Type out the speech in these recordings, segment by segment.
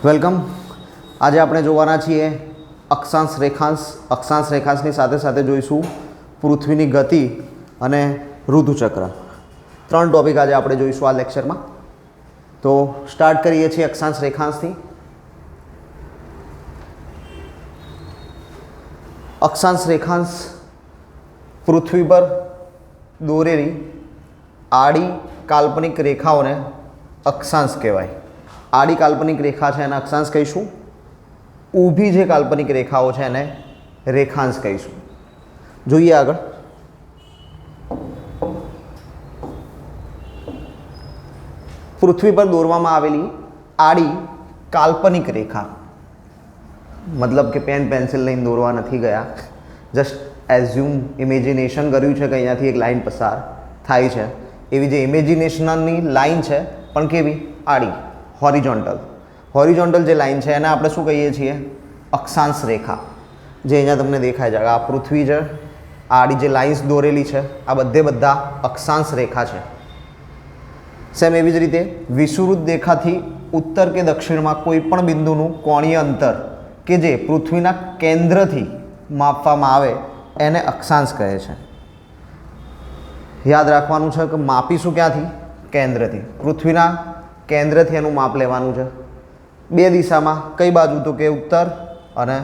Welcome. આજે આપણે જોવાના છીએ અક્ષાંશ રેખાંશ. અક્ષાંશ રેખાંશની સાથે સાથે જોઈશું પૃથ્વીની ગતિ અને ઋતુચક્ર. 3 ટોપિક આજે આપણે જોઈશું આ લેક્ચરમાં. તો સ્ટાર્ટ કરીએ છીએ અક્ષાંશ રેખાંશથી. અક્ષાંશ રેખાંશ પૃથ્વી પર દોરેલી આડી કાલ્પનિક રેખાઓને અક્ષાંશ કહેવાય. આડી કાલ્પનિક રેખા છે એને અક્ષાંશ કહીશું. ઊભી જે કાલ્પનિક રેખાઓ છે એને રેખાંશ કહીશું. જોઈએ આગળ. પૃથ્વી પર દોરવામાં આવેલી આડી કાલ્પનિક રેખા, મતલબ કે પેન પેન્સિલ લઈને દોરવા નથી ગયા, જસ્ટ એઝ્યુમ ઇમેજિનેશન કર્યું છે કે અહીંયાથી એક લાઈન પસાર થાય છે. એવી જે ઇમેજિનેશનની લાઈન છે પણ કેવી? આડી, હોરિઝોન્ટલ જે લાઈન છે એને આપણે શું કહીએ છીએ? અક્ષાંશ રેખા. જે અહીંયા તમને દેખાય છે આ પૃથ્વી છે, આડી જે લાઇન્સ દોરેલી છે આ બધા અક્ષાંશ રેખા છે. સેમ એવી જ રીતે વિષુવવૃત્ત રેખાથી ઉત્તર કે દક્ષિણમાં કોઈ પણ બિંદુનું કોણીય અંતર કે જે પૃથ્વીના કેન્દ્રથી માપવામાં આવે એને અક્ષાંશ કહે છે. યાદ રાખવાનું છે કે માપીશું ક્યાંથી? કેન્દ્રથી. પૃથ્વીના કેન્દ્રથી એનું માપ લેવાનું છે. 2 દિશામાં. કઈ બાજુ? તો કે ઉત્તર અને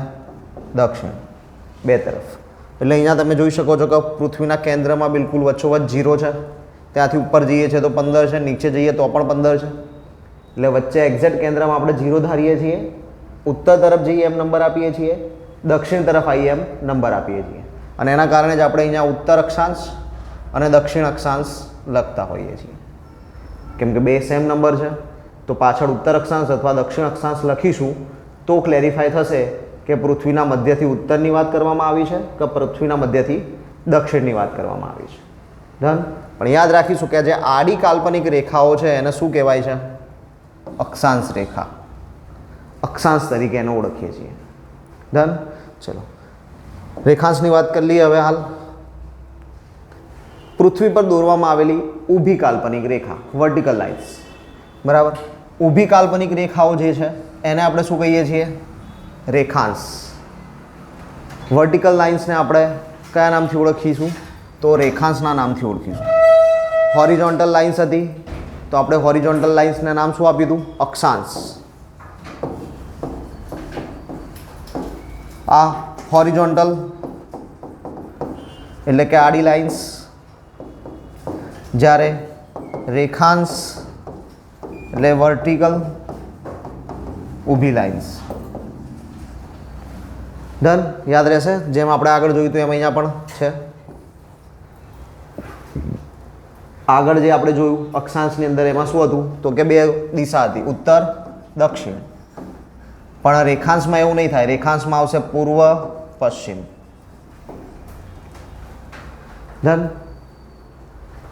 દક્ષિણ, 2 તરફ. એટલે અહીંયા તમે જોઈ શકો છો કે પૃથ્વીના કેન્દ્રમાં બિલકુલ વચ્ચોવચ્ચ 0 છે. ત્યાંથી ઉપર જઈએ છીએ તો 15 છે, નીચે જઈએ તો પણ 15 છે. એટલે વચ્ચે એક્ઝેક્ટ કેન્દ્રમાં આપણે 0 ધારીએ છીએ. ઉત્તર તરફ જઈએ એમ નંબર આપીએ છીએ, દક્ષિણ તરફ આવીએ એમ નંબર આપીએ છીએ. અને એના કારણે જ આપણે અહીંયા ઉત્તર અક્ષાંશ અને દક્ષિણ અક્ષાંશ લખતા હોઈએ છીએ. કેમ કે 2 સેમ નંબર છે તો પાછળ ઉત્તર અક્ષાંશ અથવા દક્ષિણ અક્ષાંશ લખીશું તો ક્લેરિફાય થશે કે પૃથ્વીના મધ્યથી ઉત્તરની વાત કરવામાં આવી છે કે પૃથ્વીના મધ્યથી દક્ષિણની વાત કરવામાં આવી છે. ડન. પણ યાદ રાખીશું કે જે આડી કાલ્પનિક રેખાઓ છે એને શું કહેવાય છે? અક્ષાંશ રેખા. અક્ષાંશ તરીકે એને ઓળખીએ છીએ. ડન. ચલો રેખાંશની વાત કરી લઈએ હવે. હાલ પૃથ્વી પર દોરવામાં આવેલી ઊભી કાલ્પનિક રેખા, વર્ટિકલ લાઇન્સ, બરાબર. ઊભી કાલ્પનિક રેખાઓ જે છે એને આપણે શું કહીએ છીએ? રેખાંશ. વર્ટિકલ લાઇન્સને આપણે કયા નામથી ઓળખીશું? તો રેખાંશના નામથી ઓળખીશું. હોરિઝોન્ટલ લાઇન્સ હતી તો આપણે હોરિઝોન્ટલ લાઇન્સને નામ શું આપ્યું હતું? અક્ષાંશ. આ હોરિઝોન્ટલ એટલે કે આડી લાઇન્સ, જ્યારે રેખાંશ એટલે વર્ટિકલ ઊભી લાઇન્સ. ડન. યાદ રહેશે. જેમ આપણે આગળ જોયું હતું એમ અહીંયા પણ છે. આગળ જે આપણે જોયું અક્ષાંશની અંદર એમાં શું હતું? તો કે 2 દિશા હતી, ઉત્તર દક્ષિણ. પણ રેખાંશમાં એવું નહીં થાય. રેખાંશમાં આવશે પૂર્વ પશ્ચિમ. ડન.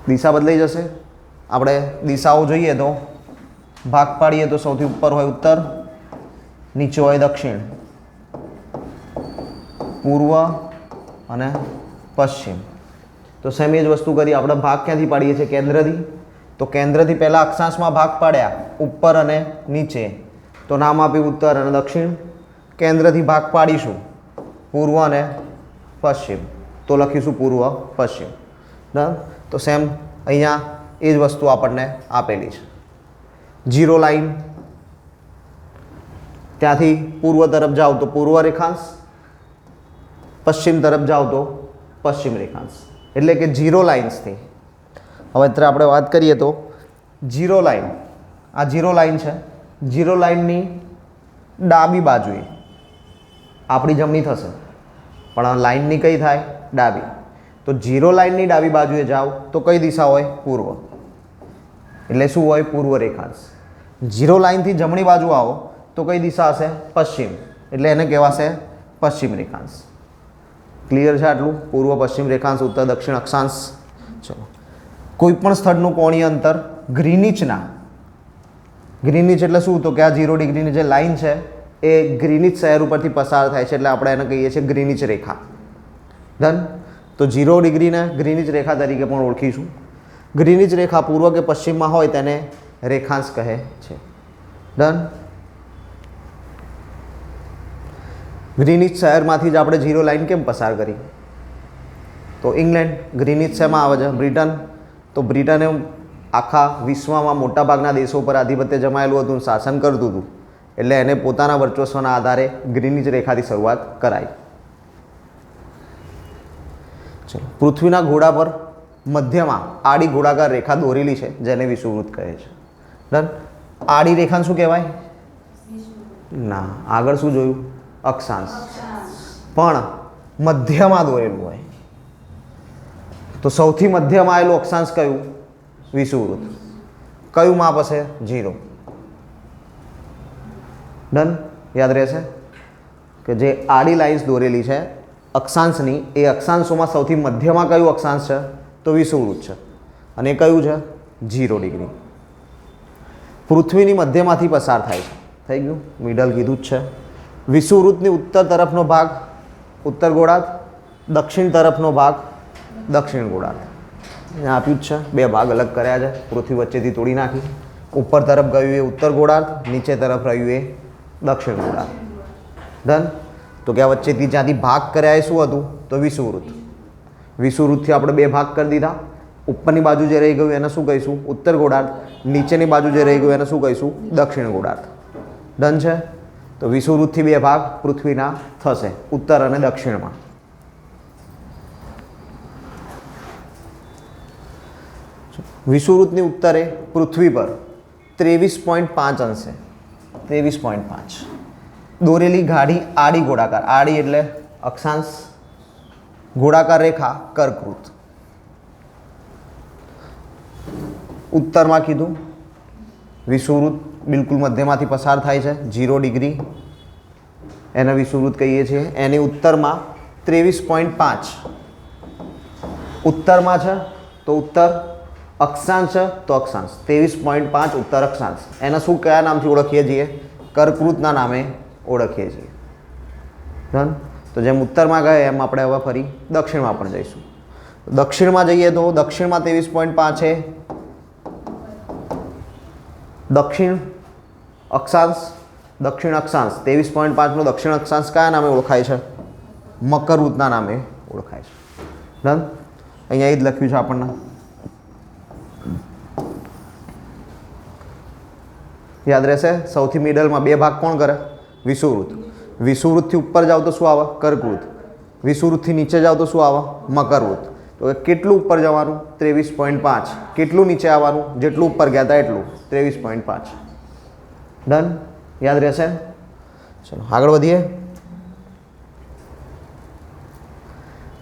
દિશા બદલાઈ જશે. આપણે દિશાઓ જોઈએ તો ભાગ પાડીએ તો સૌથી ઉપર હોય ઉત્તર, નીચે હોય દક્ષિણ, પૂર્વ અને પશ્ચિમ. તો સેમ એ જ વસ્તુ કરી. આપણે ભાગ ક્યાંથી પાડીએ છીએ? કેન્દ્રથી. તો કેન્દ્રથી પહેલાં અક્ષાંશમાં ભાગ પાડ્યા ઉપર અને નીચે, તો નામ આપ્યું ઉત્તર અને દક્ષિણ. કેન્દ્રથી ભાગ પાડીશું પૂર્વ અને પશ્ચિમ, તો લખીશું પૂર્વ પશ્ચિમ. બરાબર. તો સેમ અહીંયા એ જ વસ્તુ આપણને આપેલી છે. 0 લાઈન, ત્યાંથી પૂર્વ તરફ જાઓ તો પૂર્વ રેખાંશ, પશ્ચિમ તરફ જાઓ તો પશ્ચિમ રેખાંશ. એટલે કે 0 લાઇન્સથી. હવે અત્યારે આપણે વાત કરીએ તો 0 લાઈન, આ 0 લાઈન છે. 0 લાઈનની ડાબી બાજુએ આપણી જમણી થશે, પણ લાઈનની કઈ થાય? ડાબી. તો 0 લાઈનની ડાબી બાજુએ જાઓ તો કઈ દિશા હોય? પૂર્વ. એટલે શું હોય? પૂર્વ રેખાંશ. 0 લાઈનથી જમણી બાજુ આવો તો કઈ દિશા હશે? પશ્ચિમ. એટલે એને કહેવાશે પશ્ચિમ રેખાંશ. ક્લિયર છે આટલું? પૂર્વ પશ્ચિમ રેખાંશ, ઉત્તર દક્ષિણ અક્ષાંશ. ચલો. કોઈ પણ સ્થળનું કોણીય અંતર ગ્રીનિચના, ગ્રીનિચ એટલે શું? તો કે આ 0 ડિગ્રીની જે લાઈન છે એ ગ્રીનિચ શહેર ઉપરથી પસાર થાય છે એટલે આપણે એને કહીએ છીએ ગ્રીનિચ રેખા. ડન. તો 0 ડિગ્રીને ગ્રીનિચ રેખા તરીકે પણ ઓળખીશું. ગ્રીનિચ રેખા પૂર્વ કે પશ્ચિમમાં હોય તેને રેખાંશ કહે છે. ડન. ગ્રીનિચ શહેરમાંથી જ આપણે 0 લાઈન કેમ પસાર કરી? તો ઇંગ્લેન્ડ. ગ્રીનિચ શેમાં આવે છે? બ્રિટન. તો બ્રિટને આખા વિશ્વમાં મોટાભાગના દેશો પર આધિપત્ય જમાયેલું હતું, શાસન કરતું હતું, એટલે એને પોતાના વર્ચસ્વના આધારે ગ્રીનિચ રેખાથી શરૂઆત કરાઈ. ચલો, પૃથ્વીના ગોળા પર મધ્યમાં આડી ગોળાકાર રેખા દોરેલી છે જેને વિષુવવૃત્ત કહે છે. ડન. આડી રેખાને શું કહેવાય? ના, આગળ શું જોયું? અક્ષાંશ. પણ મધ્યમાં દોરેલું હોય તો સૌથી મધ્યમાં આવેલું અક્ષાંશ કયું? વિષુવવૃત્ત. કયું માપ હશે? 0. ડન. યાદ રહેશે કે જે આડી લાઇન્સ દોરેલી છે અક્ષાંશની, એ અક્ષાંશોમાં સૌથી મધ્યમાં કયું અક્ષાંશ છે? તો વિષુવવૃત્ત છે. અને એ કયું છે? 0 ડિગ્રી. પૃથ્વીની મધ્યમાંથી પસાર થાય છે. થઈ ગયું, મિડલ કીધું જ છે. વિષુવવૃત્તની ઉત્તર તરફનો ભાગ ઉત્તર ગોળાર્ધ, દક્ષિણ તરફનો ભાગ દક્ષિણ ગોળાર્ધ. અહીંયા આપ્યું જ છે, 2 ભાગ અલગ કર્યા છે, પૃથ્વી વચ્ચેથી તોડી નાખી. ઉપર તરફ ગયું એ ઉત્તર ગોળાર્ધ, નીચે તરફ રહ્યું એ દક્ષિણ ગોળાર્ધ. ડન. તો કે આ વચ્ચેથી જ્યાંથી ભાગ કર્યા એ શું હતું? તો વિષુવવૃત્ત. વિષુવવૃત્તથી આપણે 2 ભાગ કરી દીધા. ઉપરની બાજુ જે રહી ગયું એને શું કહીશું? ઉત્તર ગોળાર્ધ. નીચેની બાજુ જે રહી ગયું એને શું કહીશું? દક્ષિણ ગોળાર્ધ. ડન છે. તો વિષુવવૃત્તથી 2 ભાગ પૃથ્વીના થશે, ઉત્તર અને દક્ષિણમાં. વિષુવવૃત્તની ઉત્તરે પૃથ્વી પર 23.5 અંશે 23.5 દોરેલી ગાઢી આડી ગોળાકાર, આડી એટલે અક્ષાંશ, ગોળાકાર રેખા કર્કવૃત્ત. ઉત્તરમાં કીધું વિષુવવૃત્ત બિલકુલ મધ્યમાંથી પસાર થાય છે, 0 ડિગ્રી, એને વિષુવવૃત્ત કહીએ છીએ. એની ઉત્તરમાં 23.5 ઉત્તરમાં છે તો ઉત્તર, અક્ષાંશ છે તો અક્ષાંશ. 23.5 ઉત્તર અક્ષાંશ. એને શું કયા નામથી ઓળખીએ છીએ? કર્કવૃત્તના નામે ઓળખીએ છીએ. ડન. તો જેમ ઉત્તરમાં ગયા એમ આપણે હવે ફરી દક્ષિણમાં પણ જઈશું. દક્ષિણમાં જઈએ તો દક્ષિણમાં 23.5 છે દક્ષિણ અક્ષાંશ. દક્ષિણ અક્ષાંશ 23.5 નો દક્ષિણ અક્ષાંશ કયા નામે ઓળખાય છે? મકરવૃત્તના નામે ઓળખાય છે. ડન. અહીંયા એ જ લખ્યું છે આપણને. યાદ રહેશે. સૌથી મિડલમાં 2 ભાગ કોણ કરે? વિષુવવૃત્ત. વિષુવવૃત્તથી ઉપર જાઓ તો શું આવે? કર્કવૃત્ત. વિષુવવૃત્તથી નીચે જાઓ તો શું આવે? મકરવૃત્ત. તો કેટલું ઉપર જવાનું? 23.5. કેટલું નીચે આવવાનું? જેટલું ઉપર ગયા હતા એટલું, 23.5. ડન. યાદ રહેશે. ચલો આગળ વધીએ.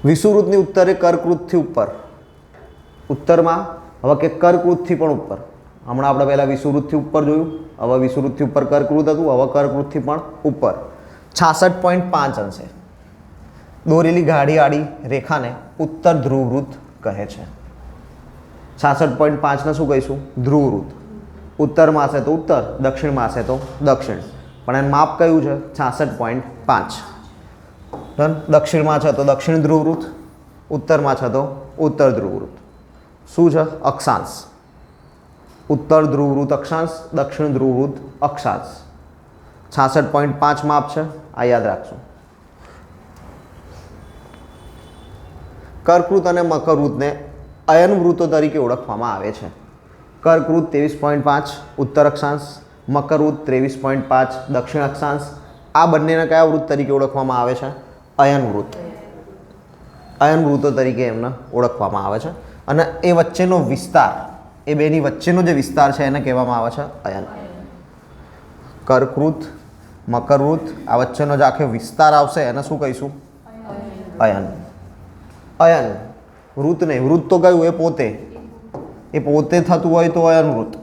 વિષુવવૃત્તની ઉત્તરે કર્કવૃત્તથી ઉપર. ઉત્તરમાં હવે કે કર્કવૃત્તથી પણ ઉપર. હમણાં આપણે પહેલાં વિષુવવૃત્તથી ઉપર જોયું, હવે વિષુવવૃત્તથી ઉપર કર્કવૃત્ત હતું, હવે કર્કવૃત્તથી પણ ઉપર 66.5 અંશે દોરેલી ગાઢી આડી રેખાને ઉત્તર ધ્રુવવૃત્ત કહે છે. 66.5 ને શું કહીશું? ધ્રુવવૃત્ત. ઉત્તરમાં હશે તો ઉત્તર, દક્ષિણમાં હશે તો દક્ષિણ. પણ એનું માપ કયું છે? 66.5. ડન. દક્ષિણમાં છે તો દક્ષિણ ધ્રુવવૃત્ત, ઉત્તરમાં છે તો ઉત્તર ધ્રુવવૃત્ત. શું છે? અક્ષાંશ. ઉત્તર ધ્રુવવૃત્ત અક્ષાંશ, દક્ષિણ ધ્રુવવૃત્ત અક્ષાંશ. 66.5 માપ છે, આ યાદ રાખજો. કર્કવૃત્ત અને મકરવૃત્તને અયનવૃત્તો તરીકે ઓળખવામાં આવે છે. કર્કવૃત્ત 23.5 ઉત્તર અક્ષાંશ, મકરવૃત્ત 23.5 દક્ષિણ અક્ષાંશ. આ બંનેને કયા વૃત્ત તરીકે ઓળખવામાં આવે છે? અયનવૃત્ત. અયનવૃત્તો તરીકે એમને ઓળખવામાં આવે છે. અને એ વચ્ચેનો વિસ્તાર, એ બેની વચ્ચેનો જે વિસ્તાર છે એને કહેવામાં આવે છે અયન. કર્કવૃત્ત, મકરવૃત્ત, આ વચ્ચેનો જે આખો વિસ્તાર આવશે એને શું કહીશું? અયન. અયન વૃત્ત નહીં, વૃત્ત તો કયું? એ પોતે થતું હોય તો અયનવૃત્ત.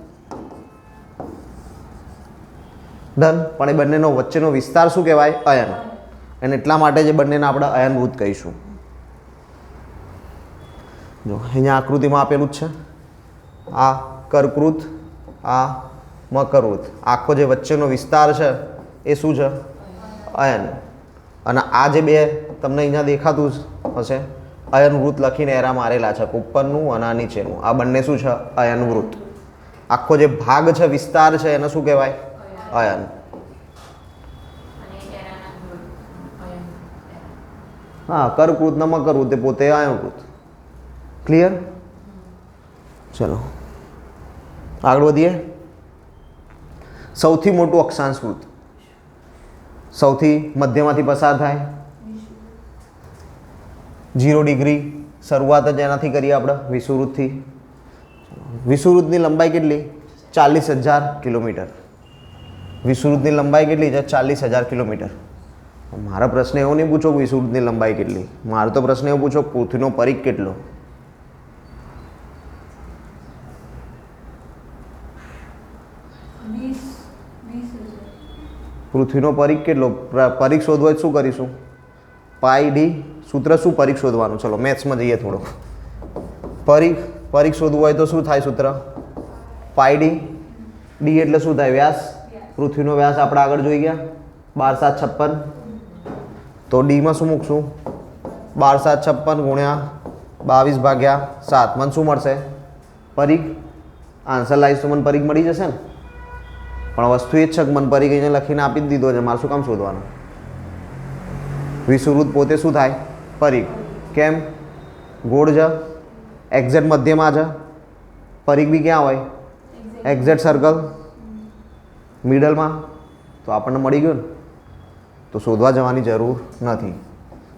ડન. પણ એ બંનેનો વચ્ચેનો વિસ્તાર શું કહેવાય? અયન. અને એટલા માટે જે બંનેને આપણે અયનવૃત્ત કહીશું. જો અહીંયા આકૃતિમાં આપેલું જ છે. આ કર્કવૃત્ત, આ મકરવૃત્ત. આખો જે વચ્ચેનો વિસ્તાર છે એ શું છે? અયન. અને આ જે 2 તમને અહીંયા દેખાતું હશે, અયનવૃત્ત લખીને એરા મારેલા છે, ઉપરનું અને આ નીચેનું. આ બંને શું છે? અયનવૃત્ત. આખો જે ભાગ છે, વિસ્તાર છે, એને શું કહેવાય? અયન. હા, કર્કવૃત ને મકરવૃત એ પોતે આયનવૃત. ક્લિયર? ચલો આગળ વધીએ. સૌથી મોટું અક્ષાંશ વૃત્ત સૌથી મધ્યમાંથી પસાર થાય 0 ડિગ્રી. શરૂઆત જ એનાથી કરીએ આપણે વિષુવવૃત્તથી. વિષુવવૃત્તની લંબાઈ કેટલી? 40,000 કિલોમીટર. વિષુવવૃત્તની લંબાઈ કેટલી છે? 40,000 કિલોમીટર. મારો પ્રશ્ન એવો નહીં પૂછો કે વિષુવવૃત્તની લંબાઈ કેટલી, મારો તો પ્રશ્ન એવો પૂછો પૃથ્વીનો પરિઘ કેટલો. પૃથ્વીનો પરિઘ કેટલો? પરિઘ શોધવો હોય શું કરીશું? પાઈ ડી. સૂત્ર શું પરિઘ શોધવાનું? ચલો મેથ્સમાં જઈએ થોડુંક. પરિઘ શોધવું હોય તો શું થાય સૂત્ર? પાઈ ડી. ડી એટલે શું થાય? વ્યાસ. પૃથ્વીનો વ્યાસ આપણે આગળ જોઈ ગયા 12,756. તો ડીમાં શું મૂકશું? 12,756 ગુણ્યા 22/7. મને શું મળશે? પરિઘ. આન્સર લાવીશ તો મને પરિઘ મળી જશે ને. પણ વસ્તુ એ જ છે કે મને પરિઘ અહીંયા લખીને આપી જ દીધો છે, મારે શું કામ શોધવાનું? વિષુવવૃત્ત પોતે શું થાય? પરિઘ. કેમ? ગોળ છે, એક્ઝેક્ટ મધ્યમાં છે. પરિઘ બી ક્યાં હોય? એક્ઝેક્ટ સર્કલ મિડલમાં. તો આપણને મળી ગયું ને. તો શોધવા જવાની જરૂર નથી.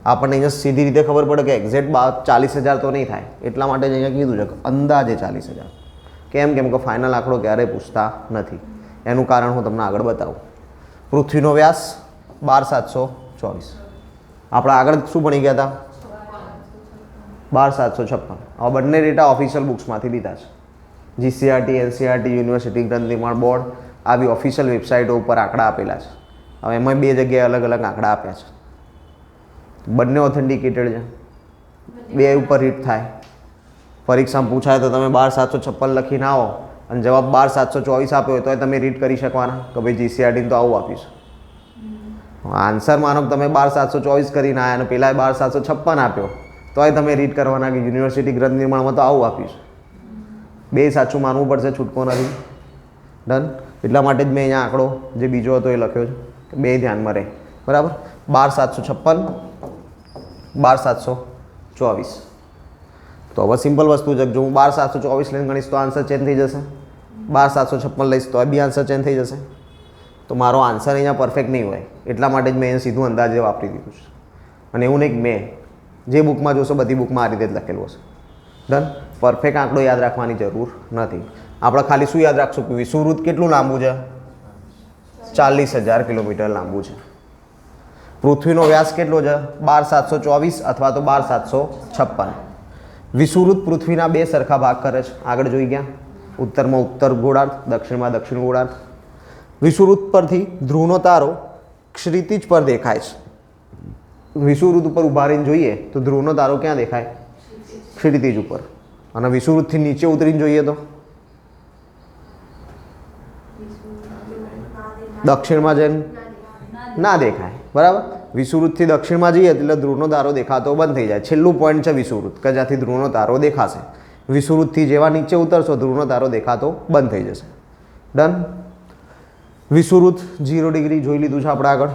આપણને અહીંયા સીધી રીતે ખબર પડે કે એક્ઝેક્ટ 40,000 તો નહીં થાય. એટલા માટે જ અહીંયા કીધું છે કે અંદાજે 40,000. કેમ? કેમ કે ફાઇનલ આંકડો ક્યારેય પૂછતા નથી. એનું કારણ હું તમને આગળ બતાવું. પૃથ્વીનો વ્યાસ 12,724. આપણે આગળ શું ભણી ગયા હતા? 12,756. હવે બંને ડેટા ઓફિશિયલ બુક્સમાંથી લીધા છે. જીસીઆરટી, એનસીઆરટી, યુનિવર્સિટી ગ્રંથ નિર્માણ બોર્ડ આવી ઓફિશિયલ વેબસાઇટો ઉપર આંકડા આપેલા છે. હવે એમાં બે જગ્યાએ અલગ અલગ આંકડા આપ્યા છે. બંને ઓથેન્ટિકેટેડ છે, બે ઉપર રીટ થાય. પરીક્ષામાં પૂછાય તો તમે 12,756 લખીને આવો અને જવાબ 12,724 આપ્યો હોય તો તમે રીડ કરી શકવાના કે ભાઈ જીસીઆરટીને તો આવું આપીશું. આન્સર માનો કે તમે 12,724 કરીને આવ્યા અને પેલા 12,756 આપ્યો તોય તમે રીડ કરવાના કે યુનિવર્સિટી ગ્રંથ નિર્માણમાં તો આવું આપીશું. બે સાચું માનવું પડશે, છૂટકો નથી. ડન. એટલા માટે જ મેં અહીંયા આંકડો જે બીજો હતો એ લખ્યો છે કે બે ધ્યાનમાં રહે. બરાબર. 12,756, 12,724. તો હવે સિમ્પલ વસ્તુ છે. જો હું 12,724 લઈને ગણીશ તો આન્સર ચેન્જ થઈ જશે. 12,756 લઈશ તો બી આન્સર ચેન્જ થઈ જશે. તો મારો આન્સર અહીંયા પરફેક્ટ નહીં હોય. એટલા માટે જ મેં અહીંયા સીધું અંદાજે વાપરી દીધું છે. અને એવું નહીં કે મેં જે બુકમાં જોશો બધી બુકમાં આ રીતે જ લખેલું હશે. ડન. પરફેક્ટ આંકડો યાદ રાખવાની જરૂર નથી. આપણે ખાલી શું યાદ રાખશું કે વિષુવવૃત્ત કેટલું લાંબુ છે? 40,000 કિલોમીટર લાંબુ છે. પૃથ્વીનો વ્યાસ કેટલો છે? 12,724 અથવા તો 12,756. વિષુવવૃત્ત પૃથ્વીના બે સરખા ભાગ કરે છે. આગળ જોઈ ગયા. ઉત્તરમાં ઉત્તર ગોળાર્ધ, દક્ષિણમાં દક્ષિણ ગોળાર્ધ. વિષુવવૃત્ત પરથી ધ્રુવનો તારો ક્ષિતિજ પર દેખાય છે. વિષુવવૃત્ત ઉપર ઊભા રહીને જોઈએ તો ધ્રુવનો તારો ક્યાં દેખાય? ક્ષિતિજ ઉપર. અને વિષુવવૃત્તથી નીચે ઉતરીને જોઈએ તો દક્ષિણમાં જઈને ના દેખાય. બરાબર. વિષુવવૃત્તથી દક્ષિણમાં જઈએ એટલે ધ્રુવનો તારો દેખાતો બંધ થઈ જાય. છેલ્લું પોઈન્ટ છે વિષુવવૃત્ત કે જ્યાંથી ધ્રુવનો તારો દેખાશે. વિષુવવૃત્તથી જેવા નીચે ઉતરશો ધ્રુવનો તારો દેખાતો બંધ થઈ જશે. ડન. વિષુવવૃત્ત 0 ડિગ્રી જોઈ લીધું છે આપણે આગળ.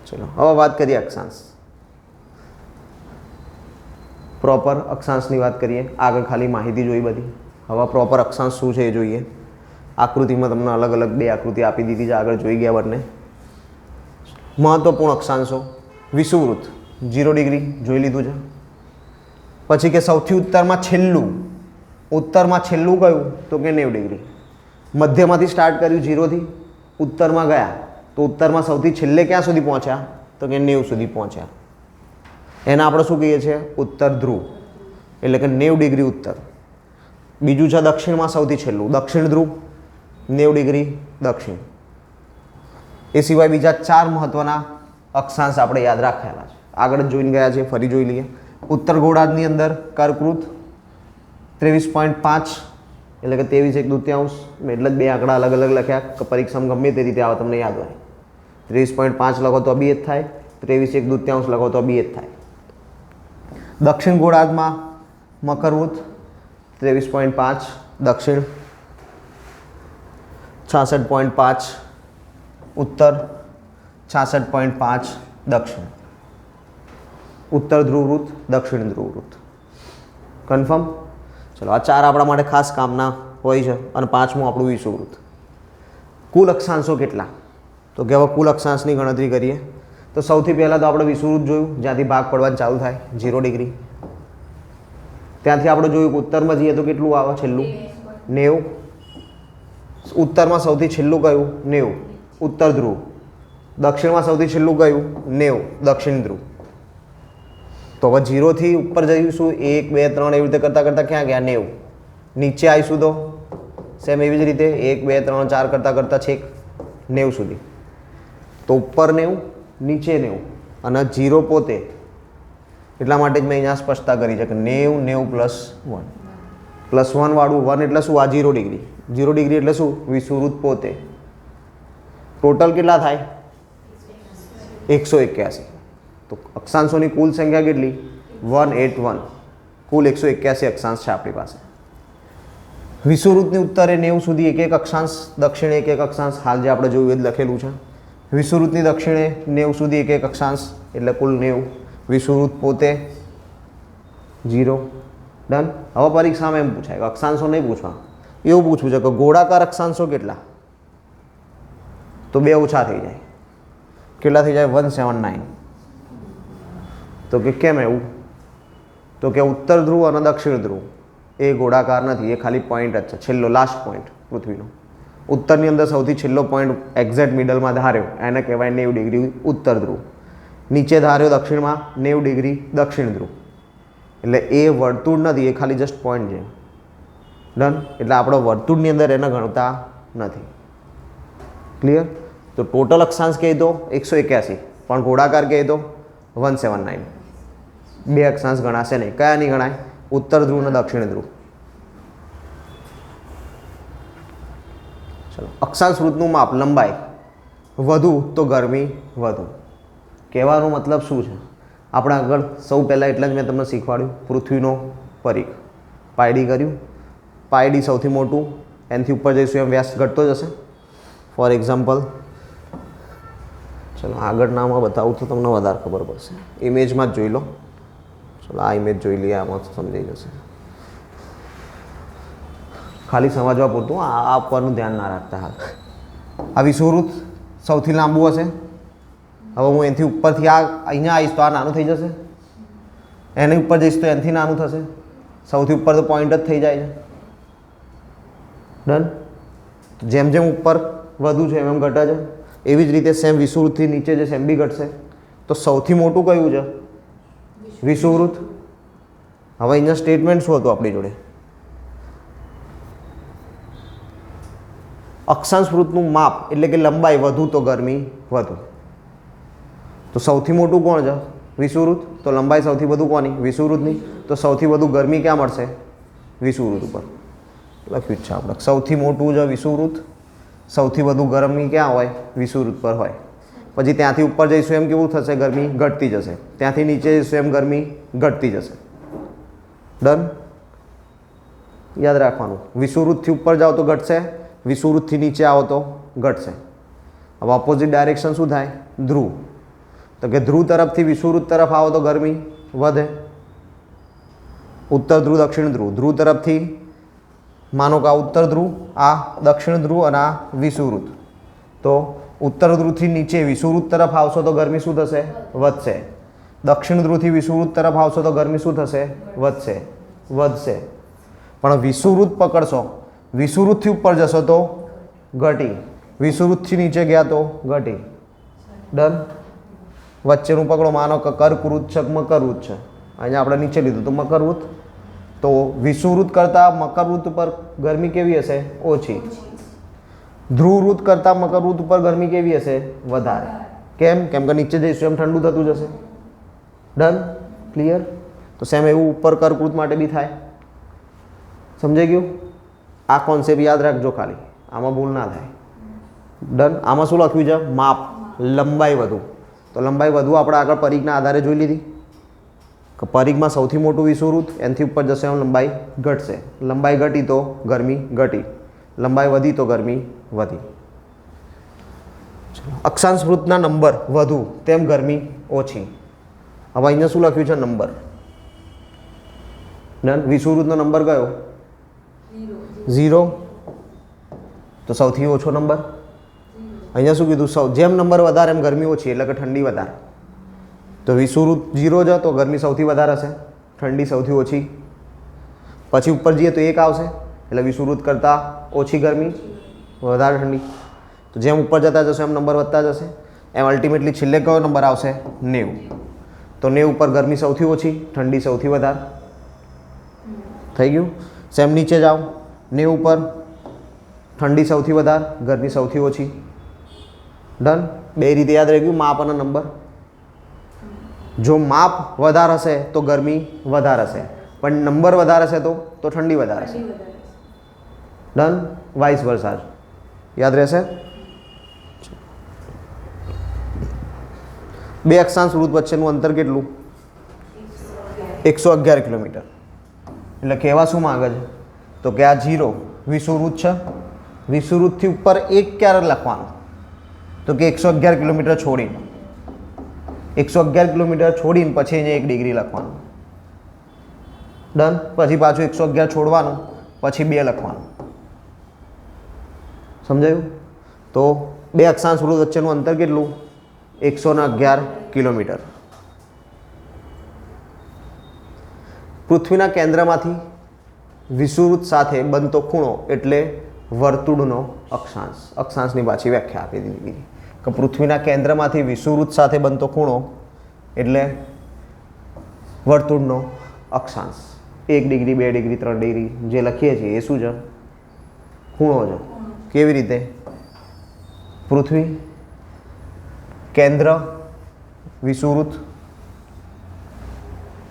ચલો હવે વાત કરીએ અક્ષાંશ. પ્રોપર અક્ષાંશની વાત કરીએ. આગળ ખાલી માહિતી જોઈ બધી. હવે પ્રોપર અક્ષાંશ શું છે એ જોઈએ. આકૃતિમાં તમને અલગ અલગ બે આકૃતિ આપી દીધી છે, આગળ જોઈ ગયા બંને. મહત્વપૂર્ણ અક્ષાંશો. વિષુવવૃત્ત 0 ડિગ્રી જોઈ લીધું છે. પછી કે સૌથી ઉત્તરમાં છેલ્લું કયું? તો કે 90 ડિગ્રી. મધ્યમાંથી સ્ટાર્ટ કર્યું 0થી, ઉત્તરમાં ગયા તો ઉત્તરમાં સૌથી છેલ્લે ક્યાં સુધી પહોંચ્યા? તો કે 90 સુધી પહોંચ્યા. એને આપણે શું કહીએ છીએ? ઉત્તર ધ્રુવ. એટલે કે 90 ડિગ્રી ઉત્તર. બીજું છે દક્ષિણમાં સૌથી છેલ્લું દક્ષિણ ધ્રુવ, 90 ડિગ્રી દક્ષિણ. એ સિવાય બીજા 4 મહત્વના અક્ષાંશ આપણે યાદ રાખેલા છે. આગળ જ જોઈને ગયા છે, ફરી જોઈ લઈએ. ઉત્તર ગોળાર્ધની અંદર કર્કવૃત 23.5 એટલે કે 23/1/2. એટલે જ બે આંકડા અલગ અલગ લખ્યા કે પરીક્ષામાં ગમે તે રીતે આવે તમને યાદ હોય. 23.5 લખો તો બી એ જ થાય, 23/1/2 લખો તો બી એ જ થાય. દક્ષિણ ગોળાર્ધમાં મકરવૃત 23.5 દક્ષિણ, 66.5 ઉત્તર, 66.5 દક્ષિણ, ઉત્તર ધ્રુવવૃત્ત, દક્ષિણ ધ્રુવવૃત્ત. કન્ફર્મ? ચલો આ 4 આપણા માટે ખાસ કામના હોય છે. અને 5મું આપણું વિષુવવૃત્ત. કુલ અક્ષાંશો કેટલા? તો કે હવે કુલ અક્ષાંશની ગણતરી કરીએ. તો સૌથી પહેલાં તો આપણે વિષુવવૃત્ત જોયું, જ્યાંથી ભાગ પડવાનું ચાલુ થાય 0 ડિગ્રી. ત્યાંથી આપણે જોયું કે ઉત્તરમાં જઈએ તો કેટલું આવે છેલ્લું? 90. ઉત્તરમાં સૌથી છેલ્લું કયું? 90, ઉત્તર ધ્રુવ. દક્ષિણમાં સૌથી છેલ્લું કયું? 90, દક્ષિણ ધ્રુવ. તો હવે 0 થી ઉપર જઈશું 1 2 3 એવી રીતે કરતાં કરતાં ક્યાં ગયા? 90. નીચે આવીશું તો સેમ એવી જ રીતે 1 2 3 4 કરતાં કરતાં છેક 90 સુધી. તો ઉપર 90, નીચે 90 અને 0 પોતે. એટલા માટે જ મેં અહીંયા સ્પષ્ટતા કરી છે કે 90 90 +1 +1 વાળું 1 એટલે શું? આ 0 ડિગ્રી. 0 ડિગ્રી એટલે શું? વિષુવવૃત્ત પોતે. ટોટલ કેટલા થાય? 181. તો અક્ષાંશોની કુલ સંખ્યા કેટલી? 181. કુલ 181 અક્ષાંશ છે આપણી પાસે. વિષુવવૃત્તની ઉત્તરે 90 સુધી એક એક અક્ષાંશ, દક્ષિણે એક એક અક્ષાંશ. હાલ જે આપણે જોયું એ જ લખેલું છે. વિષુવવૃત્તની દક્ષિણે 90 સુધી એક એક અક્ષાંશ એટલે કુલ 90. વિષુવવૃત્ત પોતે 0. ડન. હવે પરીક્ષામાં એમ પૂછાય કે અક્ષાંશો નહીં પૂછવા, એવું પૂછવું છે કે ગોળાકાર અક્ષાંશો કેટલા? તો 2 ઓછા થઈ જાય. કેટલા થઈ જાય? 179. તો કે કેમ એવું? તો કે ઉત્તર ધ્રુવ અને દક્ષિણ ધ્રુવ એ ગોળાકાર નથી, એ ખાલી પોઈન્ટ જ છે, છેલ્લો લાસ્ટ પોઈન્ટ પૃથ્વીનો. ઉત્તરની અંદર સૌથી છેલ્લો પોઈન્ટ એક્ઝેક્ટ મિડલમાં ધાર્યો એને કહેવાય 90 ડિગ્રી ઉત્તર ધ્રુવ. નીચે ધાર્યો દક્ષિણમાં 90 ડિગ્રી દક્ષિણ ધ્રુવ. એટલે એ વર્તુળ નથી, એ ખાલી જસ્ટ પોઈન્ટ છે. ડન. એટલે આપણે વર્તુળની અંદર એને ગણતા નથી. ક્લિયર? તો ટોટલ અક્ષાંશ કહે તો 181, પણ ગોળાકાર કહે તો 179. 2 અક્ષાંશ ગણાશે નહીં. કયા નહીં ગણાય? ઉત્તર ધ્રુવ અને દક્ષિણ ધ્રુવ. ચલો, અક્ષાંશ વૃત્તનું માપ લંબાઈ વધુ તો ગરમી વધુ. કહેવાનો મતલબ શું છે? આપણે આગળ સૌ પહેલાં એટલે જ મેં તમને શીખવાડ્યું પૃથ્વીનો પરિઘ પાયડી કર્યું. પાયડી સૌથી મોટું, એનાથી ઉપર જઈશું એમ વ્યાસ ઘટતો જશે. ફોર એક્ઝામ્પલ, ચલો આગળનામાં બતાવું તો તમને વધારે ખબર પડશે. ઇમેજમાં જ જોઈ લો. ચલો આ ઇમેજ જોઈ લઈએ, આમાં સમજાઈ જશે. ખાલી સમજવા પૂરતું, આ ઉપરનું ધ્યાન ના રાખતા. હાલ આ વિષુવવૃત્ત સૌથી લાંબુ હશે. હવે હું એનાથી ઉપરથી અહીંયા આવીશ તો આ નાનું થઈ જશે. એની ઉપર જઈશ તો એનાથી નાનું થશે. સૌથી ઉપર તો પોઈન્ટ જ થઈ જાય છે. ડન. જેમ જેમ ઉપર વધુ છે એમ એમ ઘટે છે. એવી જ રીતે સેમ વિષુવવૃત્તથી નીચે જે સેમ બી ઘટશે. તો સૌથી મોટું કયું છે? વિષુવવૃત્ત. હવે અહીંયા સ્ટેટમેન્ટ શું હતું આપણી જોડે? અક્ષાંશ વૃત્તનું માપ એટલે કે લંબાઈ વધુ તો ગરમી વધુ. તો સૌથી મોટું કોણ છે? વિષુવવૃત્ત. તો લંબાઈ સૌથી વધુ કોની? વિષુવવૃત્તની. તો સૌથી વધુ ગરમી ક્યાં મળશે? વિષુવવૃત્ત ઉપર લખ્યું છે આપણે. સૌથી મોટું છે વિષુવવૃત્ત, સૌથી વધુ ગરમી ક્યાં હોય? વિષુવવૃત્ત પર હોય. પછી ત્યાંથી ઉપર જઈશું એમ કેવું થશે? ગરમી ઘટતી જશે. ત્યાંથી નીચે જઈશું એમ ગરમી ઘટતી જશે. ડન. યાદ રાખવાનું, વિષુવવૃત્તથી ઉપર જાઓ તો ઘટશે, વિષુવવૃત્તથી નીચે આવો તો ઘટશે. હવે ઓપોઝિટ ડાયરેક્શન શું થાય? ધ્રુવ. તો કે ધ્રુવ તરફથી વિષુવવૃત્ત તરફ આવો તો ગરમી વધે. ઉત્તર ધ્રુવ દક્ષિણ ધ્રુવ. ધ્રુવ તરફથી માનો કે આ ઉત્તર ધ્રુવ, આ દક્ષિણ ધ્રુવ અને આ વિષુવવૃત્ત. તો ઉત્તર ધ્રુવથી નીચે વિષુવવૃત્ત તરફ આવશો તો ગરમી શું થશે? વધશે. દક્ષિણ ધ્રુવથી વિષુવવૃત્ત તરફ આવશો તો ગરમી શું થશે? વધશે. વધશે. પણ વિષુવવૃત્ત પકડશો, વિષુવવૃત્તથી ઉપર જશો તો ઘટી, વિષુવવૃત્તથી નીચે ગયા તો ઘટી. ડન. વચ્ચેનું પકડો. માનો કે કર્કવૃત્ત છે, મકરવૃત્ત છે. અહીંયા આપણે નીચે લીધું તો મકરવૃત્ત. તો વિષુવવૃત્ત કરતાં મકરવૃત્ત ઉપર ગરમી કેવી હશે? ઓછી. ધ્રુવવૃત્ત કરતાં મકરવૃત્ત ઉપર ગરમી કેવી હશે? વધારે. કેમ? કેમ કે નીચે જઈશું એમ ઠંડુ થતું જશે. ડન. ક્લિયર? તો સેમ એવું ઉપર કર્કવૃત્ત માટે બી થાય. સમજાઈ ગયું? આ કોન્સેપ્ટ યાદ રાખજો ખાલી, આમાં ભૂલ ના થાય. ડન. આમાં શું લખ્યું છે? માપ લંબાઈ વધુ. તો લંબાઈ વધુ આપણે આગળ પરિઘના આધારે જોઈ લીધી કે પરિઘમાં સૌથી મોટું વિષુવવૃત્ત, એનાથી ઉપર જશે એમ લંબાઈ ઘટશે. લંબાઈ ઘટી તો ગરમી ઘટી, લંબાઈ વધી તો ગરમી વધી. અક્ષાંશ વૃત્તના નંબર વધુ તેમ ગરમી ઓછી. હવે અહીંયા શું લખ્યું છે? નંબર. ડન. વિષુવવૃત્તનો નંબર કયો? 0. તો સૌથી ઓછો નંબર અહીંયા શું કીધું? જેમ નંબર વધારે એમ ગરમી ઓછી, એટલે કે ઠંડી વધારે. તો વિષુવવૃત્ત 0 છે તો ગરમી સૌથી વધારે હશે, ઠંડી સૌથી ઓછી. પછી ઉપર જઈએ તો 1 આવશે, એટલે વિષુવવૃત્ત કરતાં ઓછી ગરમી, વધારે ઠંડી. તો જેમ ઉપર જતા જશો એમ નંબર વધતા જશે. એમ અલ્ટિમેટલી છેલ્લે કયો નંબર આવશે? 90. તો 90 ઉપર ગરમી સૌથી ઓછી, ઠંડી સૌથી વધારે. થઈ ગયું. સેમ નીચે જાઓ, 90 ઉપર ઠંડી સૌથી વધારે, ગરમી સૌથી ઓછી. ડન. બે રીતે યાદ રહી ગયું, માપ અને નંબર. જો માપ વધારે હશે તો ગરમી વધારે હશે, પણ નંબર વધારે હશે તો ઠંડી વધારે હશે. ડન. Vice versa. યાદ રહેશે. બે અક્ષાંશ વૃત્ત વચ્ચેનું અંતર કેટલું? 111 કિલોમીટર. એટલે કહેવા શું માંગે છે? તો કે આ 0 વિષુવવૃત્ત છે, વિષુવવૃત્તથી ઉપર 1 ક્યારે લખવાનું? તો કે 111 કિલોમીટર છોડીને, 111 કિલોમીટર છોડીને પછી અહીંયા 1 ડિગ્રી લખવાનું. ડન. પછી પાછું 111 છોડવાનું, પછી 2 લખવાનું. સમજાયું? તો બે અક્ષાંશ વૃત્ત વચ્ચેનું અંતર કેટલું? 111 કિલોમીટર. પૃથ્વીના કેન્દ્રમાંથી વિષુવવૃત્ત સાથે બનતો ખૂણો એટલે વર્તુળનો અક્ષાંશ. અક્ષાંશની પાછી વ્યાખ્યા આપી દીધી કે પૃથ્વીના કેન્દ્રમાંથી વિષુવવૃત્ત સાથે બનતો ખૂણો એટલે વર્તુળનો અક્ષાંશ. 1 ડિગ્રી, 2 ડિગ્રી, 3 ડિગ્રી જે લખીએ છીએ એ શું છે? ખૂણો છે. કેવી રીતે? પૃથ્વી, કેન્દ્ર, વિષુવવૃત્ત,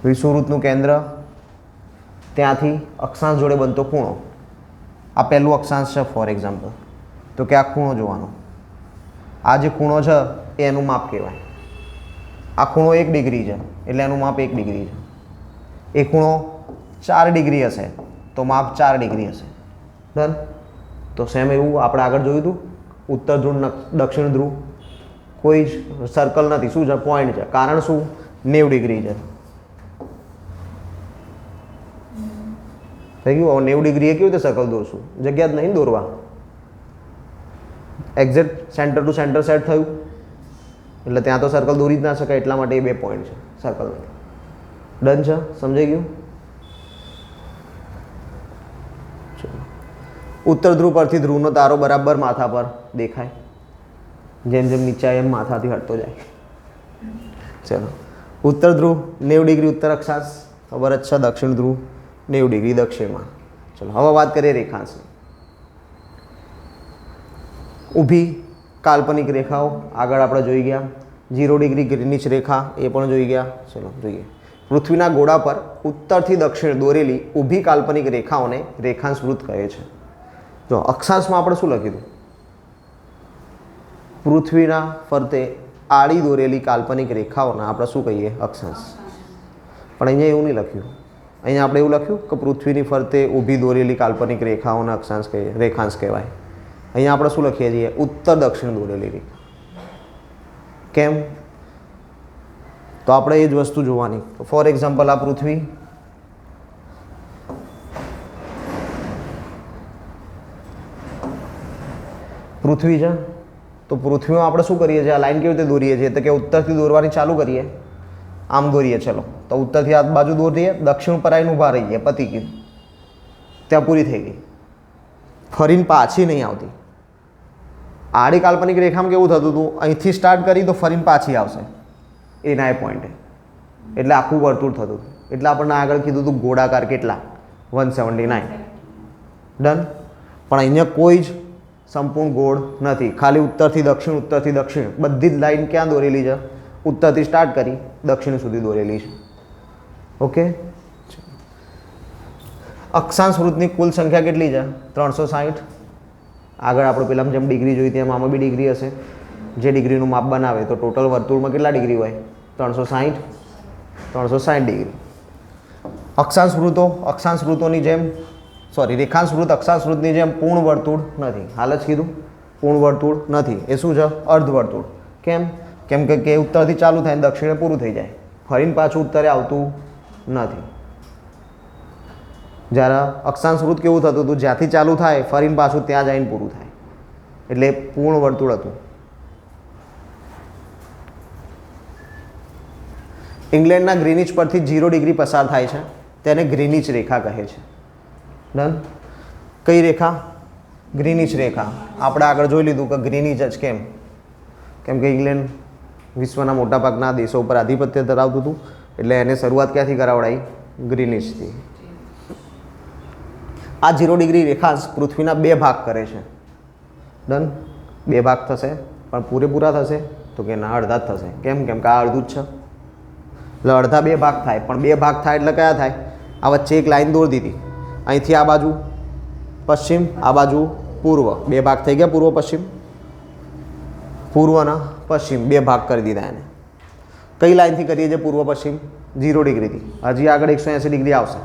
વિષુવવૃત્તનું કેન્દ્ર, ત્યાંથી અક્ષાંશ જોડે બનતો ખૂણો. આ પહેલું અક્ષાંશ છે ફોર એક્ઝામ્પલ. તો કે આ ખૂણો જોવાનો. આ જે ખૂણો છે એ એનું માપ કહેવાય. આ ખૂણો 1 ડિગ્રી છે એટલે એનું માપ 1 ડિગ્રી છે. એ ખૂણો 4 ડિગ્રી હશે તો માપ 4 ડિગ્રી હશે. ડન. તો સેમ એવું આપણે આગળ જોયું હતું, ઉત્તર ધ્રુવ, દક્ષિણ ધ્રુવ, કોઈ જ સર્કલ નથી. શું છે? પોઈન્ટ છે. કારણ શું? 90 ડિગ્રી છે. થઈ ગયું. 90 ડિગ્રી એ કેવી રીતે સર્કલ દોરશું? જગ્યા જ નહીં દોરવા. Exact centre two centre set થયું એટલે ત્યાં તો સર્કલ દોરી જ ના શકાય. એટલા માટે એ 2 પોઈન્ટ છે સર્કલ. ડન છે? સમજાઈ ગયું? ઉત્તર ધ્રુવ પરથી ધ્રુવનો તારો બરાબર માથા પર દેખાય. જેમ જેમ નીચે એમ માથાથી હટતો જાય. ચલો. ઉત્તર ધ્રુવ 90 ડિગ્રી ઉત્તર અક્ષાંશ, ખબર જ છે. દક્ષિણ ધ્રુવ 90 ડિગ્રી દક્ષિણમાં. ચલો હવે વાત કરીએ રેખાંશની. ઊભી કાલ્પનિક રેખાઓ આગળ આપણે જોઈ ગયા. 0 ડિગ્રી ગ્રીનિચ રેખા એ પણ જોઈ ગયા. ચલો જોઈએ. પૃથ્વીના ગોળા પર ઉત્તરથી દક્ષિણ દોરેલી ઊભી કાલ્પનિક રેખાઓને રેખાંશ વૃત્ત કહે છે. જો અક્ષાંશમાં આપણે શું લખ્યું? પૃથ્વીના ફરતે આડી દોરેલી કાલ્પનિક રેખાઓને આપણે શું કહીએ? અક્ષાંશ. પણ અહીંયા એવું નહીં લખ્યું. અહીંયા આપણે એવું લખ્યું કે પૃથ્વીની ફરતે ઊભી દોરેલી કાલ્પનિક રેખાઓને અક્ષાંશ કહીએ, રેખાંશ કહેવાય. અહીંયા આપણે શું લખીએ છીએ? ઉત્તર દક્ષિણ દોરેલી રેખા. કેમ? તો આપણે એ જ વસ્તુ જોવાની. ફોર એક્ઝામ્પલ આ પૃથ્વી, પૃથ્વી છે તો પૃથ્વીમાં આપણે શું કરીએ છીએ? આ લાઈન કેવી રીતે દોરીએ છીએ? તો કે ઉત્તરથી દોરવાની ચાલુ કરીએ, આમ દોરીએ. ચલો તો ઉત્તરથી આ બાજુ દોરીએ, દક્ષિણ પર આવીને ઊભા રહીએ, પતી ગયું. ત્યાં પૂરી થઈ ગઈ. ફરીને પાછી નહીં આવતી. આડી કાલ્પનિક રેખામાં કેવું થતું હતું? અહીંથી સ્ટાર્ટ કરી તો ફરીને પાછી આવશે એના એ પોઈન્ટે. એટલે આખું વર્તુળ થતું હતું. એટલે આપણને આગળ કીધું હતું ગોળાકાર કેટલા? 179. ડન. પણ અહીંયા કોઈ જ સંપૂર્ણ ગોળ નથી. ખાલી ઉત્તરથી દક્ષિણ, ઉત્તરથી દક્ષિણ. બધી જ લાઈન ક્યાં દોરેલી છે? ઉત્તરથી સ્ટાર્ટ કરી દક્ષિણ સુધી દોરેલી છે. ઓકે. અક્ષાંશ વૃત્તની કુલ સંખ્યા કેટલી છે? 360. આગળ આપણે પેલામાં જેમ ડિગ્રી જોઈ તેમ આમાં બી ડિગ્રી હશે. જે ડિગ્રીનું માપ બનાવે તો ટોટલ વર્તુળમાં કેટલા ડિગ્રી હોય? 360. 360 ડિગ્રી. અક્ષાંશ વૃત્તોની જેમ રેખાંશ વૃત્ત અક્ષાંશ વૃત્તની જેમ પૂર્ણ વર્તુળ નથી. હાલ જ કીધું પૂર્ણ વર્તુળ નથી, એ શું છે? અર્ધવર્તુળ. કેમ? કેમ કે ઉત્તરથી ચાલુ થાય ને દક્ષિણે પૂરું થઈ જાય, ફરીને પાછું ઉત્તરે આવતું નથી. જ્યારે અક્ષાંશ વૃત્ત કેવું થતું હતું? જ્યાંથી ચાલુ થાય ફરીને પાછું ત્યાં જઈને પૂરું થાય, એટલે પૂર્ણ વર્તુળ હતું. ઇંગ્લેન્ડના ગ્રીનિચ પરથી 0 ડિગ્રી પસાર થાય છે, તેને ગ્રીનિચ રેખા કહે છે. ડન. કઈ રેખા? ગ્રીનિચ રેખા. આપણે આગળ જોઈ લીધું કે ગ્રીનિચ જ કેમ? કેમ કે ઇંગ્લેન્ડ વિશ્વના મોટાભાગના દેશો ઉપર આધિપત્ય ધરાવતું હતું, એટલે એને શરૂઆત ક્યાંથી કરાવડાવી? ગ્રીનિચથી. આ 0 ડિગ્રી રેખાંશ પૃથ્વીના 2 ભાગ કરે છે. ડન. 2 ભાગ થશે, પણ પૂરેપૂરા થશે તો કે ના, અડધા જ થશે. કેમ? કેમ કે આ અડધું જ છે, એટલે અડધા 2 ભાગ થાય. પણ 2 ભાગ થાય એટલે કયા થાય? આ વચ્ચે એક લાઈન દોરી દીધી, અહીંથી આ બાજુ પશ્ચિમ, આ બાજુ પૂર્વ. 2 ભાગ થઈ ગયા, પૂર્વ પશ્ચિમ. પૂર્વના પશ્ચિમ 2 ભાગ કરી દીધા એને. કઈ લાઈનથી કરીએ છીએ પૂર્વ પશ્ચિમ? 0 ડિગ્રીથી. હજી આગળ 180 ડિગ્રી આવશે.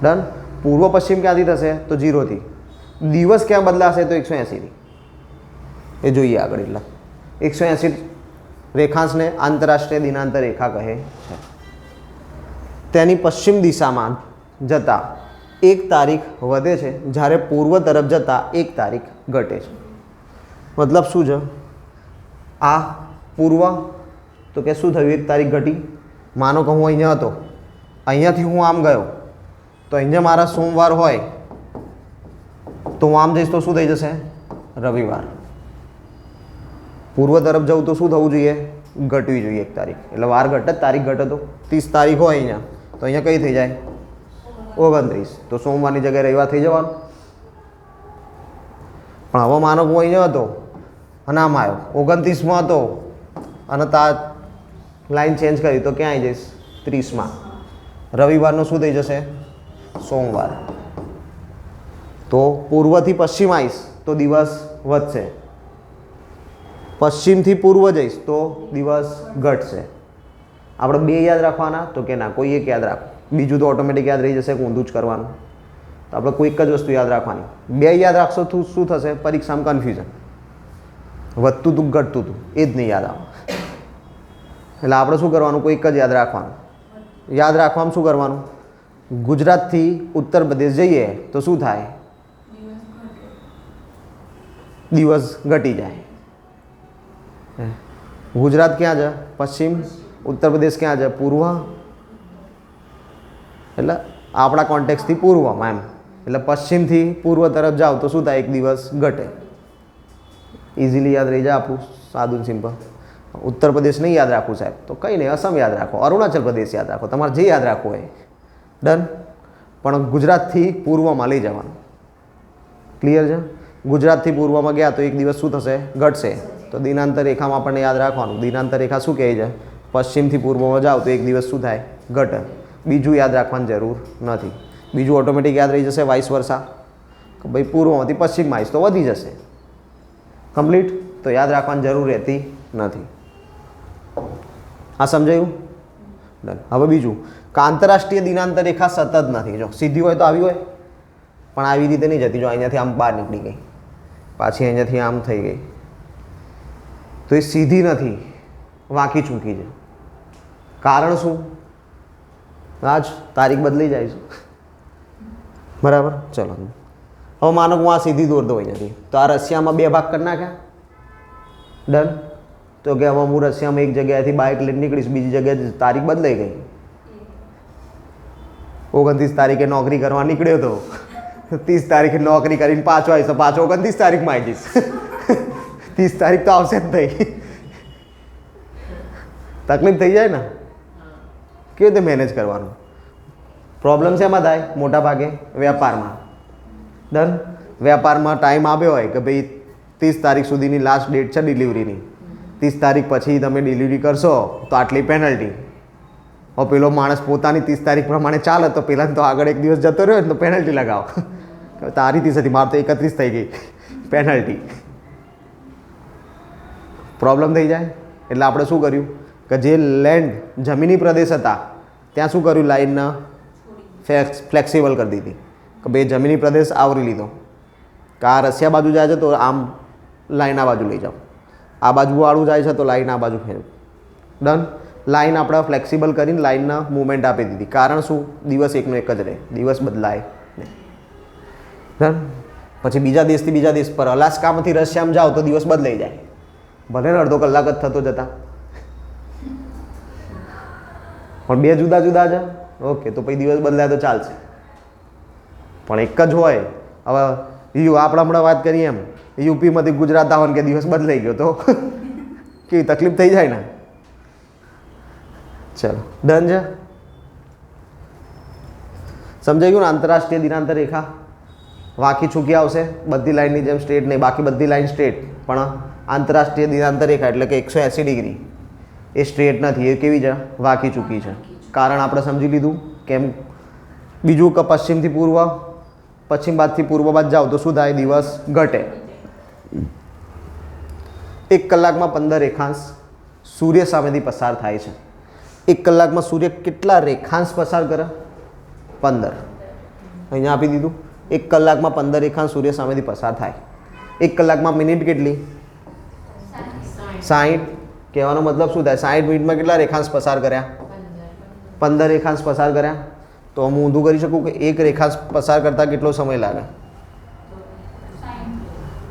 ડન. પૂર્વ પશ્ચિમ ક્યાંથી થશે? તો 0થી. દિવસ ક્યાં બદલાશે? તો 180થી. એ જોઈએ આગળ. એટલે 180 રેખાંશને આંતરરાષ્ટ્રીય દિનાંતર રેખા કહે છે. તેની પશ્ચિમ દિશામાં જતાં 1 તારીખ વધે છે, જ્યારે પૂર્વ તરફ જતાં 1 તારીખ ઘટે છે. મતલબ શું છે? આ પૂર્વ તો કે શું થયું? 1 તારીખ ઘટી. માનો કે હું અહીંયા હતો, અહીંયાથી હું આમ ગયો, તો અહીંયા મારા સોમવાર હોય તો હું આમ જઈશ તો શું થઈ જશે? રવિવાર. પૂર્વ તરફ જવું તો શું થવું જોઈએ? ઘટવી જોઈએ 1 તારીખ. એટલે વાર ઘટે, તારીખ ઘટે. તો 30 તારીખ હોય અહીંયા, તો અહીંયા કઈ થઈ જાય? 29. તો સોમવારની જગ્યાએ રવિવાર થઈ જવાનું. પણ હવે માનો હું અહીંયા હતો અને આમ આવ્યો, 29માં હતો અને લાઈન ચેન્જ કરી તો ક્યાં આવી જઈશ? 30માં. રવિવારનો શું થઈ જશે? સોમવાર. તો પૂર્વથી પશ્ચિમ આવીશ તો દિવસ વધશે, પશ્ચિમથી પૂર્વ જઈશ તો દિવસ ઘટશે. આપણે 2 યાદ રાખવાના? તો કે ના, કોઈ એક યાદ રાખો, બીજું તો ઓટોમેટિક યાદ રહી જશે, ઊંધું જ કરવાનું. તો આપણે કોઈ એક જ વસ્તુ યાદ રાખવાની. 2 યાદ રાખશો તો શું થશે? પરીક્ષામાં કન્ફ્યુઝન. વધતું હતું ઘટતું હતું એ જ નહીં યાદ આવે. એટલે આપણે શું કરવાનું? કોઈ એક જ યાદ રાખવાનું. યાદ રાખવામાં શું કરવાનું? ગુજરાતથી ઉત્તર પ્રદેશ જઈએ તો શું થાય? દિવસ ઘટી જાય. ગુજરાત ક્યાં છે? પશ્ચિમ. ઉત્તર પ્રદેશ ક્યાં છે? પૂર્વ. એટલે આપણા કોન્ટેક્સથી પૂર્વમાં એમ. એટલે પશ્ચિમથી પૂર્વ તરફ જાઓ તો શું થાય? 1 દિવસ ઘટે. ઇઝીલી યાદ રહી જાય આપણું, સાદું સિમ્પલ. ઉત્તર પ્રદેશ નહીં યાદ રાખવું સાહેબ તો કંઈ નહીં, અસમ યાદ રાખો, અરુણાચલ પ્રદેશ યાદ રાખો, તમારે જે યાદ રાખવું હોય. ડન. પણ ગુજરાતથી પૂર્વમાં લઈ જવાનું. ક્લિયર છે? ગુજરાતથી પૂર્વમાં ગયા તો 1 દિવસ શું થશે? ઘટશે. તો દિનાંતર રેખામાં આપણને યાદ રાખવાનું. દિનાંતર રેખા શું કહે છે? પશ્ચિમથી પૂર્વમાં જાઓ તો 1 દિવસ શું થાય? ઘટે. બીજું યાદ રાખવાની જરૂર નથી. બીજું ઓટોમેટિક યાદ રહી જશે, વાઇસ વર્ષા. કે ભાઈ પૂર્વમાંથી પશ્ચિમમાં આવીશ તો વધી જશે. કમ્પ્લીટ. તો યાદ રાખવાની જરૂર રહેતી નથી. આ સમજાયું? ડન. હવે બીજું કે આંતરરાષ્ટ્રીય દિનાંતર રેખા સતત નથી. જો સીધી હોય તો આવી હોય, પણ આવી રીતે નહીં જતી. જો અહીંયાથી આમ બહાર નીકળી ગઈ, પાછી અહીંયાથી આમ થઈ ગઈ, તો એ સીધી નથી, વાંકી ચૂકી છે. કારણ શું? આજ તારીખ બદલી જાય છે. બરાબર. ચલો હવે માનો હું આ સીધી દોર દઉં અહીંયાથી, તો આ રશિયામાં 2 ભાગ કરી નાખ્યા. ડન. તો કે હવે હું રશિયામાં એક જગ્યાએથી બાઇક લઈને નીકળીશ, બીજી જગ્યાએ તારીખ બદલાઈ ગઈ. 29 તારીખે નોકરી કરવા નીકળ્યો તો 30 તારીખે નોકરી કરીને પાછો આવીશ તો પાછો 29 તારીખમાં આવી જઈશ. 30 તારીખ તો આવશે જ નહીં. તકલીફ થઈ જાય ને. કેવી રીતે મેનેજ કરવાનું? પ્રોબ્લેમ શેમાં થાય? મોટા ભાગે વેપારમાં. ડન. વેપારમાં ટાઈમ આવ્યો હોય કે ભાઈ 30 તારીખ સુધીની લાસ્ટ ડેટ છે ડિલિવરીની, 30 તારીખ પછી તમે ડિલિવરી કરશો તો આટલી પેનલ્ટી. હવે પેલો માણસ પોતાની 30 તારીખ પ્રમાણે ચાલે તો પેલા તો આગળ 1 દિવસ જતો રહ્યો ને તો પેનલ્ટી લગાવો. તારી 30 હતી, મારે તો 31 થઈ ગઈ, પેનલ્ટી. પ્રોબ્લેમ થઈ જાય. એટલે આપણે શું કર્યું કે જે લેન્ડ જમીની પ્રદેશ હતા ત્યાં શું કર્યું? લાઈનને ફ્લેક્સિબલ કરી દીધી કે ભાઈ જમીની પ્રદેશ આવરી લીધો. કે આ રશિયા બાજુ જાય છે તો આમ લાઈન આ બાજુ લઈ જાઓ, આ બાજુ વાળું જાય છે તો લાઈન આ બાજુ ફેરવું. ડન. લાઈન આપણે ફ્લેક્સિબલ કરીને લાઈનના મૂવમેન્ટ આપી દીધી. કારણ શું? દિવસ એકનો એક જ રહે, દિવસ બદલાય નહીં. ડન. પછી બીજા દેશથી બીજા દેશ પર અલાસ્કામાંથી રશિયામાં જાઓ તો દિવસ બદલાઈ જાય, ભલે ને અડધો કલાક જ થતો જતા, પણ બે જુદા જુદા છે. ઓકે, તો પછી દિવસ બદલાય તો ચાલશે, પણ એક જ હોય. હવે આપણે હમણાં વાત કરીએ એમ યુપીમાંથી ગુજરાત આવવાનું કે દિવસ બદલાઈ ગયો તો કેવી તકલીફ થઈ જાય ને. ચલો ડન છે, સમજાઈ ગયું ને? આંતરરાષ્ટ્રીય દિનાંતર રેખા વાંકી છૂકી આવશે, બધી લાઈનની જેમ સ્ટ્રેટ નહીં, બાકી બધી લાઈન સ્ટ્રેટ, પણ આંતરરાષ્ટ્રીય દિનાંતર રેખા એટલે કે 180 ડિગ્રી એ સ્ટ્રેટ નથી, એ કેવી છે? વાંકી ચૂકી છે. કારણ આપણે સમજી લીધું. કેમ? બીજું કે પશ્ચિમથી પૂર્વ, પશ્ચિમ બાજુથી પૂર્વ બાજુ જાઓ તો શું થાય? દિવસ ઘટે. 1 કલાકમાં 15 રેખાંશ સૂર્ય સામેથી પસાર થાય છે. 1 કલાકમાં સૂર્ય કેટલા રેખાંશ પસાર કરે? 15. અહીંયા આપી દીધું. 1 કલાકમાં 15 રેખાંશ સૂર્ય સામેથી પસાર થાય. 1 કલાકમાં મિનિટ કેટલી? 60. કહેવાનો મતલબ શું થાય? 60 મિનિટમાં કેટલા રેખાંશ પસાર કર્યા? 15 રેખાંશ પસાર કર્યા. તો હું ઊંધું કરી શકું કે એક રેખાંશ પસાર કરતાં કેટલો સમય લાગે?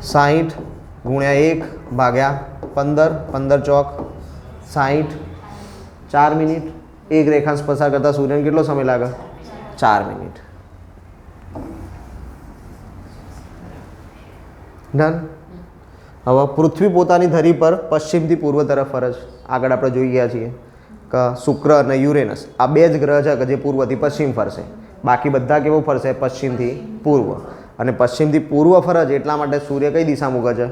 60 ગુણ્યા 1 ભાગ્યા 15, 15 ચોક 60, 4 મિનિટ. એક રેખાંશ પસાર કરતાં સૂર્યને કેટલો સમય લાગે? 4 મિનિટ. ડન. હવે પૃથ્વી પોતાની ધરી પર પશ્ચિમથી પૂર્વ તરફ ફરે છે. આગળ આપણે જોઈ ગયા છીએ કે શુક્ર અને યુરેનસ આ બે જ ગ્રહ છે કે જે પૂર્વથી પશ્ચિમ ફરશે. બાકી બધા કેવું ફરશે? પશ્ચિમથી પૂર્વ. અને પશ્ચિમથી પૂર્વ ફરે છે એટલા માટે સૂર્ય કઈ દિશા મૂકે છે?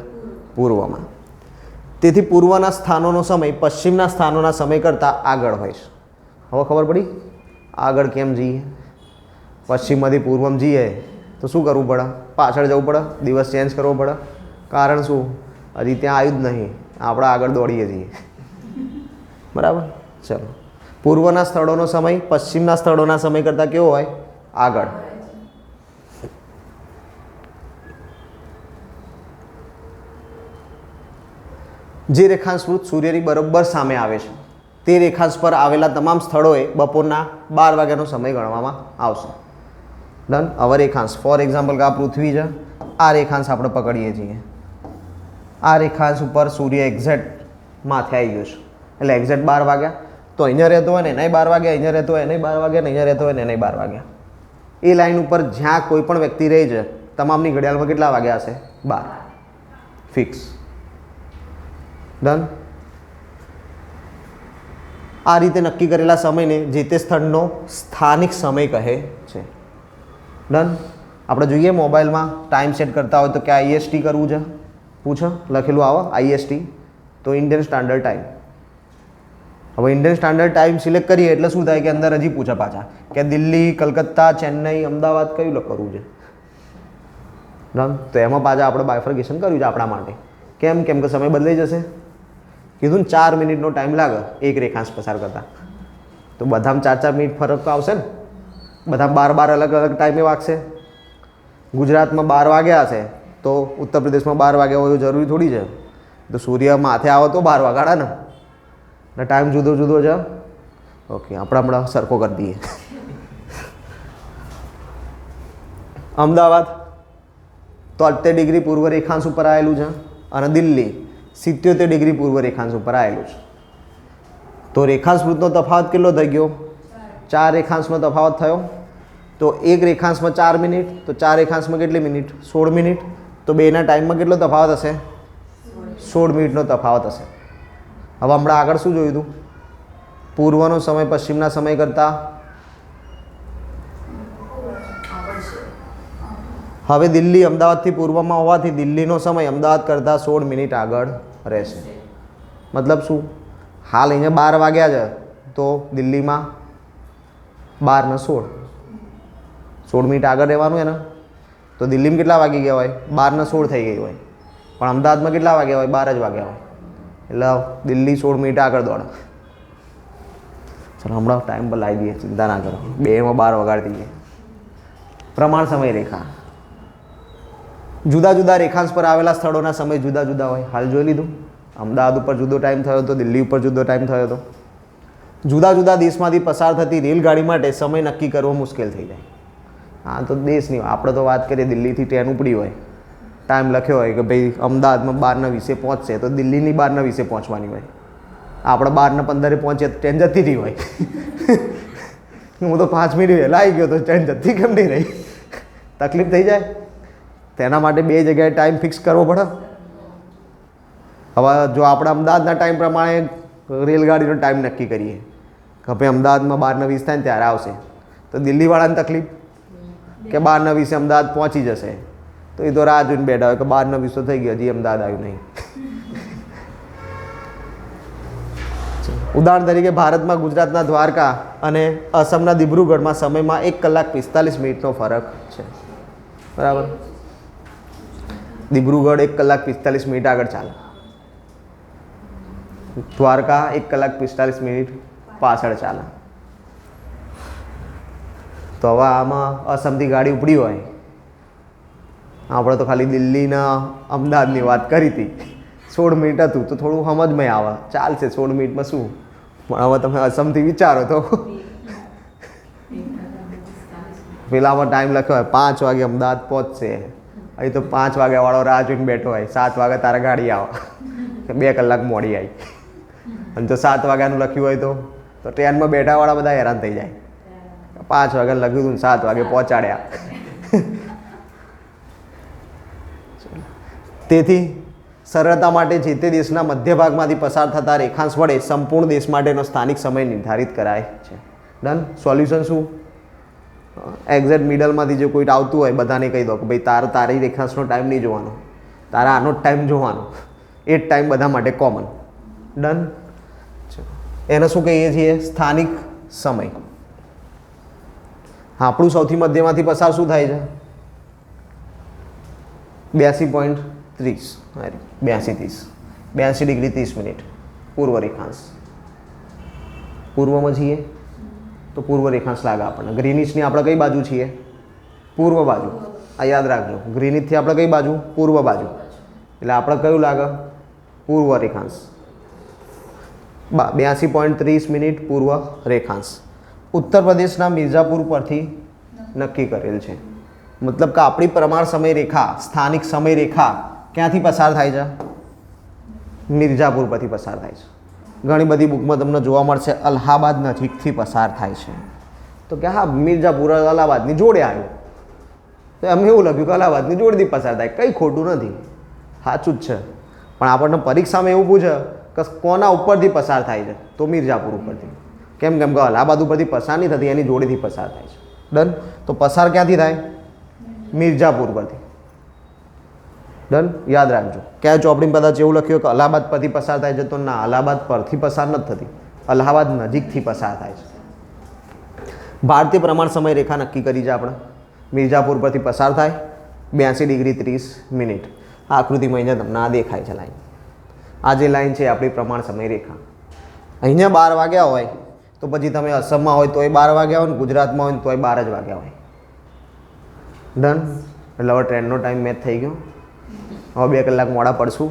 પૂર્વમાં. તેથી પૂર્વના સ્થાનોનો સમય પશ્ચિમના સ્થાનોના સમય કરતાં આગળ હોય છે. હવે ખબર પડી આગળ કેમ જઈએ? પશ્ચિમમાંથી પૂર્વમાં જઈએ તો શું કરવું પડે? પાછળ જવું પડે, દિવસ ચેન્જ કરવો પડે. કારણ શું? હજી ત્યાં આવ્યું જ નહીં, આપણે આગળ દોડીએ છીએ. બરાબર. ચલો, પૂર્વના સ્થળોનો સમય પશ્ચિમના સ્થળોના સમય કરતાં કેવો હોય? આગળ. જે રેખાંશ વૃત્ત સૂર્યની બરોબર સામે આવે છે તે રેખાંશ પર આવેલા તમામ સ્થળોએ બપોરના 12 વાગ્યાનો સમય ગણવામાં આવશે. ડન. હવે રેખાંશ ફોર એક્ઝામ્પલ કે આ પૃથ્વી છે, આ રેખાંશ આપણે પકડીએ છીએ. આ રેખાંશ ઉપર સૂર્ય એક્ઝેક્ટ માથે આવી ગયો છે એટલે એક્ઝેક્ટ 12 વાગ્યા. તો અહીંયા રહેતો હોય ને એનાય 12 વાગ્યા, અહીંયા રહેતો હોય એનાય 12 વાગ્યા, અહીંયા રહેતો હોય ને એનાય 12 વાગ્યા. એ લાઈન ઉપર જ્યાં કોઈ પણ વ્યક્તિ રહી છે તમામની ઘડિયાળમાં કેટલા વાગ્યા હશે? 12. ફિક્સ. ડન. આ રીતે નક્કી કરેલા સમયને જે તે સ્થળનો સ્થાનિક સમય કહે છે. ડન. આપણે જોઈએ મોબાઈલમાં ટાઈમ સેટ કરતા હોય તો કે IST કરવું છે, પૂછો લખેલું આવે IST, તો ઇન્ડિયન સ્ટાન્ડર્ડ ટાઈમ. હવે ઇન્ડિયન સ્ટાન્ડર્ડ ટાઈમ સિલેક્ટ કરીએ એટલે શું થાય કે અંદર હજી પૂછે પાછા કે દિલ્હી, કલકત્તા, ચેન્નઈ, અમદાવાદ કયું કરવું છે. ડન. તો એમાં પાછા આપણે બાયફર્ગેશન કર્યું છે આપણા માટે. કેમ? કેમ કે સમય બદલાઈ જશે. કીધું ને 4 મિનિટનો ટાઈમ લાગે એક રેખાંશ પસાર કરતા, તો બધામાં 4-4 મિનિટ ફરક તો આવશે ને. બધામાં 12 અલગ અલગ ટાઈમે વાગશે. ગુજરાતમાં 12 વાગ્યા હશે તો ઉત્તર પ્રદેશમાં 12 વાગ્યા હોય એવું જરૂરી થોડી છે. તો સૂર્ય માથે આવો તો 12 વાગાડા ને, ટાઈમ જુદો જુદો છે. ઓકે, આપણે હમણાં સરખો કરી દઈએ. અમદાવાદ 73 ડિગ્રી પૂર્વ રેખાંશ ઉપર આવેલું છે અને દિલ્હી 77 ડિગ્રી પૂર્વ રેખાંશ ઉપર આવેલું છે. તો રેખાંશ વૃત્તનો તફાવત કેટલો થઈ ગયો? 4 રેખાંશનો તફાવત થયો. તો એક રેખાંશમાં 4 મિનિટ, તો 4 રેખાંશમાં કેટલી મિનિટ? 16 મિનિટ. તો બેના ટાઈમમાં કેટલો તફાવત હશે? 16 મિનિટનો તફાવત હશે. હવે હમણાં આગળ શું જોયું હતું? પૂર્વનો સમય પશ્ચિમના સમય કરતાં. હવે દિલ્હી અમદાવાદથી પૂર્વમાં હોવાથી દિલ્હીનો સમય અમદાવાદ કરતાં 16 મિનિટ આગળ રહેશે. મતલબ શું? હાલ અહીંયા 12 વાગ્યા છે તો દિલ્હીમાં 12 ને 16 મિનિટ આગળ રહેવાનું એને. તો દિલ્હીમાં કેટલા વાગી ગયા હોય? 12 ને 16 થઈ ગઈ હોય. પણ અમદાવાદમાં કેટલા વાગ્યા હોય? 12 જ વાગ્યા હોય. એટલે દિલ્હી 16 મિનિટ આગળ દોડે. ચલો હમણાં ટાઈમ પર લાવી દઈએ, ચિંતા ના કરો. 2માં 12 વગાડી દઈએ. પ્રમાણ સમય રેખા. જુદા જુદા રેખાંશ પર આવેલા સ્થળોના સમય જુદા જુદા હોય. હાલ જોઈ લીધું. અમદાવાદ ઉપર જુદો ટાઈમ થયો હતો, દિલ્હી ઉપર જુદો ટાઈમ થયો હતો. જુદા જુદા દેશમાંથી પસાર થતી રેલગાડી માટે સમય નક્કી કરવો મુશ્કેલ થઈ જાય. હા તો દેશની આપણે તો વાત કરીએ, દિલ્હીથી ટ્રેન ઉપડી હોય, ટાઈમ લખ્યો હોય કે ભાઈ અમદાવાદમાં 12:20 પહોંચશે, તો દિલ્હીની 12:20 પહોંચવાની હોય. આપણે 12:15 પહોંચીએ તો ટ્રેન જતી રહી હોય. હું તો 5 મિનિટ વહેલા આવી ગયો તો ટ્રેન જતી કેમ નહીં રહી? તકલીફ થઈ જાય. તેના માટે બે જગ્યાએ ટાઈમ ફિક્સ કરવો પડે. હવે જો આપણે અમદાવાદના ટાઈમ પ્રમાણે રેલગાડીનો ટાઈમ નક્કી કરીએ કે ભાઈ અમદાવાદમાં 12:20 થાય ને ત્યારે આવશે, તો દિલ્હીવાળાને તકલીફ કે 12:20 અમદાવાદ પહોંચી જશે, તો એ તો રાહ જોઈને બેઠા હોય કે 12:20 તો થઈ ગયો, હજી અમદાવાદ આવ્યું નહીં. ઉદાહરણ તરીકે ભારતમાં ગુજરાતના દ્વારકા અને અસમના દિબ્રુગઢમાં સમયમાં 1 કલાક 45 મિનિટનો ફરક છે. બરાબર. દિબ્રુગઢ 1 કલાક 45 મિનિટ આગળ ચાલે, દ્વારકા 1 કલાક 45 મિનિટ પાછળ ચાલે. તો હવે આમાં અસમથી ગાડી ઉપડી હોય, આપણે તો ખાલી દિલ્હીના અમદાવાદની વાત કરી હતી, 16 મિનિટ હતું તો થોડું સમજમાં આવે, ચાલશે 16 મિનિટમાં શું. પણ હવે તમે અસમથી વિચારો તો પેલામાં ટાઈમ લખ્યો હોય 5 વાગે અમદાવાદ પહોંચશે, અહીં તો 5 વાગ્યાવાળો રાહ જોઈને બેઠો હોય, 7 વાગે તારે ગાડી આવે, 2 કલાક મોડી આવી. અને જો 7 વાગ્યાનું લખ્યું હોય તો ટ્રેનમાં બેઠાવાળા બધા હેરાન થઈ જાય. 5 વાગે લખ્યું હતું 7 વાગે પહોંચાડ્યા. તેથી સરળતા માટે જે તે દેશના મધ્ય ભાગમાંથી પસાર થતા રેખાંશ વડે સંપૂર્ણ દેશ માટેનો સ્થાનિક સમય નિર્ધારિત કરાય છે. ડન. સોલ્યુશન શું? એક્ઝેક્ટ મિડલમાંથી જે કોઈ આવતું હોય બધાને કહી દો કે ભાઈ તારી રેખાંશનો ટાઈમ નહીં જોવાનો, તારા આનો જ ટાઈમ જોવાનો, એ જ ટાઈમ બધા માટે કોમન. ડન. એને શું કહીએ છીએ? સ્થાનિક સમય. આપણું સૌથી મધ્યમાંથી પસાર શું થાય છે? 82.30 82 ડિગ્રી 30 મિનિટ પૂર્વ રેખાંશ. પૂર્વમાં છીએ તો પૂર્વ રેખાંશ લાગે આપણને. ગ્રીનિશની આપણે કઈ બાજુ છીએ? પૂર્વ બાજુ. આ યાદ રાખજો, ગ્રીનિશથી આપણે કઈ બાજુ? પૂર્વ બાજુ. એટલે આપણે કયું લાગે? પૂર્વ રેખાંશ. 82.30 મિનિટ પૂર્વ રેખાંશ ઉત્તર પ્રદેશના મિર્ઝાપુર પરથી નક્કી કરેલ છે. મતલબ કે આપણી પ્રમાણ સમય રેખા, સ્થાનિક સમય રેખા ક્યાંથી પસાર થાય છે? મિર્ઝાપુર પરથી પસાર થાય છે. ઘણી બધી બુકમાં તમને જોવા મળશે અલ્હાબાદ નજીકથી પસાર થાય છે. તો કે હા, મિર્ઝાપુર અલ્હાબાદની જોડે આવ્યું, તો એમ એવું લખ્યું કે અલ્હાબાદની જોડેથી પસાર થાય. કંઈ ખોટું નથી, સાચું જ છે. પણ આપણને પરીક્ષામાં એવું પૂછે કે કોના ઉપરથી પસાર થાય છે? તો મિર્ઝાપુર ઉપરથી. કેમ કે અલ્હાબાદ ઉપરથી પસાર નહીં થતી, એની જોડેથી પસાર થાય છે. ડન. તો પસાર ક્યાંથી થાય? મિર્ઝાપુર પરથી. ડન. યાદ રાખજો. ક્યાં ચોપડીમાં કદાચ એવું લખ્યું કે અલ્હાબાદ પરથી પસાર થાય છે, તો ના, અલ્હાબાદ પરથી પસાર નથી થતી, અલ્હાબાદ નજીકથી પસાર થાય છે. ભારતીય પ્રમાણ સમય રેખા નક્કી કરી છે આપણે. મિર્ઝાપુર પરથી પસાર થાય 82 ડિગ્રી 30 મિનિટ. આકૃતિમાં અહીંયા તમને આ દેખાય છે લાઈન. આ જે લાઈન છે આપણી પ્રમાણ સમય રેખા. અહીંયા 12 વાગ્યા હોય તો પછી તમે અસમમાં હોય તોય 12 વાગ્યા હોય, ને ગુજરાતમાં હોય તોય 12 જ વાગ્યા હોય. ડન. એટલે હવે ટ્રેનનો ટાઈમ મેચ થઈ ગયો. હવે 2 કલાક મોડા પડશું.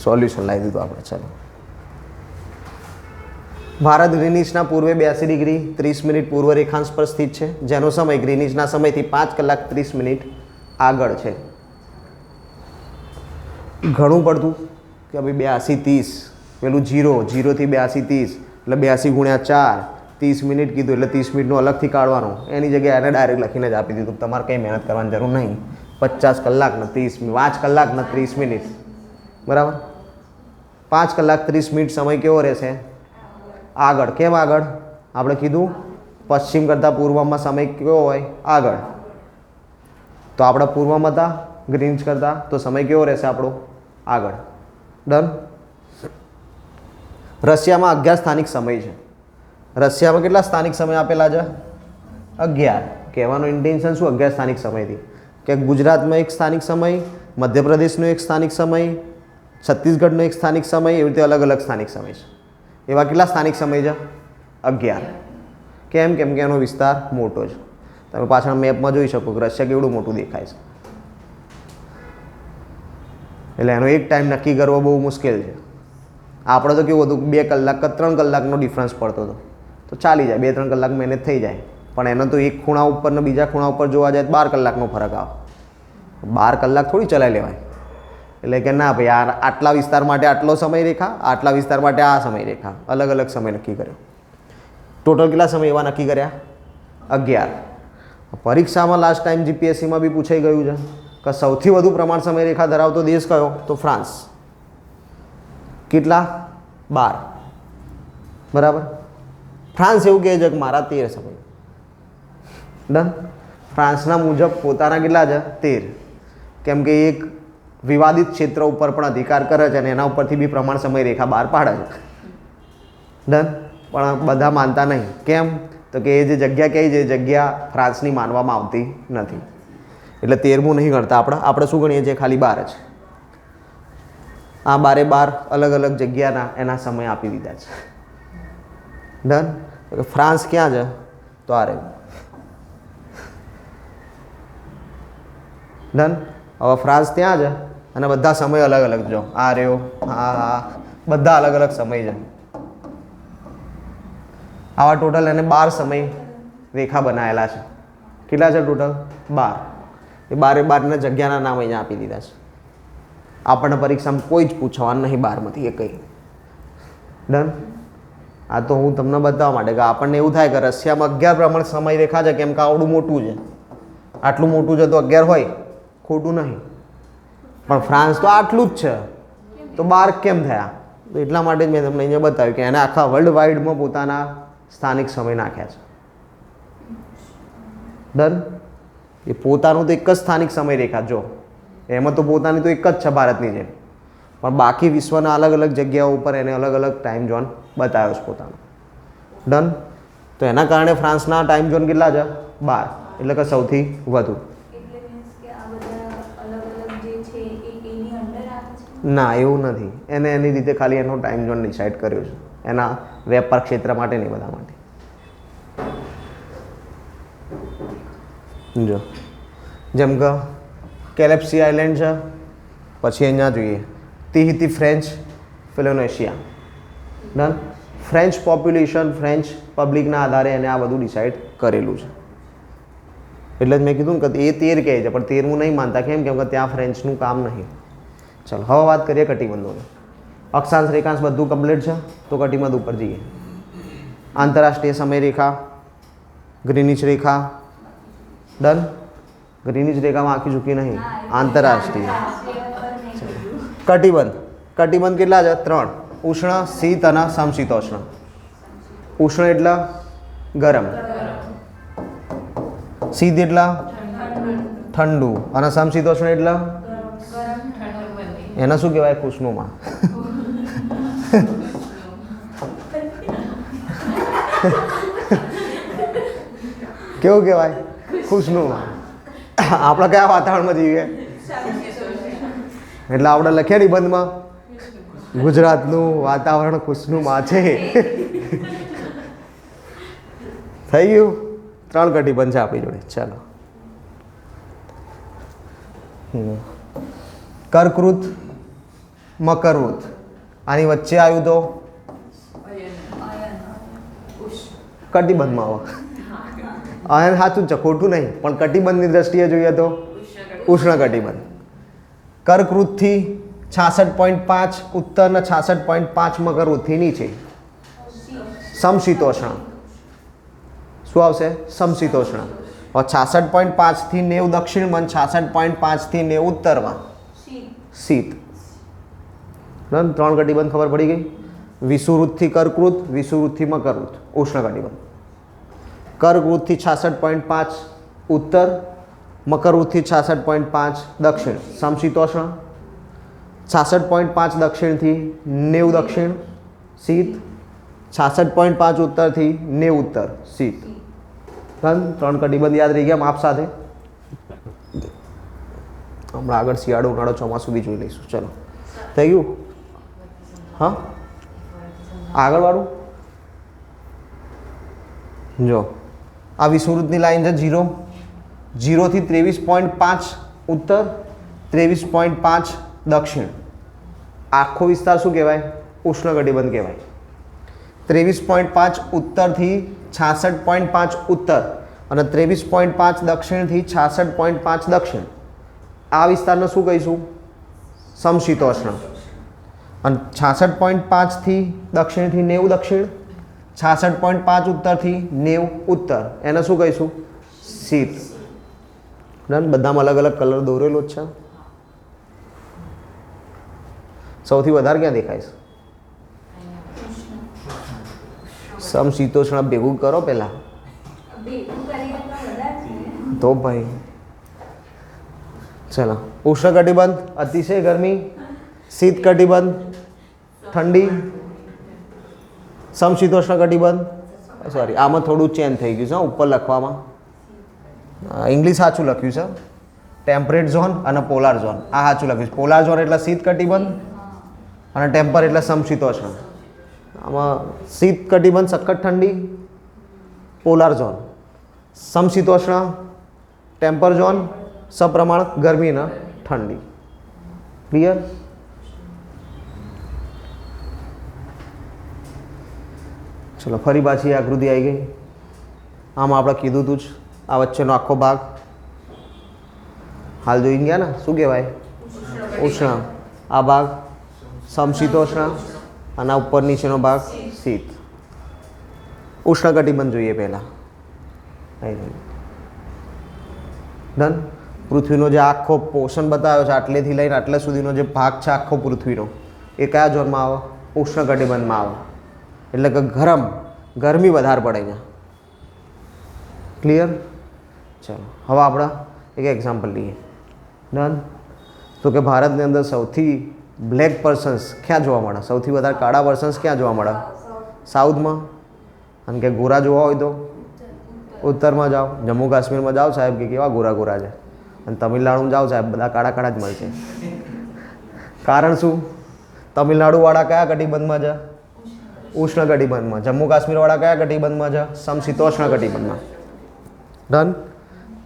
સોલ્યુશન લાવી દીધું આપણે. ચાલો. ભારત ગ્રીનિશના પૂર્વે 82 ડિગ્રી 30 મિનિટ પૂર્વ રેખાંશ પર સ્થિત છે, જેનો સમય ગ્રીનિશના સમયથી 5 કલાક 30 મિનિટ આગળ છે. ઘણું પડતું કે ભાઈ 82 30 પેલું 0 થી 82 30 એટલે 82 ગુણ્યા 4 30 મિનિટ કીધું, એટલે 30 મિનિટનું અલગથી કાઢવાનું. એની જગ્યાએ એને ડાયરેક્ટ લખીને જ આપી દીધું. તમારે કંઈ મહેનત કરવાની જરૂર નહીં. 50 કલાક ને 30 5 કલાક ને 30 મિનિટ. બરાબર. 5 કલાક 30 મિનિટ સમય કેવો રહેશે? આગળ. કેમ આગળ? આપણે કીધું પશ્ચિમ કરતાં પૂર્વમાં સમય કેવો હોય? આગળ. તો આપણે પૂર્વમાં હતા ગ્રીનિશ કરતાં, તો સમય કેવો રહેશે આપણો? આગળ. ડન. રશિયામાં 11 સ્થાનિક સમય છે. રશિયામાં કેટલા સ્થાનિક સમય આપેલા છે? 11. કહેવાનું ઇન્ટેન્શન શું? 11 સ્થાનિક સમયથી કે ગુજરાતમાં એક સ્થાનિક સમય, મધ્યપ્રદેશનો એક સ્થાનિક સમય, છત્તીસગઢનો એક સ્થાનિક સમય, એવી રીતે અલગ અલગ સ્થાનિક સમય છે. એવા કેટલા સ્થાનિક સમય છે? 11. કેમ? કેમ કે એનો વિસ્તાર મોટો છે. તમે પાછળ મેપમાં જોઈ શકો કે રશિયા કેવડું મોટું દેખાય છે. એટલે એનો એક ટાઈમ નક્કી કરવો બહુ મુશ્કેલ છે. આપણે તો કેવું હતું 2 કલાક કે 3 કલાકનો ડિફરન્સ પડતો હતો તો ચાલી જાય, 2-3 કલાક મેનેજ થઈ જાય. પણ એનો તો એક ખૂણા ઉપર ને બીજા ખૂણા ઉપર જોવા જાય તો 12 કલાકનો ફરક આવે. 12 કલાક થોડી ચલાવી લેવાય. એટલે કે ના ભાઈ આટલા વિસ્તાર માટે આટલો સમય રેખા, આટલા વિસ્તાર માટે આ સમય રેખા, અલગ અલગ સમય નક્કી કર્યો. ટોટલ કેટલા સમય એવા નક્કી કર્યા? 11. પરીક્ષામાં લાસ્ટ ટાઈમ જીપીએસસીમાં બી પૂછાઈ ગયું છે કે સૌથી વધુ પ્રમાણ સમય રેખા ધરાવતો દેશ કયો? તો ફ્રાન્સ. કેટલા? 12. બરાબર. ફ્રાન્સ એવું કહે છે કે મારા 13 સમય. ડન. ફ્રાન્સના મુજબ પોતાના કેટલા છે? 13. કેમ કે એક વિવાદિત ક્ષેત્ર ઉપર પણ અધિકાર કરે છે અને એના ઉપરથી બી પ્રમાણ સમય રેખા બહાર પાડે છે. ડન. પણ બધા માનતા નહીં. કેમ? તો કે એ જે જગ્યા કહી છે એ જગ્યા ફ્રાન્સની માનવામાં આવતી નથી. એટલે 13મું નહીં ગણતા આપણે શું ગણીએ છીએ? ખાલી 12 જ. આ 12 અલગ અલગ જગ્યાના એના સમય આપી દીધા છે. ડન. ફ્રાન્સ ક્યાં છે? તો આ રહ્યું. ડન. હવે ફ્રાન્સ ત્યાં છે અને બધા સમય અલગ અલગ. જો આ રહ્યો, હા બધા અલગ અલગ સમય છે. આવા ટોટલ એને 12 સમય રેખા બનાવેલા છે. કેટલા છે ટોટલ? 12. એ 12 જગ્યાના નામ અહીંયા આપી દીધા છે. આપણને પરીક્ષામાં કોઈ જ પૂછવાનું નહીં 12માંથી એ કંઈ. ડન. આ તો હું તમને બતાવવા માટે કે આપણને એવું થાય કે રશિયામાં 11 પ્રમાણ સમય રેખા છે કેમ કે આવડું મોટું છે. આટલું મોટું છે તો 11 હોય, ખોટું નહીં. પણ ફ્રાન્સ તો આટલું જ છે તો 12 કેમ થયા? તો એટલા માટે જ મેં તમને અહીંયા બતાવ્યું કે એને આખા વર્લ્ડ વાઇડમાં પોતાના સ્થાનિક સમય નાખ્યા છે. ડન. એ પોતાનું તો એક જ સ્થાનિક સમય રેખા. જો એમાં તો પોતાની તો એક જ છે ભારતની જેમ, પણ બાકી વિશ્વના અલગ અલગ જગ્યાઓ ઉપર એને અલગ અલગ ટાઈમ ઝોન બતાવ્યો છે પોતાનો. ડન. તો એના કારણે ફ્રાન્સના ટાઈમ ઝોન કેટલા છે? 12. એટલે કે સૌથી વધુ. ના એવું નથી. એને એની રીતે ખાલી એનો ટાઈમ ઝોન ડિસાઇડ કર્યો છે એના વેપાર ક્ષેત્ર માટે નહીં, બધા માટે. જો જેમ કે કેલેપ્સી આઇલેન્ડ છે, પછી અહીંયા જોઈએ Tahiti French Polynesia. Done. French population, French પબ્લિકના આધારે એને આ બધું ડિસાઇડ કરેલું છે. એટલે જ મેં કીધું કે એ 13 કહે છે પણ 13મું નહીં માનતા. કેમ? કેમ કે ત્યાં ફ્રેન્ચનું કામ નહીં. ચાલો હવે વાત કરીએ કટિબંધોની. અક્ષાંશ રેખાંશ બધું કમ્પ્લીટ છે તો કટિબંધ ઉપર જઈએ. આંતરરાષ્ટ્રીય સમય રેખા, ગ્રીનિચ રેખા. ડન. ગ્રીનિચ રેખામાં આખી ચૂકી નહીં, આંતરરાષ્ટ્રીય. કટિબંધ. કટિબંધ કેટલા છે? 3. ઉષ્ણ, શીત અને સમશીતોષ્ણ. ઉષ્ણ એટલે ગરમ, શીત એટલે ઠંડુ અને સમશીતોષ્ણ એટલે એને શું કહેવાય? ખુશનુમા. કેવું કહેવાય? ખુશનુમા. આપણે કયા વાતાવરણમાં જીવીએ? એટલે આપણે લખ્યા નિબંધમાં ગુજરાતનું વાતાવરણ ખુશનુમા છે. થઈ ગયું. 3 કટિબંધ છે આપણી જોડે. ચાલો. કર્કવૃત, મકરવૃત. આની વચ્ચે આવ્યું તો કટિબંધમાં આવે. અયન સાચું જ છે, ખોટું નહીં. પણ કટિબંધની દ્રષ્ટિએ જોઈએ તો ઉષ્ણ કટિબંધ. કર્કવૃતથી 66.5 ઉત્તર ને 66.5 મકરવૃતથી નીચે સમશીતોષ્ણ. શું આવશે? સમશીતોષ્ણ. 66.5 થી 90 દક્ષિણમાં, 66.5 થી 90 ઉત્તરમાં શીત. 3 કટિબંધ ખબર પડી ગઈ. વિષુવવૃત્તથી કર્કવૃત, વિષુવવૃત્તથી મકરવૃત ઉષ્ણ કટિબંધ. કર્કવૃતથી 66.5 ઉત્તર, મકરવૃતથી 66.5 દક્ષિણ સમશીતોષ્ણ. 66.5 દક્ષિણથી 90 દક્ષિણ શીત. 66.5 ઉત્તરથી 90 ઉત્તર શીત. 3 કટિબંધ યાદ રહી ગયા માપ સાથે. હમણાં આગળ શિયાળો, ઉનાળો, ચોમાસું બી જોઈ લઈશું. ચલો થઈ ગયું. હા આગળવાળું જો આ વિષુવવૃત્તની લાઈન છે 0 થી 23.5 ઉત્તર, 23.5 દક્ષિણ. આખો વિસ્તાર શું કહેવાય? ઉષ્ણકટિબંધ કહેવાય. 23.5 ઉત્તરથી 66.5 ઉત્તર અને 23.5 દક્ષિણથી 66.5 દક્ષિણ. આ વિસ્તારને શું કહીશું? સમશીતોષ્ણ. અને 66.5થી દક્ષિણથી 90 દક્ષિણ, 66.5 ઉત્તરથી 90 ઉત્તર, એને શું કહીશું? શીત. બધામાં અલગ અલગ કલર દોરેલો જ છે. સૌથી વધારે ક્યાં દેખાય છે? સમશીતોષ્ણ ભેગું કરો પહેલા તો ભાઈ. ચલો, ઉષ્ણકટિબંધ અતિશય ગરમી, શીત કટિબંધ ઠંડી, સમશીતોષ્ણ કટિબંધ. સોરી, આમાં થોડું ચેન્જ થઈ ગયું છે ઉપર લખવામાં. ઇંગ્લિશ સાચું લખ્યું છે, ટેમ્પરેટ ઝોન અને પોલાર ઝોન. આ સાચું લખ્યું છે. પોલાર ઝોન એટલે શીત કટિબંધ અને ટેમ્પર એટલે સમશીતોષ્ણ. આમાં શીત કટિબંધ સખત ઠંડી, પોલાર ઝોન સમશીતોષ્ણ, ટેમ્પર ઝોન સપ્રમાણ ગરમી અને ઠંડી. ક્લિયર? ચલો, ફરી પાછી આકૃતિ આવી ગઈ. આમાં આપણે કીધું હતું જ, આ વચ્ચેનો આખો ભાગ હાલ જોઈ ગયા ને, શું કહેવાય? ઉષ્ણ. આ ભાગ સમશીતોષ્ણ અને ઉપર નીચેનો ભાગ શીત. ઉષ્ણકટિબંધ જોઈએ પહેલાં. ડન. પૃથ્વીનો જે આખો પોર્શન બતાવ્યો છે, આટલેથી લઈને આટલે સુધીનો જે ભાગ છે આખો પૃથ્વીનો, એ કયા ઝોનમાં આવે? ઉષ્ણકટિબંધમાં આવે. એટલે કે ગરમી વધારે પડે અહીંયા. ક્લિયર? ચલો, હવે આપણે એક એક્ઝામ્પલ લઈએ. ડન. તો કે ભારતની અંદર સૌથી બ્લેક પર્સન્સ ક્યાં જોવા મળે? સૌથી વધારે કાળા પર્સન્સ ક્યાં જોવા મળે? સાઉથમાં. અને કે ગોરા જોવા હોય તો ઉત્તરમાં જાઓ. જમ્મુ કાશ્મીરમાં જાઓ સાહેબ, કે કેવા ગોરા ગોરા છે. અને તમિલનાડુમાં જાઓ સાહેબ, બધા કાળા કાળા જ મળશે. કારણ શું? તમિલનાડુવાળા કયા કટિબંધમાં છે? ઉષ્ણ કટિબંધમાં. જમ્મુ કાશ્મીરવાળા કયા કટિબંધમાં છે? સમશીતોષ્ણ કટિબંધમાં. ડન.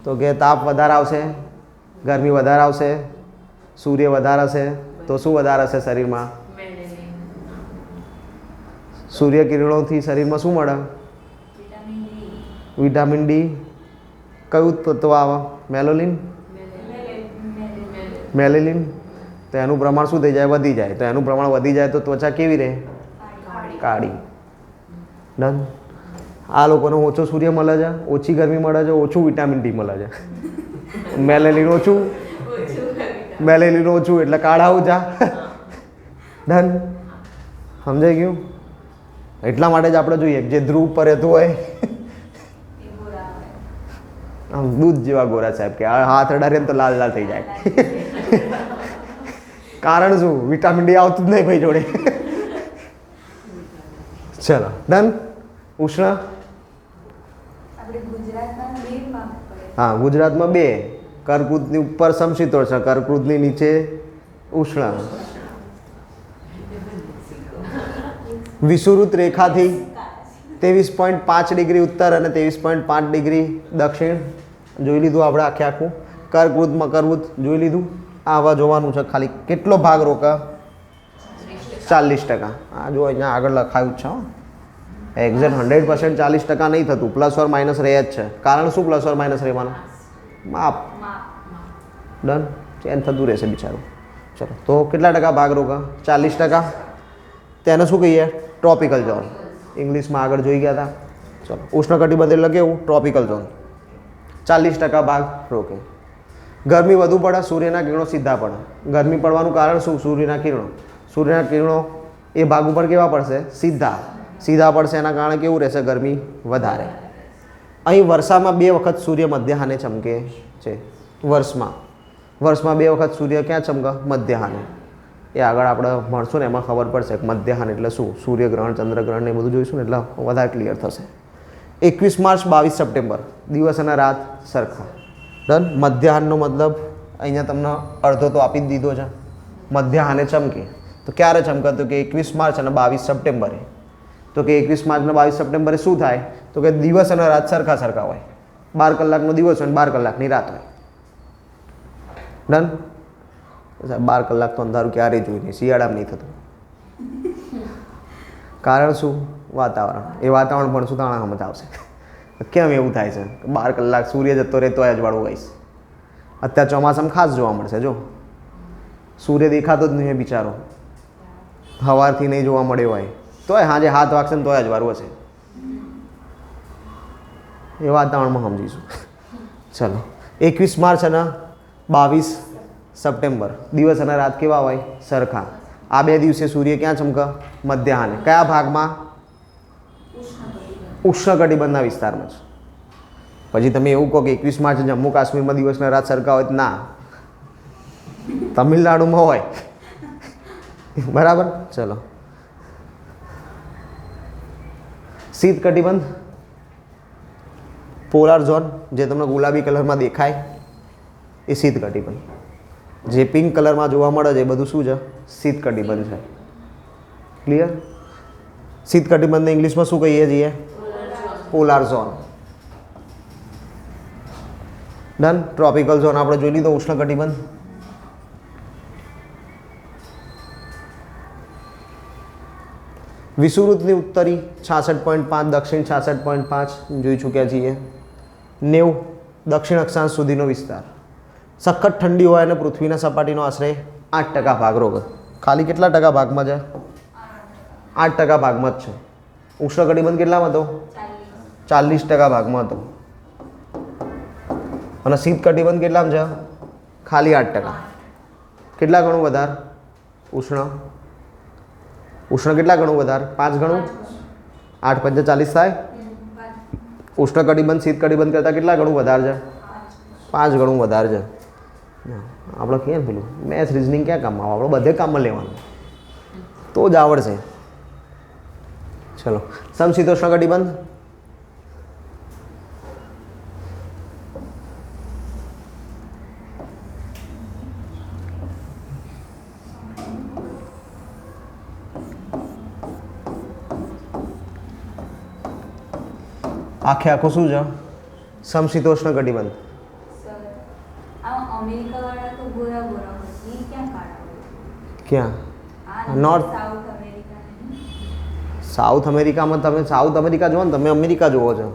તો કે તાપ વધારે આવશે, ગરમી વધારે આવશે, સૂર્ય વધારે હશે, તો શું વધારે હશે શરીરમાં? સૂર્ય કિરણોથી શરીરમાં શું મળે? Vitamin D. કયું તત્વ આવે? મેલેનિન. મેલેનિન. તો એનું પ્રમાણ શું થઈ જાય? વધી જાય. તો એનું પ્રમાણ વધી જાય તો ત્વચા કેવી રહે? કાળી. ડન. આ લોકોને ઓછો સૂર્ય મળે છે, ઓછી ગરમી મળે છે, ઓછું વિટામિન ડી મળે છે. મેલેનિન ઓછું, મેલેનિન ઓછું એટલે કાળા ઓછા. ડન. સમજાઈ ગયું? એટલા માટે જ આપણે જોઈએ જે ધ્રુવ પર રહેતું હોય આમ દૂધ જેવા ગોરા સાહેબ, કે હાથ અડાડીએ તો લાલ લાલ થઈ જાય. કારણ શું? વિટામિન ડી આવતું જ નહીં ભાઈ જોડે. ચલો, ડન. ઉષ્ણ. હા, ગુજરાતમાં 2. કર્કવૃતની ઉપર સમશીતોષ્ણ, કર્કવૃતની નીચે ઉષ્ણ. વિષુવવૃત્ત રેખાથી 23.5 ડિગ્રી ઉત્તર અને 23.5 ડિગ્રી દક્ષિણ જોઈ લીધું આપણે આખે આખું. કર્કવૃત મકરવૃત્ત જોઈ લીધું. આવા જોવાનું છે ખાલી. કેટલો ભાગ રોકા? 40%. આ જો અહીંયા આગળ લખાયું છે. એક્ઝેક્ટ 100% 40% નહીં થતું, પ્લસ ઓર માઇનસ રહે જ છે. કારણ શું પ્લસ ઓર માઇનસ રહેવાનું? માપ. ડન. ચેન્જ થતું રહેશે બિચારું. ચલો, તો કેટલા ટકા ભાગ રોકા? 40%. તેને શું કહીએ? Tropical zone. ઇંગ્લિશમાં આગળ જોઈ ગયા હતા. ચલો, ઉષ્ણકટિબંધ એટલે કેવું? Tropical zone. 40% ભાગ રોકે. ગરમી વધુ પડે, સૂર્યના કિરણો સીધા પડે. ગરમી પડવાનું કારણ શું? સૂર્યના કિરણો. સૂર્યના કિરણો એ ભાગ ઉપર કેવા પડશે? સીધા. સીધા પડશે, એના કારણે કેવું રહેશે? ગરમી વધારે. અહીં વર્ષામાં 2 વખત સૂર્ય મધ્યાહને ચમકે છે. વર્ષમાં 2 વખત સૂર્ય ક્યાં ચમકે? મધ્યાહને. એ આગળ આપણે ભણશું ને એમાં ખબર પડશે કે મધ્યાહન એટલે શું. સૂર્યગ્રહણ, ચંદ્રગ્રહણ એ બધું જોઈશું ને એટલે વધારે ક્લિયર થશે. 21 માર્ચ 22 સપ્ટેમ્બર દિવસ અને રાત સરખા. ડન. મધ્યાહનનો મતલબ અહીંયા તમને અડધો તો આપી જ દીધો છે. મધ્યાહને ચમકે તો ક્યારે ચમકે? તો કે 21 માર્ચ અને 22 સપ્ટેમ્બરે. તો કે 21 માર્ચ અને 22 સપ્ટેમ્બરે શું થાય? તો કે દિવસ અને રાત સરખા સરખા હોય. 12 કલાકનો દિવસ હોય અને 12 કલાકની રાત હોય. ડન. સાહેબ 12 કલાક તો અંધારું ક્યારેય જોયું નહીં, શિયાળામાં નહીં થતું. કારણ શું? વાતાવરણ. એ વાતાવરણ પણ શું તાણા સમજ આવશે કેમ એવું થાય છે? 12 કલાક સૂર્ય જતો રહે તો અજવાળું હોય છે. અત્યારે ચોમાસામાં ખાસ જોવા મળશે. જો સૂર્ય દેખાતો જ નહીં બિચારો, સવારથી નહીં જોવા મળ્યો હોય તોય સાંજે 7 વાગશે ને તોય અજવાળું હશે. એ વાતાવરણમાં સમજીશું. ચલો 21 માર્ચ અને 22 સપ્ટેમ્બર દિવસ અને રાત કેવા હોય? સરખા. આ બે દિવસે સૂર્ય ક્યાં ચમકે? મધ્યાહને. કયા ભાગમાં? ઉષ્ણકટિબંધના વિસ્તારમાં છે. પછી તમે એવું કહો કે 21 માર્ચ જમ્મુ કાશ્મીરમાં દિવસના રાત સરખા હોય? ના, તમિલનાડુમાં હોય. બરાબર. ચલો શીત કટિબંધ, પોલાર ઝોન જે તમને ગુલાબી કલરમાં દેખાય એ શીત કટિબંધ. જે પિંક કલરમાં જોવા મળે છે એ બધું શું છે? શીત કટિબંધ છે. ક્લિયર? શીત કટિબંધને ઇંગ્લિશમાં શું કહીએ છીએ? Polar zone. Done. Tropical zone આપણે જોઈ લીધો. ઉષ્ણ કટિબંધ. વિષુવવૃત્તની ઉત્તરી 66.5, દક્ષિણ 66.5 જોઈ ચૂક્યા છીએ. 90 દક્ષિણ અક્ષાંશ સુધીનો વિસ્તાર. સખત ઠંડી હોય અને પૃથ્વીના સપાટીનો આશરે 8% ભાગ રોકે. ખાલી કેટલા ટકા ભાગમાં છે? 8% ભાગમાં જ છે. ઉષ્ણકટિબંધ કેટલામાં હતો? 40% ભાગમાં હતો. અને શીત કટિબંધ કેટલામાં છે? ખાલી 8%. કેટલા ગણું વધારે? ઉષ્ણ કેટલા ગણું વધારે? 5 ગણું. 8 × 5 = 40 થાય. ઉષ્ણ કટિબંધ શીત કટિબંધ કરતાં કેટલા ગણું વધારે છે? 5 ગણું વધારે છે. આપણે ક્યાં પેલું મેથ્સ રિઝનિંગ ક્યાં કામમાં આવે? આપણે બધે કામમાં લેવાનું તો જ આવડશે. ચલો સમશીતોષ્ણ કટિબંધ. આખે આખું શું છે? સમશીતોષ્ણ કટિબંધ. ક્યાં? નોર્થ સાઉથ અમેરિકામાં. તમે સાઉથ અમેરિકા જુઓ ને, તમે અમેરિકા જુઓ છો.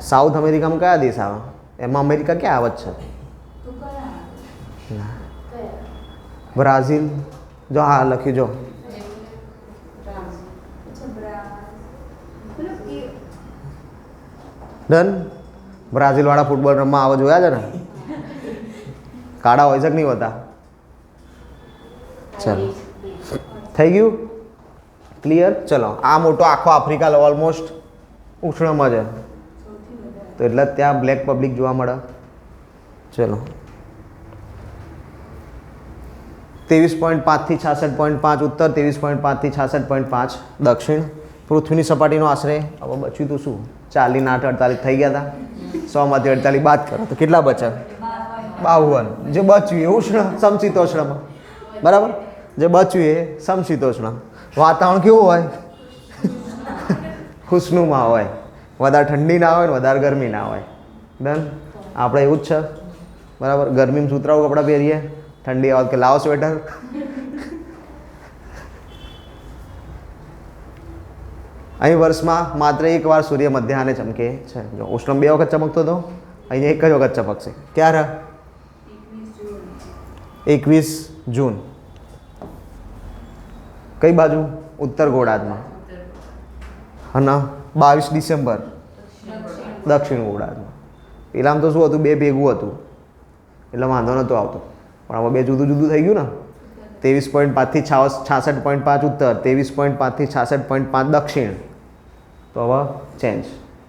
સાઉથ અમેરિકામાં કયા દેશ આવે? એમાં અમેરિકા ક્યાં આવે છે? બ્રાઝિલ. જો હા લખ્યું જો. ડન. બ્રાઝિલવાળા ફૂટબોલ રમવા આવે જોયા છે ને? કાળા હોય છે કે નહીં હોતા? ચલો થઈ ગયું ક્લિયર. ચલો આ મોટો આખો આફ્રિકા ઓલમોસ્ટ ઉષ્ણમાં છે તો એટલે જ ત્યાં બ્લેક પબ્લિક જોવા મળે. ચલો 23.5 થી 66.5 ઉત્તર, 23.5 થી 66.5 દક્ષિણ. પૃથ્વીની સપાટીનો આશરે હવે બચ્યું તો શું? 40 ને 8 48 થઈ ગયા હતા. 100માંથી 48 બાદ કરો તો કેટલા બચે? 52. જે બચ્યું એ ઉષ્ણ સમશીતોષ્ણમાં. બરાબર. જે બચ્યું એ સમશીતોષ્ણ. વાતાવરણ કેવું હોય? ખુશનુમા હોય. વધારે ઠંડી ના હોય ને વધારે ગરમી ના હોય. ડન. આપણે એવું જ છે. બરાબર. ગરમીમાં સુતરાઉ કપડાં પહેરીએ, ઠંડી આવે કે લાવો સ્વેટર. અહીં વર્ષમાં માત્ર એક વાર સૂર્ય મધ્યાહને ચમકે છે. જો ઉષ્ણમ 2 વખત ચમકતો હતો, અહીંયા 1 જ વખત ચમકશે. ક્યારે? 21 જૂન. કઈ બાજુ? ઉત્તર ગોળાર્ધમાં. અને 22 ડિસેમ્બર દક્ષિણ ગોળાર્ધમાં. પેલામાં તો શું હતું? 2 ભેગું હતું એટલે વાંધો નહોતો આવતો. પણ હવે 2 જુદું જુદું થઈ ગયું ને. 23.5 થી 66.5 ઉત્તર, 23.5 થી 66.5 દક્ષિણ. તો હવે ચેન્જ.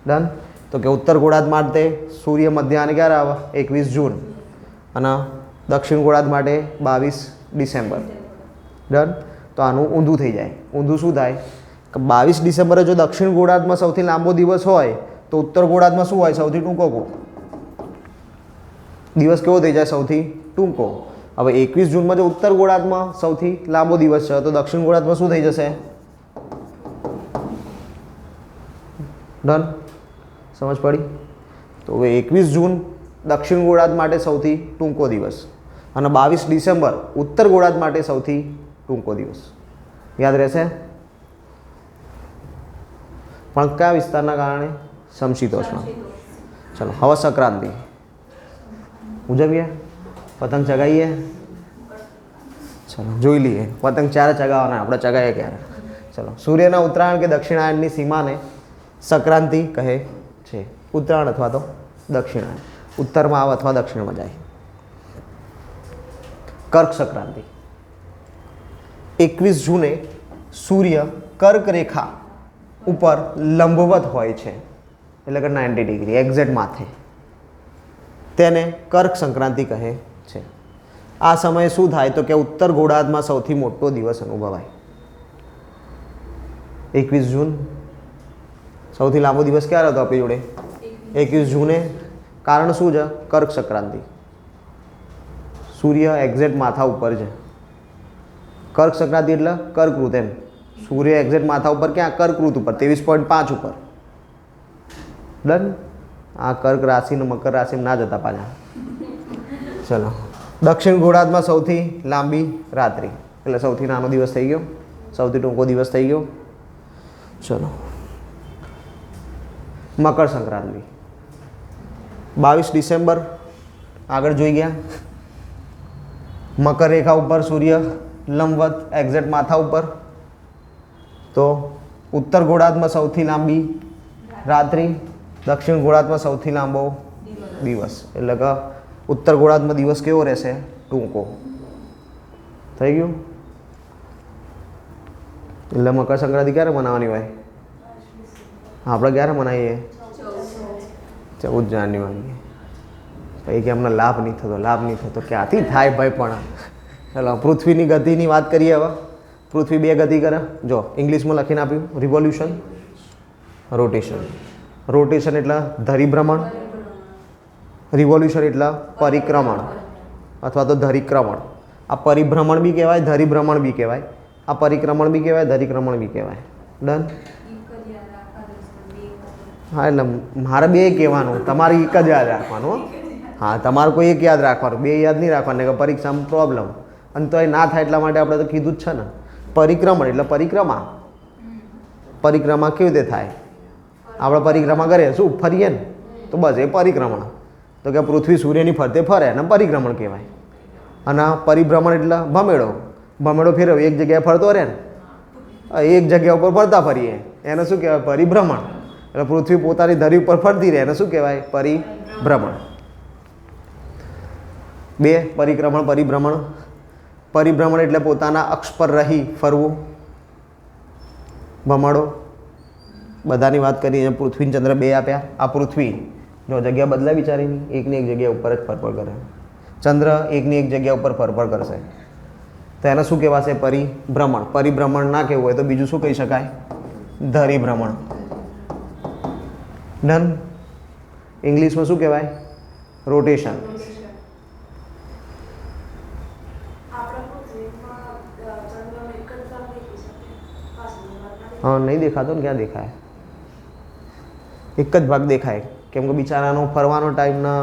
ડન. તો કે ઉત્તર ગોળાર્ધ માટે સૂર્ય મધ્યાહને ક્યારે આવે? 21 જૂન. અને દક્ષિણ ગોળાર્ધ માટે 22 ડિસેમ્બર. ડન. તો આનું ઊંધું થઈ જાય. ઊંધું શું થાય કે 22 ડિસેમ્બરે જો દક્ષિણ ગોળાર્ધમાં સૌથી લાંબો દિવસ હોય તો ઉત્તર ગોળાર્ધમાં શું હોય? સૌથી ટૂંકો દિવસ. કેવો થઈ જાય? સૌથી ટૂંકો. હવે 21 જૂનમાં જો ઉત્તર ગોળાર્ધમાં સૌથી લાંબો દિવસ છે તો દક્ષિણ ગોળાર્ધમાં શું થઈ જશે? ડન. સમજ પડી? તો હવે 21 જૂન દક્ષિણ ગોળાર્ધ માટે સૌથી ટૂંકો દિવસ અને 22 ડિસેમ્બર ઉત્તર ગોળાર્ધ માટે સૌથી ટૂંકો દિવસ. યાદ રહેશે? પણ કયા વિસ્તારના કારણે? સમશીતોષ્ણ. ચલો હવે સંક્રાંતિ ઉજવીએ, પતંગ ચગાવીએ. ચલો જોઈ લઈએ પતંગ ચારે ચગાવવાના, આપણે ચગાવીએ ક્યારે. ચલો, સૂર્યના ઉત્તરાયણ કે દક્ષિણાયનની સીમાને સંક્રાંતિ કહે છે. ઉત્તરાયણ અથવા તો દક્ષિણાયન, ઉત્તરમાં આવે અથવા દક્ષિણમાં જાય. કર્ક સંક્રાંતિ 21 જૂને સૂર્ય કર્ક રેખા ઉપર લંબવત હોય છે, એટલે કે 90 ડિગ્રી એક્ઝેક્ટ માથે. તેને કર્ક સંક્રાંતિ કહે છે. આ સમયે શું થાય તો કે ઉત્તર ગોળાર્ધમાં સૌથી મોટો દિવસ અનુભવાય. 21 જૂન સૌથી લાંબો દિવસ ક્યારે હતો આપણી જોડે? 21 જૂને. કારણ શું છે? કર્ક સંક્રાંતિ. સૂર્ય એક્ઝેક્ટ માથા ઉપર છે. કર્ક સંક્રાંતિ એટલે કર્કવૃત એમ. સૂર્ય એક્ઝેક્ટ માથા ઉપર ક્યાં? કર્કવૃત ઉપર 23.5 ઉપર. ડન. આ કર્ક રાશિ ને મકર રાશિમાં ના જતા પાછા. ચલો, દક્ષિણ ગોળાર્ધમાં સૌથી લાંબી રાત્રિ એટલે સૌથી નાનો દિવસ થઈ ગયો, સૌથી ટૂંકો દિવસ થઈ ગયો. ચલો, મકર સંક્રાંતિ 22 ડિસેમ્બર આગળ જોઈ ગયા. મકર રેખા ઉપર સૂર્ય લંબવત એક્ઝેક્ટ માથા ઉપર. તો ઉત્તર ગોળાર્ધમાં સૌથી લાંબી રાત્રિ, દક્ષિણ ગોળાર્ધમાં સૌથી લાંબો દિવસ. એટલે કે ઉત્તર ગોળાર્ધમાં દિવસ કેવો રહેશે? ટૂંકો. થઈ ગયું? એટલે મકર સંક્રાંતિ ક્યારે મનાવવાની હોય? આપણે ક્યારે મનાવીએ? 14 જાન્યુઆરી. પછી કે અમને લાભ નહીં થતો, લાભ નહીં થતો. ક્યાંથી થાય ભાઈ? પણ ચાલો પૃથ્વીની ગતિની વાત કરીએ હવે. પૃથ્વી 2 ગતિ કરે. જો ઇંગ્લિશમાં લખીને આપ્યું, રિવોલ્યુશન, રોટેશન. રોટેશન એટલે ધરીભ્રમણ, રિવોલ્યુશન એટલે પરિક્રમણ અથવા તો ધરીક્રમણ. આ પરિભ્રમણ બી કહેવાય, ધરીભ્રમણ બી કહેવાય. આ પરિક્રમણ બી કહેવાય, ધરીક્રમણ બી કહેવાય. ડન? હા, એટલે મારે 2 કહેવાનું, તમારે એક જ યાદ રાખવાનું. હા, તમારે કોઈ એક યાદ રાખવાનું, 2 યાદ નહીં રાખવાનું કે પરીક્ષામાં પ્રોબ્લેમ. અને તો એ ના થાય એટલા માટે આપણે તો કીધું જ છે ને. પરિક્રમણ એટલે પરિક્રમા. પરિક્રમા કેવી રીતે થાય? આપણે પરિક્રમા કરીએ શું? ફરીએ ને, તો બસ એ પરિક્રમણ. તો કે પૃથ્વી સૂર્યની ફરતે ફરે અને પરિક્રમણ કહેવાય. અને પરિભ્રમણ એટલે ભમેડો. ભમેડો ફેરવે, એક જગ્યાએ ફરતો રહે ને, એક જગ્યા ઉપર ફરતા ફરીએ, એને શું કહેવાય? પરિભ્રમણ. એટલે પૃથ્વી પોતાની ધરી ઉપર ફરતી રહે એને શું કહેવાય? પરિભ્રમણ. 2 પરિક્રમણ, પરિભ્રમણ. પરિભ્રમણ એટલે પોતાના અક્ષ પર રહી ફરવું. ભમાડો બધાની વાત કરી. પૃથ્વી ચંદ્ર 2 આપ્યા. આ પૃથ્વી જો જગ્યા બદલાય બિચારીની, એકની એક જગ્યા ઉપર જ ફરફર કરે. ચંદ્ર એકની એક જગ્યા ઉપર ફરફર કરશે, તો એને શું કહેવાશે? પરિભ્રમણ. પરિભ્રમણ ના કહેવું હોય તો બીજું શું કહી શકાય? ધરીભ્રમણ. ડન? ઇંગ્લિશમાં શું કહેવાય? રોટેશન. હા, નહીં દેખાતો ને? ક્યાં દેખાય? એક જ ભાગ દેખાય, કેમ કે બિચારાનો ફરવાનો ટાઈમ ને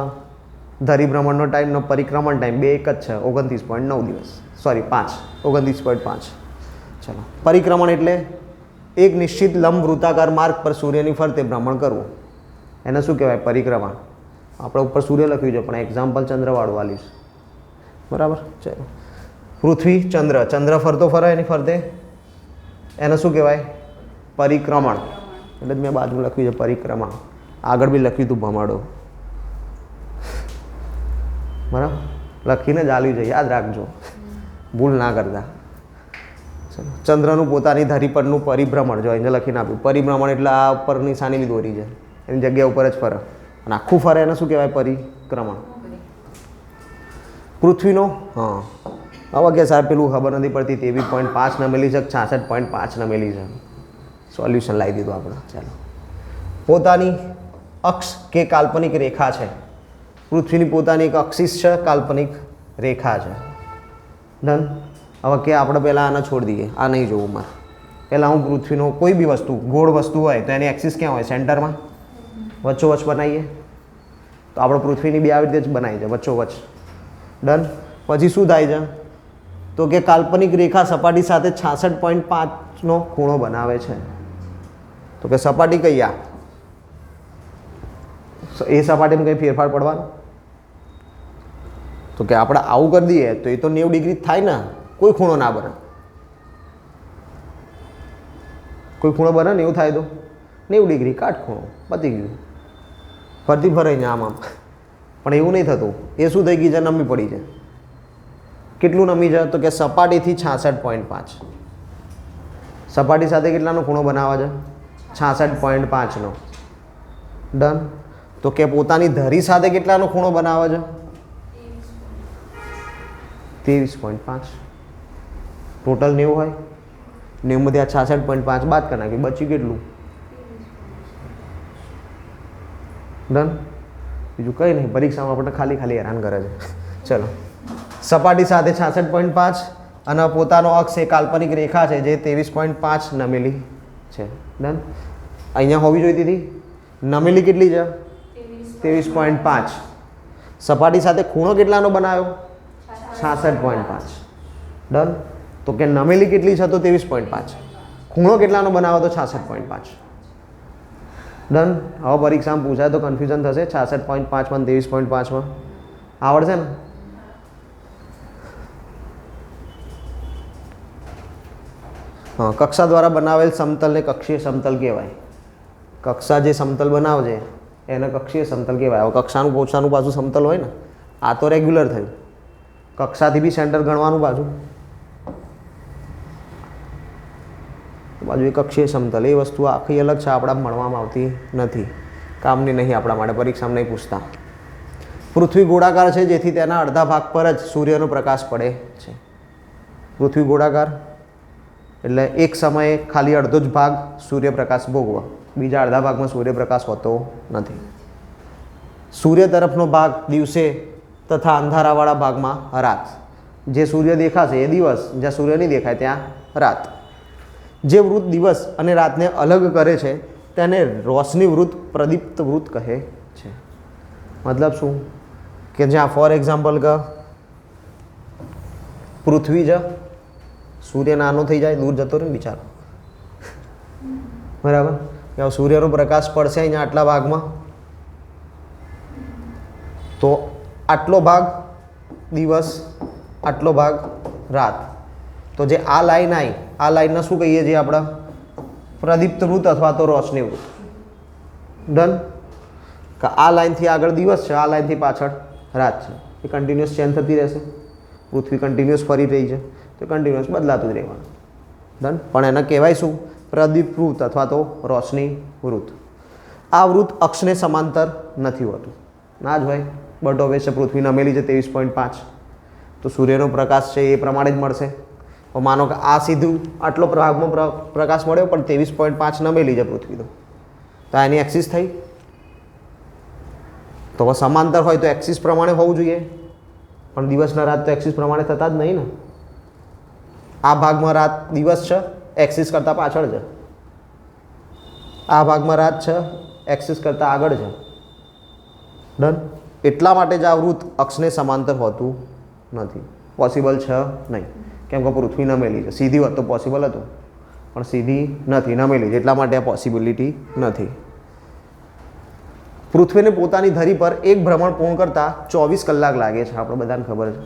ધરીભ્રમણનો ટાઈમ ને પરિક્રમણ ટાઈમ 2 એક જ છે. 29.9 દિવસ, સોરી 5, 29.5. ચલો, પરિક્રમણ એટલે એક નિશ્ચિત લંબ વૃત્તાકાર માર્ગ પર સૂર્યની ફરતે ભ્રમણ કરવું. એને શું કહેવાય? પરિક્રમા. આપણે ઉપર સૂર્ય લખ્યું છે પણ એક્ઝામ્પલ ચંદ્રવાળું આલીશ. બરાબર? ચલો, પૃથ્વી ચંદ્ર, ચંદ્ર ફરતો ફરે એની ફરતે, એને શું કહેવાય? પરિક્રમણ. એટલે જ મેં બાજુ લખ્યું છે પરિક્રમા. આગળ બી લખ્યું હતું ભમાડો. બરાબર? લખીને જ આલ્યું છે, યાદ રાખજો, ભૂલ ના કરતા. ચલો, ચંદ્રનું પોતાની ધરી પરનું પરિભ્રમણ. જો એને લખીને આપ્યું પરિભ્રમણ એટલે આ ઉપર નિશાની બી દોરી છે, એની જગ્યા ઉપર જ ફરે અને આખું ફરે એને શું કહેવાય? પરિક્રમણ. પૃથ્વીનો હા હવે કે સાહેબ પેલું ખબર નથી પડતી 23.5 નમેલી છે, 66.5 નમેલી છે. સોલ્યુશન લાવી દીધું આપણે. ચાલો, પોતાની અક્ષ કે કાલ્પનિક રેખા છે. પૃથ્વીની પોતાની એક અક્ષિસ છે, કાલ્પનિક રેખા છે. ડન? હવે કે આપણે પહેલાં આને છોડી દઈએ, આ નહીં જોવું મારે. પહેલાં હું પૃથ્વીનો કોઈ બી વસ્તુ, ગોળ વસ્તુ હોય તો એની એક્સિસ ક્યાં હોય? સેન્ટરમાં. વચ્ચોવચ્ચ બનાવીએ તો આપણે પૃથ્વીની 2 આવી રીતે જ બનાવી છે, વચ્ચોવચ્ચ. ડન? પછી શું થાય છે તો કે કાલ્પનિક રેખા સપાટી સાથે 66.5નો ખૂણો બનાવે છે. તો કે સપાટી કઈ આ એ સપાટીમાં કંઈ ફેરફાર પડવાનો તો કે આપણે આવું કરી દઈએ તો એ તો 90 ડિગ્રી થાય ને, કોઈ ખૂણો ના બને. કોઈ ખૂણો બને ને એવું થાય તો 90 ડિગ્રી કાટ ખૂણો પતી ગયું, ફરતી ફરાઈને આમ આમ. પણ એવું નહીં થતું. એ શું થઈ ગઈ છે? નમી પડી છે. કેટલું નમી છે તો કે સપાટીથી 66.5. સપાટી સાથે કેટલાનો ખૂણો બનાવે છે? 66.5નો. ડન. તો કે પોતાની ધરી સાથે કેટલાનો ખૂણો બનાવે છે? 23.5. ટોટલ 90 હોય, 90માંથી આ 66.5 બાદ કરી નાખી, બચ્યું કેટલું? ડન. બીજું કંઈ નહીં, પરીક્ષામાં આપણને ખાલી ખાલી હેરાન કરે છે. ચલો, સપાટી સાથે 66.5 અને પોતાનો અક્ષ એ કાલ્પનિક રેખા છે જે 23.5 નમેલી છે. ડન. અહીંયા હોવી જોઈતી હતી. નમેલી કેટલી છે? 23.5. સપાટી સાથે ખૂણો કેટલાનો બનાવ્યો? 66.5. ડન. તો કે નમેલી કેટલી છે તો 23.5. ખૂણો કેટલાનો બનાવો તો 66.5. ડન. હવે પરીક્ષામાં પૂછાય તો કન્ફ્યુઝન થશે 66.5 માં 23.5 માં. આવડશે ને? હા, કક્ષા દ્વારા બનાવેલ સમતલને કક્ષીય સમતલ કહેવાય. કક્ષા જે સમતલ બનાવજે એને કક્ષીય સમતલ કહેવાય. હવે કક્ષાનું પોછાનું પાછું સમતલ હોય ને, આ તો રેગ્યુલર થયું. કક્ષાથી બી સેન્ટર ગણવાનું પાછું, બાજુ એ કક્ષીય સમતલ એ વસ્તુ આખી અલગ છે, આપણા ભણવામાં આવતી નથી, કામની નહીં, આપણા માટે પરીક્ષામાં નહીં પૂછતા. પૃથ્વી ગોળાકાર છે જેથી તેના અડધા ભાગ પર જ સૂર્યનો પ્રકાશ પડે છે. પૃથ્વી ગોળાકાર એટલે એક સમયે ખાલી અડધો જ ભાગ સૂર્યપ્રકાશ ભોગવા, બીજા અડધા ભાગમાં સૂર્યપ્રકાશ હોતો નથી. સૂર્ય તરફનો ભાગ દિવસે તથા અંધારાવાળા ભાગમાં રાત. જે સૂર્ય દેખાશે એ દિવસ, જ્યાં સૂર્ય નહીં દેખાય ત્યાં રાત. જે વૃત્ત દિવસ અને રાતને અલગ કરે છે તેને રોશની વૃત્ત, પ્રદીપ્ત વૃત્ત કહે છે. મતલબ શું કે જ્યાં ફોર એક્ઝામ્પલ કે પૃથ્વી જ સૂર્ય નાનો થઈ જાય, દૂર જતો રહે ને બિચારો, બરાબર. કે સૂર્યનો પ્રકાશ પડશે અહીંયા આટલા ભાગમાં, તો આટલો ભાગ દિવસ, આટલો ભાગ રાત. તો જે આ લાઈન આવી, આ લાઈનને શું કહીએ છીએ આપણે? પ્રદીપ્ત વૃત્ત અથવા તો રોશની વૃત્ત. ડન. કે આ લાઈનથી આગળ દિવસ છે, આ લાઈનથી પાછળ રાત છે. એ કન્ટિન્યુઅસ ચેન્જ થતી રહેશે. પૃથ્વી કન્ટિન્યુઅસ ફરી રહી છે તો કન્ટિન્યુઅસ બદલાતું જ રહેવાનું. ડન. પણ એને કહેવાય શું? પ્રદીપ્ત વૃત્ત અથવા તો રોશની વૃત્ત. આ વૃત્ત અક્ષને સમાંતર નથી હોતું. ના જ હોય, બટ હવે છે પૃથ્વી નમેલી છે 23.5, તો સૂર્યનો પ્રકાશ છે એ પ્રમાણે જ મળશે. માનો કે આ સીધું આટલો ભાગમાં પ્રકાશ મળ્યો પણ 23.5 નમેલી છે પૃથ્વી, તો એની એક્સિસ થઈ. તો સમાંતર હોય તો એક્સિસ પ્રમાણે હોવું જોઈએ, પણ દિવસના રાત તો એક્સિસ પ્રમાણે થતા જ નહીં ને. આ ભાગમાં રાત દિવસ છે, એક્સિસ કરતાં પાછળ છે. આ ભાગમાં રાત છે, એક્સિસ કરતાં આગળ છે. ડન. એટલા માટે જ આ વૃત્ત અક્ષને સમાંતર હોતું નથી, પોસિબલ છે નહીં. કેમ કે પૃથ્વી નમેલી છે. સીધી હોત તો પોસિબલ હતું, પણ સીધી નથી, નમેલી છે, એટલા માટે આ પોસિબિલિટી નથી. પૃથ્વીને પોતાની ધરી પર એક ભ્રમણ પૂર્ણ કરતાં 24 કલાક લાગે છે, આપણે બધાને ખબર છે.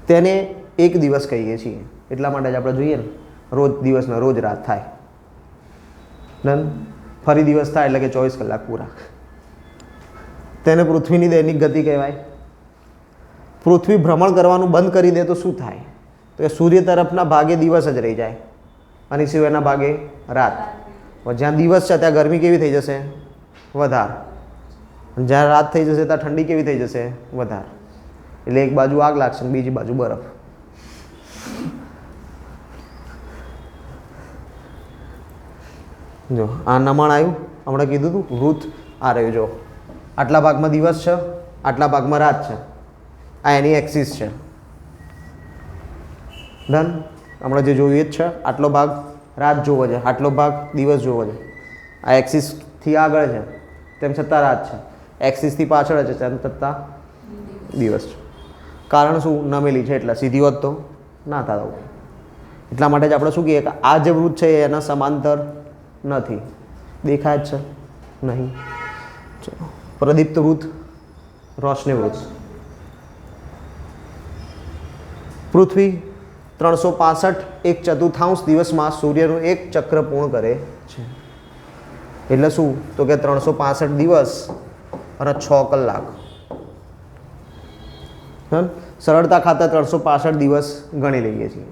તેને એક દિવસ કહીએ છીએ. એટલા માટે જ આપણે જોઈએ ને, રોજ દિવસના રોજ રાત થાય. ડન. ફરી દિવસ થાય એટલે કે 24 કલાક પૂરા. તેને પૃથ્વીની દૈનિક ગતિ કહેવાય. પૃથ્વી ભ્રમણ કરવાનું બંધ કરી દે તો શું થાય? તો એ સૂર્ય તરફના ભાગે દિવસ જ રહી જાય અને સિવાયના ભાગે રાત. જ્યાં દિવસ છે ત્યાં ગરમી કેવી થઈ જશે? વધારે. જ્યાં રાત થઈ જશે ત્યાં ઠંડી કેવી થઈ જશે? વધારે. એટલે એક બાજુ આગ લાગશે ને બીજી બાજુ બરફ. જો આ નમણ આવ્યું, હમણાં કીધું હતું વૃત્ત આ રહ્યું. જો આટલા ભાગમાં દિવસ છે, આટલા ભાગમાં રાત છે, આ એની એક્સિસ છે. ડન. હમણાં જે જોયું એ જ છે. આટલો ભાગ રાત જોવો છે, આટલો ભાગ દિવસ જોવો છે. આ એક્સિસથી આગળ છે તેમ છતાં રાત છે, એક્સિસથી પાછળ છે તેમ છતાં દિવસ છે. કારણ શું? નમેલી છે એટલે. સીધી હોત તો ના થાય. એટલા માટે જ આપણે શું કહીએ કે આ જે વૃત્ત છે એ એના સમાંતર નથી. દેખાય જ છે નહીં. ચલો, પ્રદીપ્ત વૃત્ત, રોશની વૃત્ત. પૃથ્વી 365 1/4 દિવસમાં સૂર્યનું એક ચક્ર પૂર્ણ કરે છે. એટલે શું? તો કે 365 દિવસ અને 6 કલાક. સરળતા ખાતર 365 દિવસ ગણી લઈએ છીએ,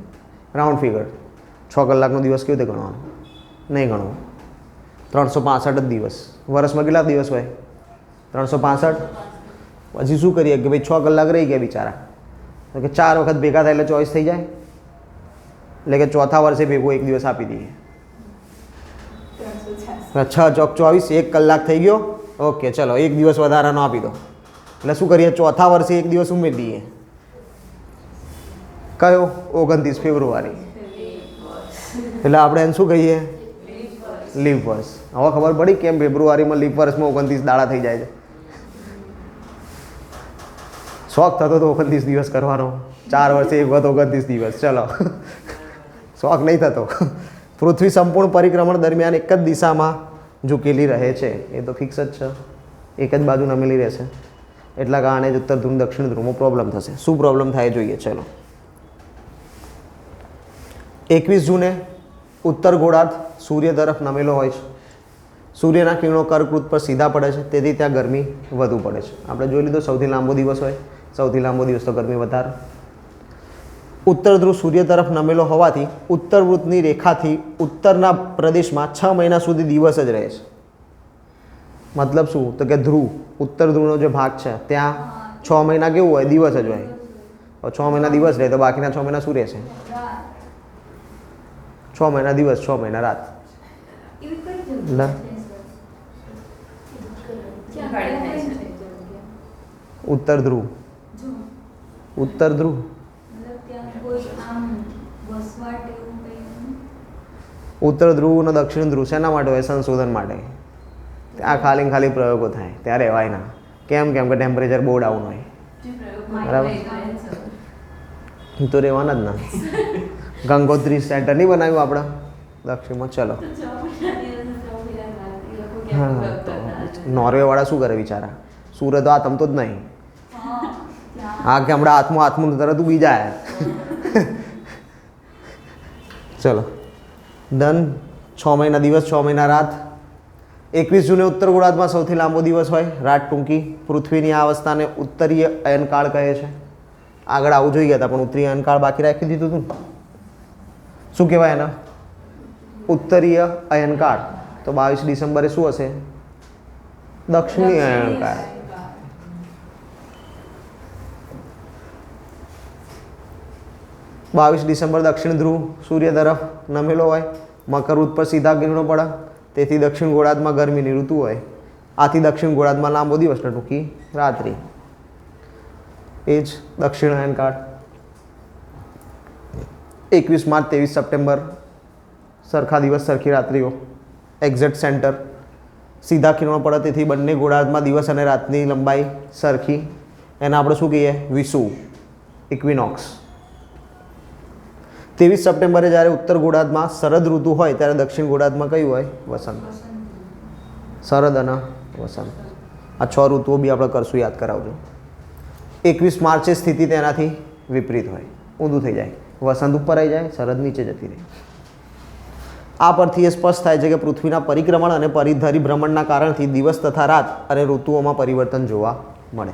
રાઉન્ડ ફિગર. 6 કલાકનો દિવસ કેવી રીતે ગણવાનો? નહીં ગણવો. 365 જ દિવસ. વર્ષમાં કેટલા દિવસ હોય? 365. પછી શું કરીએ કે ભાઈ 6 કલાક રહી ગયા બિચારા, તો કે 4 વખત ભેગા થાય એટલે 24 થઈ જાય. એટલે કે ચોથા વર્ષે ભેગો એક દિવસ આપી દઈએ. 6 ચોક 24, 1 કલાક થઈ ગયો. ઓકે, ચલો એક દિવસ વધારાનો આપી દો. એટલે શું કરીએ? ચોથા વર્ષે એક દિવસ ઉમેરી દઈએ. કયો? 29 ફેબ્રુઆરી. એટલે આપણે એને શું કહીએ? લીપ વર્ષ. હવે ખબર પડી કેમ ફેબ્રુઆરીમાં લીપ વર્ષમાં 29 દાડા થઈ જાય છે. શોખ થતો તો 29 દિવસ કરવાનો, 4 વર્ષે એક વખત 29 દિવસ. ચલો, શોખ નહીં થતો. પૃથ્વી સંપૂર્ણ પરિક્રમણ દરમિયાન એક જ દિશામાં ઝૂકેલી રહે છે. એ તો ફિક્સ જ છે, એક જ બાજુ નમેલી રહેશે. એટલા કારણે જ ઉત્તર ધ્રુવ દક્ષિણ ધ્રુવમાં પ્રોબ્લેમ થશે. શું પ્રોબ્લેમ થાય જોઈએ? ચલો, 21 જૂને ઉત્તર ગોળાર્ધ સૂર્ય તરફ નમેલો હોય છે. સૂર્યના કિરણો કર્કવૃત્ત પર સીધા પડે છે, તેથી ત્યાં ગરમી વધુ પડે છે. આપણે જોઈ લીધું, સૌથી લાંબો દિવસ હોય, સૌથી લાંબો દિવસ તો ગરમી વધારે. ઉત્તર ધ્રુવ સૂર્ય તરફ નમેલો હોવાથી ઉત્તર વૃત્તની રેખાથી ઉત્તરના પ્રદેશમાં 6 મહિના સુધી દિવસ જ રહે છે. મતલબ શું? તો કે ધ્રુવ, ઉત્તર ધ્રુવનો જે ભાગ છે ત્યાં 6 મહિના કેવું હોય? દિવસ જ હોય. 6 મહિના દિવસ રહે તો બાકીના 6 મહિના શું રહેશે? 6 મહિના દિવસ, 6 મહિના રાત. ઉત્તર ધ્રુવ, ઉત્તર ધ્રુવ ઉત્તર ધ્રુવ અને દક્ષિણ ધ્રુવ શેના માટે હોય? સંશોધન માટે. ત્યાં ખાલી પ્રયોગો થાય, ત્યાં રહેવાય ના. કેમ? કેમ કે ટેમ્પરેચર બહુ ડાઉન હોય. બરાબર, તો રહેવાના જ ના. ગંગોત્રી સેન્ટર નહીં બનાવ્યું આપણે દક્ષિણમાં? ચલો, હા, નોર્વે વાળા શું કરે બિચારા? સુરત આ તમતો જ નહીં. હા, કે હમણાં હાથમાં તરત ઉગી જાય. ચલો, ડન. 6 મહિના દિવસ, 6 મહિના રાત. 21 જૂને ઉત્તર ગોળાર્ધમાં સૌથી લાંબો દિવસ હોય, રાત ટૂંકી. પૃથ્વીની આ અવસ્થાને ઉત્તરીય અયનકાળ કહે છે. આગળ આવું જોઈ ગયા હતા પણ ઉત્તરીય અયનકાળ બાકી રાખી દીધું હતું. શું કહેવાય એના? ઉત્તરીય અયનકાળ. તો 22 ડિસેમ્બરે શું હશે? દક્ષિણી અયનકાળ. ડિસેમ્બર દક્ષિણ ધ્રુવ સૂર્ય તરફ નમેલો હોય, મકર વૃત્ત પર સીધા કિરણો પડે, તેથી દક્ષિણ ગોળાર્ધમાં ગરમીની ઋતુ હોય. આથી દક્ષિણ ગોળાર્ધમાં લાંબો દિવસ ને ટૂંકી રાત્રિ. એ જ દક્ષિણ અયનકાળ. 21 માર્ચ 23 સપ્ટેમ્બર સરખા દિવસ, સરખી રાત્રિઓ. Exact centre. સીધા કિરણો પડે, તેથી બંને ગોળાર્ધમાં દિવસ અને રાતની લંબાઈ સરખી. એને આપણે શું કહીએ? વિષુવ, ઇક્વિનોક્સ. 23 સપ્ટેમ્બરે જ્યારે ઉત્તર ગોળાર્ધમાં શરદ ઋતુ હોય ત્યારે દક્ષિણ ગોળાર્ધમાં કયું હોય? વસંત. શરદ અને વસંત, આ 6 ઋતુઓ બી આપણે કરશું, યાદ કરાવજો. 21 માર્ચે સ્થિતિ તેનાથી વિપરીત હોય, ઊંધું થઈ જાય. વસંત ઉપર આવી જાય, શરદ નીચે જતી રહે. આ પરથી એ સ્પષ્ટ થાય છે કે પૃથ્વીના પરિક્રમણ અને પરિધરી ભ્રમણના કારણથી દિવસ તથા રાત અને ઋતુઓમાં પરિવર્તન જોવા મળે.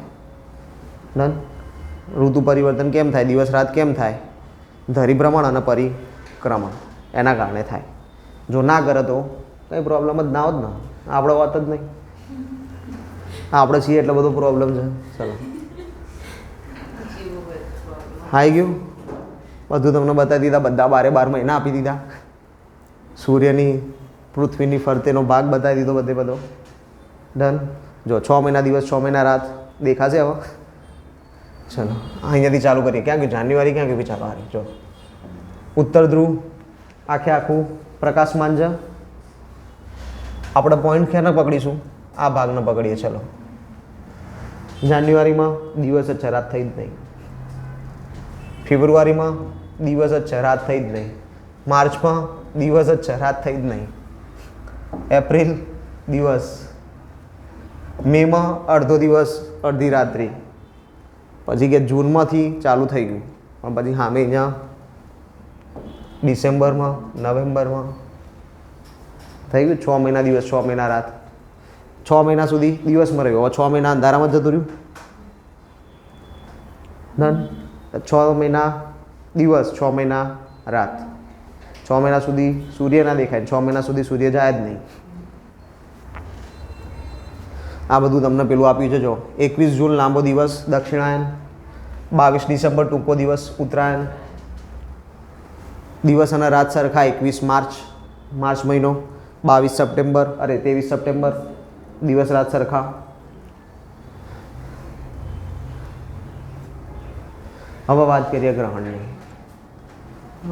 ડન. ઋતુ પરિવર્તન કેમ થાય? દિવસ રાત કેમ થાય? ધરીભ્રમણ અને પરિક્રમણ એના કારણે થાય. જો ના કરે તો કંઈ પ્રોબ્લેમ જ ના હોત ને. આપણે વાત જ નહીં, આપણે છીએ એટલે બધો પ્રોબ્લેમ છે. ચલો, આવી ગયું બધું તમને બતાવી દીધા. બધા 12 મહિના આપી દીધા. સૂર્યની પૃથ્વીની ફરતેનો ભાગ બતાવી દીધો બધો. ડન. જો 6 મહિના દિવસ, 6 મહિના રાત દેખાશે હવે. ચલો, અહીંયાથી ચાલુ કરીએ. ક્યાં ગયું જાન્યુઆરી? ક્યાં ગયું? ચાલો હારી. જો ઉત્તર ધ્રુવ આખું પ્રકાશમાન છે. આપણે પોઈન્ટ ક્યાંને પકડીશું? આ ભાગને પકડીએ. ચલો, જાન્યુઆરીમાં દિવસ જ છે, રાત થઈ જ નહીં. ફેબ્રુઆરીમાં દિવસ જ છે, રાત થઈ જ નહીં. માર્ચમાં દિવસ જ છે, રાત થઈ જ નહીં. એપ્રિલ દિવસ. મેમાં અડધો દિવસ અડધી રાત્રિ. પછી કે જૂનમાંથી ચાલુ થઈ ગયું, પણ પછી સામે અહીંયા ડિસેમ્બરમાં નવેમ્બરમાં થઈ ગયું 6 મહિના દિવસ, 6 મહિના રાત. 6 મહિના સુધી દિવસમાં રહ્યો, હવે 6 મહિના અંધારામાં જતું રહ્યું. ડન. 6 મહિના દિવસ, 6 મહિના રાત. 6 મહિના સુધી સૂર્ય ના દેખાય, 6 મહિના સુધી સૂર્ય જાય જ નહીં. આ બધું તમને પેલું આપ્યું છે જો. 21 જૂન લાંબો દિવસ દક્ષિણાયન, 22 ડિસેમ્બર ટૂંકો દિવસ ઉત્તરાયણ. દિવસ અને રાત સરખા 21 માર્ચ મહિનો, 22 સપ્ટેમ્બર 23 સપ્ટેમ્બર દિવસ રાત સરખા. હવે વાત કરીએ ગ્રહણની.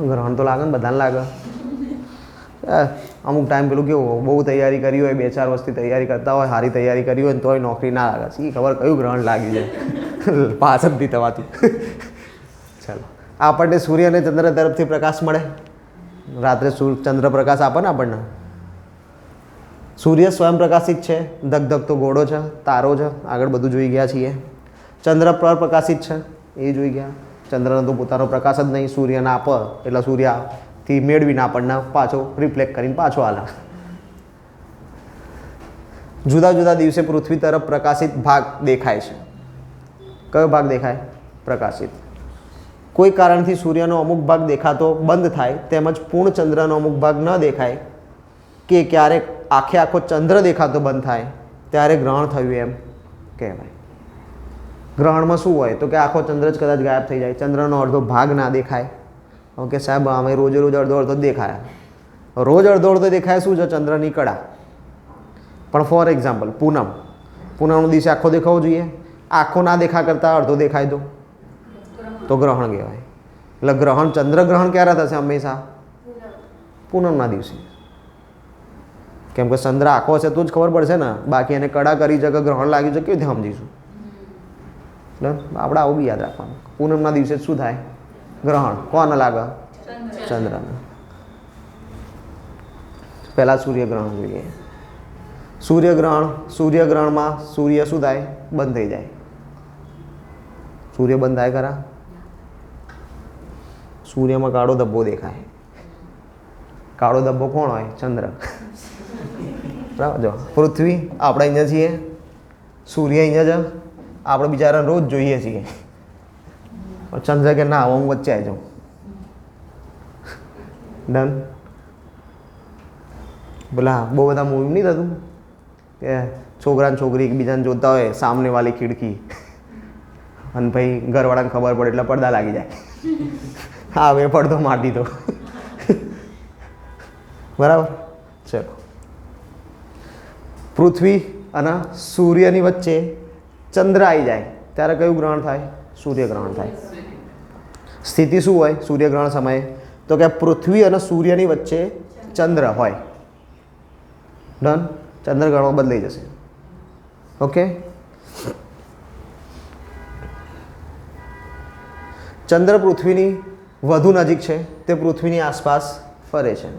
ગ્રહણ તો લાગે ને, બધાને લાગે. અમુક ટાઈમ પેલું કેવું, બહુ તૈયારી કરી હોય, 2-4 વર્ષથી તૈયારી કરતા હોય, સારી તૈયારી કરી હોય ને તોય નોકરી ના લાગે. શી ખબર કયું ગ્રહણ લાગ્યું છે, પાસ જ નથી થવાતું. ચાલો, આપણને સૂર્ય અને ચંદ્ર તરફથી પ્રકાશ મળે. રાત્રે ચંદ્ર પ્રકાશ આપે ને આપણને. સૂર્ય સ્વયં પ્રકાશિત છે, ધગધગતો ગોળો છે, તારો છે, આગળ બધું જોઈ ગયા છીએ. ચંદ્ર પ્રકાશિત છે, એ જોઈ ગયા. ચંદ્રનો તો પોતાનો પ્રકાશ જ નહીં, સૂર્યને આપે એટલે સૂર્યથી મેળવીને આપણને પાછો રિફ્લેક્ટ કરીને પાછો હાલે. જુદા જુદા દિવસે પૃથ્વી તરફ પ્રકાશિત ભાગ દેખાય છે. કયો ભાગ દેખાય? પ્રકાશિત. કોઈ કારણથી સૂર્યનો અમુક ભાગ દેખાતો બંધ થાય, તેમજ પૂર્ણ ચંદ્રનો અમુક ભાગ ન દેખાય, કે ક્યારેક આખો ચંદ્ર દેખાતો બંધ થાય ત્યારે ગ્રહણ થયું એમ કહેવાય. ગ્રહણમાં શું હોય તો કે આખો ચંદ્ર જ કદાચ ગાયબ થઈ જાય, ચંદ્રનો અડધો ભાગ ના દેખાય. ઓકે સાહેબ, અમે રોજ અડધો અડધો દેખાય. રોજ અડધો અડધો દેખાય શું છે? ચંદ્રની કળા. પણ ફોર એક્ઝામ્પલ પૂનમનો દિવસે આખો દેખાવો જોઈએ. આખો ના દેખા કરતાં અડધો દેખાય તો ગ્રહણ કહેવાય. એટલે ગ્રહણ, ચંદ્રગ્રહણ ક્યારે થશે? હંમેશા પૂનમના દિવસે. કેમ કે ચંદ્ર આખો હશે તો જ ખબર પડશે ને. બાકી એને કડા કરી છે કે ગ્રહણ લાગ્યું છે કેવી રીતે સમજીશું? એટલે આપણે આવું બી યાદ રાખવાનું. પૂનમના દિવસે શું થાય? ગ્રહણ. કોને લાગે? ચંદ્રને. પહેલાં સૂર્યગ્રહણ જોઈએ. સૂર્યગ્રહણમાં સૂર્ય શું થાય? બંધ થઈ જાય. સૂર્ય બંધ થાય ખરા? સૂર્યમાં કાળો ધબ્બો દેખાય. કાળો ધબ્બો કોણ હોય? ચંદ્ર. બરાબર. જો પૃથ્વી આપણે અહીંયા છીએ, સૂર્ય અહીંયા છે, આપણે બિચારા રોજ જોઈએ છીએ. પણ ચંદ્ર કે ના, હું વચ્ચે આવી જાઉં. ડન. બોલા બહુ બધા મૂવી નહીં થતું કે છોકરા ને છોકરી એકબીજાને જોતા હોય સામને વાળી ખિડકી, અને ભાઈ ઘરવાળાને ખબર પડે એટલે પડદા લાગી જાય. હા, હવે પડદો મારી દીધો. બરાબર. ચલો, પૃથ્વી અને સૂર્યની વચ્ચે ચંદ્ર આવી જાય ત્યારે કયું ગ્રહણ થાય? સૂર્યગ્રહણ થાય. સ્થિતિ શું હોય સૂર્યગ્રહણ સમયે? તો કે પૃથ્વી અને સૂર્યની વચ્ચે ચંદ્ર હોય. ડન. ચંદ્રગ્રહણ બદલાઈ જશે. ઓકે. ચંદ્ર પૃથ્વીની વધુ નજીક છે, તે પૃથ્વીની આસપાસ ફરે છે.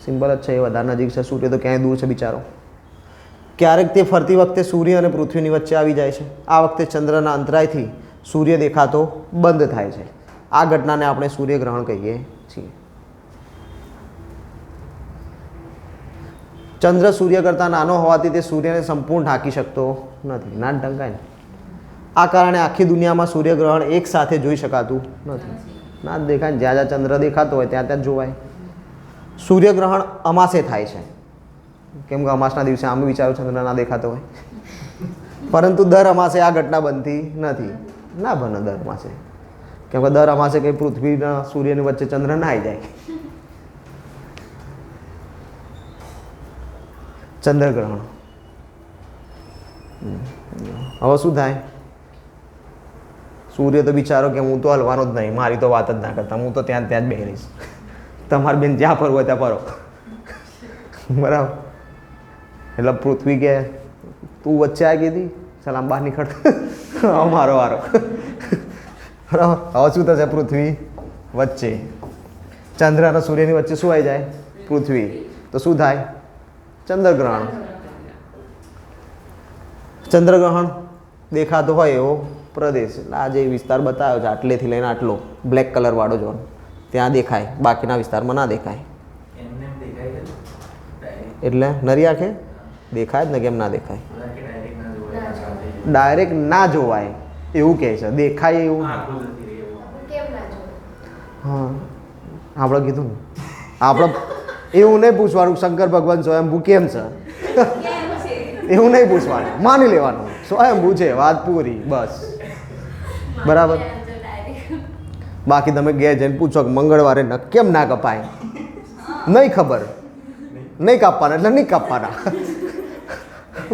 સિમ્પલ જ છે, એ વધારે નજીક છે. સૂર્ય તો ક્યાંય દૂર છે બિચારો. ક્યારેક તે ફરતી વખતે સૂર્ય અને પૃથ્વીની વચ્ચે આવી જાય છે. આ વખતે ચંદ્રના અંતરાયથી સૂર્ય દેખાતો બંધ થાય છે. આ ઘટનાને આપણે સૂર્યગ્રહણ કહીએ છીએ. ચંદ્ર સૂર્ય કરતાં નાનો હોવાથી તે સૂર્યને સંપૂર્ણ ઢાંકી શકતો નથી. ના ઢંકાય ને. આ કારણે આખી દુનિયામાં સૂર્યગ્રહણ એક સાથે જોઈ શકાતું નથી. ના જ દેખાય. જ્યાં જ્યાં ચંદ્ર દેખાતો હોય ત્યાં ત્યાં જ જોવાય. સૂર્યગ્રહણ અમાસે થાય છે. કેમ કે અમાસના દિવસે આમ વિચારો ચંદ્ર ના દેખાતો હોય. પરંતુ દર અમાસે આ ઘટના બનતી નથી. ના બને દર અમાસે. કેમ કે દર અમાસે કંઈ પૃથ્વીના સૂર્યની વચ્ચે ચંદ્ર ના આવી જાય. ચંદ્રગ્રહણ. હવે શું થાય? સૂર્ય તો બિચારો કે હું તો હલવાનો જ નહીં, મારી તો વાત જ ના કરતા, હું તો ત્યાં જ બેસી રહીશ. તમારી બેન જ્યાં ફરવું હોય ત્યાં ફરો. બરાબર. એટલે પૃથ્વી કે તું વચ્ચે આવી ગઈ હતી, ચાલ આમ બહાર નીકળ. મારો વારો. બરાબર. હવે શું થશે? પૃથ્વી વચ્ચે, ચંદ્ર અને સૂર્યની વચ્ચે શું આવી જાય? પૃથ્વી. તો શું થાય? ચંદ્રગ્રહણ. ચંદ્રગ્રહણ દેખાતો હોય એવો પ્રદેશ, એટલે આ જે વિસ્તાર બતાવ્યો છે આટલેથી લઈને આટલો બ્લેક કલર વાળો ઝોન, ત્યાં દેખાય, બાકીના વિસ્તારમાં ના દેખાય. એટલે નરી આંખે દેખાય જ ને, કેમ ના દેખાય? ડાયરેક્ટ ના જોવાય એવું કહે છે, દેખાય એવું. હા, આપણે કીધું ને, આપણે એવું નહીં પૂછવાનું શંકર ભગવાન સ્વયંભૂ કેમ છે, એવું નહીં પૂછવાનું, માની લેવાનું સ્વયંભૂ છે, વાત પૂરી, બસ. બરાબર. બાકી તમે ઘેર જઈને પૂછો કે મંગળવારે નખ કેમ ના કપાય, નહીં ખબર, નહીં કાપવાના એટલે નહીં કાપવાના,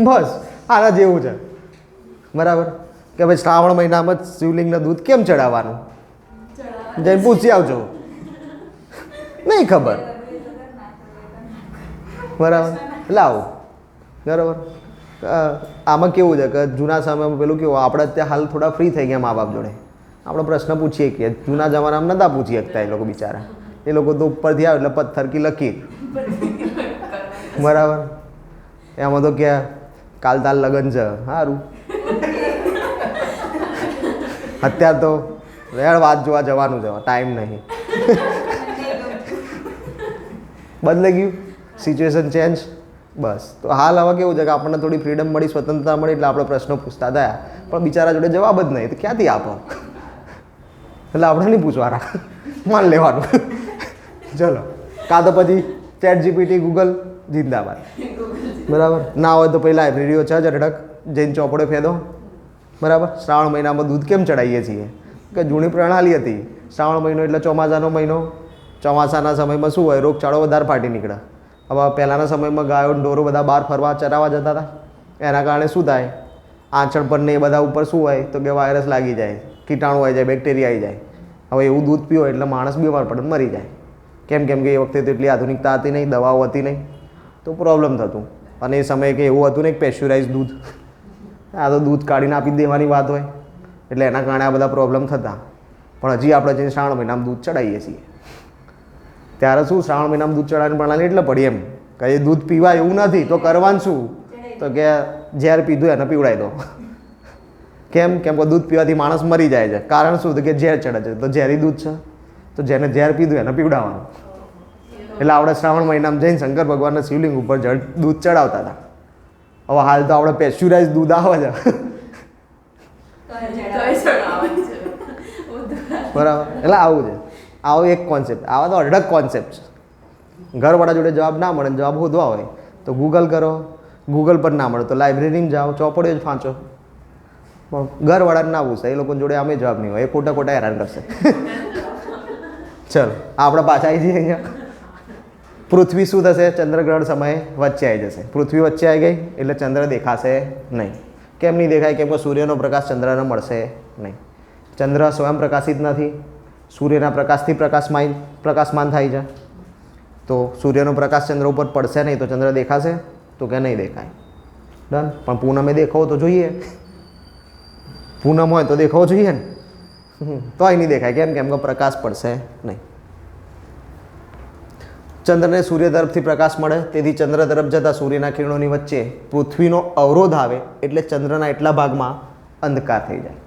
બસ આના જેવું છે. બરાબર. કે ભાઈ શ્રાવણ મહિનામાં જ શિવલિંગનું દૂધ કેમ ચડાવવાનું, જઈને પૂછી આવજો, નહીં ખબર. બરાબર. એટલે આવું. બરાબર. આમાં કેવું છે કે જૂના સમયમાં પેલું કેવું, આપણે અત્યારે હાલ થોડા ફ્રી થઈ ગયા મા બાપ જોડે, આપણે પ્રશ્ન પૂછીએ કે જૂના જમાનામાં નહોતા પૂછી શકતા એ લોકો બિચારા, એ લોકો તો ઉપરથી આવે એટલે પથ્થર કી લકીર. બરાબર. એમાં તો કે કાલ તાલ લગન છે, સારું. અત્યારે તો વેળ વાત જોવા જવાનું છે, ટાઈમ નહીં. બદલાઈ ગયું, સિચ્યુએશન ચેન્જ. બસ. તો હાલ હવે કેવું છે કે આપણને થોડી ફ્રીડમ મળી, સ્વતંત્રતા મળી, એટલે આપણે પ્રશ્નો પૂછતા થયા, પણ બિચારા જોડે જવાબ જ નહીં, તો ક્યાંથી આપો? એટલે આપણે નહીં પૂછવાના, માન લેવાનું. ચલો. કાં તો પછી ChatGPT, ગૂગલ જિંદાબાદ. બરાબર. ના હોય તો પહેલાં લાઇબ્રેરીઓ છે જ અઢળક, જઈને ચોપડે ફેદો. બરાબર. શ્રાવણ મહિનામાં દૂધ કેમ ચડાવીએ છીએ? કે જૂની પ્રણાલી હતી, શ્રાવણ મહિનો એટલે ચોમાસાનો મહિનો, ચોમાસાના સમયમાં શું હોય, રોગચાળો વધારે ફાટી નીકળે. હવે પહેલાંના સમયમાં ગાયો ઢોરો બધા બહાર ફરવા ચરાવવા જતા હતા, એના કારણે શું થાય, આંચળ પર ને એ બધા ઉપર શું હોય તો કે વાયરસ લાગી જાય, કીટાણુ આવી જાય, બેક્ટેરિયા આવી જાય. હવે એવું દૂધ પીવો એટલે માણસ બીમાર પડે, મરી જાય. કેમ કેમ કે એ વખતે તો એટલી આધુનિકતા હતી નહીં, દવાઓ હતી નહીં, તો પ્રોબ્લેમ થતું. અને એ સમયે કે એવું હતું નહીં પેસ્ચ્યુરાઇઝ દૂધ, આ તો દૂધ કાઢીને આપી દેવાની વાત હોય, એટલે એના કારણે આ બધા પ્રોબ્લેમ થતા. પણ હજી આપણે જઈને શ્રાવણ મહિનામાં દૂધ ચડાવીએ છીએ. ત્યારે શું શ્રાવણ મહિનામાં દૂધ ચડાવવાની પ્રણાલી એટલે પડી એમ કે એ દૂધ પીવાય એવું નથી, તો કરવાનું શું, તો કે ઝેર પીધું એને પીવડાવી દો. કેમ? કેમ કે દૂધ પીવાથી માણસ મરી જાય છે. કારણ શું? તો કે ઝેર ચડે છે, તો ઝેરી દૂધ છે, તો જેને ઝેર પીધું એને પીવડાવવાનું. એટલે આપણે શ્રાવણ મહિનામાં જઈને શંકર ભગવાનના શિવલિંગ ઉપર દૂધ ચડાવતા હતા. હવે હાલ તો આપણે પેસ્ચ્યુરાઇઝ દૂધ આવે છે. બરાબર. એટલે આવું છે, આવો એક કોન્સેપ્ટ, આવા તો અઢળક કોન્સેપ્ટ છે. ઘરવાળા જોડે જવાબ ના મળે, જવાબ શોધવા હોય તો ગૂગલ કરો, ગૂગલ પર ના મળે તો લાઇબ્રેરીમાં જાઓ, ચોપડીઓ જ વાંચો. પણ ઘરવાળાને ના પૂછે, એ લોકો જોડે અમે જવાબ નહીં હોય, એ ખોટા ખોટા હેરાન કરશે. ચલો આપણે પાછા આવી જઈએ અહીંયા. પૃથ્વી શું થશે? ચંદ્રગ્રહણ સમયે વચ્ચે આવી જશે. પૃથ્વી વચ્ચે આવી ગઈ એટલે ચંદ્ર દેખાશે નહીં. કેમ નહીં દેખાય? કેમ કે સૂર્યનો પ્રકાશ ચંદ્રને મળશે નહીં. ચંદ્ર સ્વયં પ્રકાશિત નથી, સૂર્યના પ્રકાશથી પ્રકાશમાન થાય છે. તો સૂર્યનો પ્રકાશ ચંદ્ર ઉપર પડશે નહીં તો ચંદ્ર દેખાશે? તો કે નહીં દેખાય. ડન. પણ પૂનમે દેખાવો તો જોઈએ, પૂનમ હોય તો દેખાવો જોઈએ ને, તોય નહીં દેખાય. કેમ? કેમ કે પ્રકાશ પડશે નહીં. ચંદ્રને સૂર્ય તરફથી પ્રકાશ મળે, તેથી ચંદ્ર તરફ જતા સૂર્યના કિરણોની વચ્ચે પૃથ્વીનો અવરોધ આવે એટલે ચંદ્રના એટલા ભાગમાં અંધકાર થઈ જાય.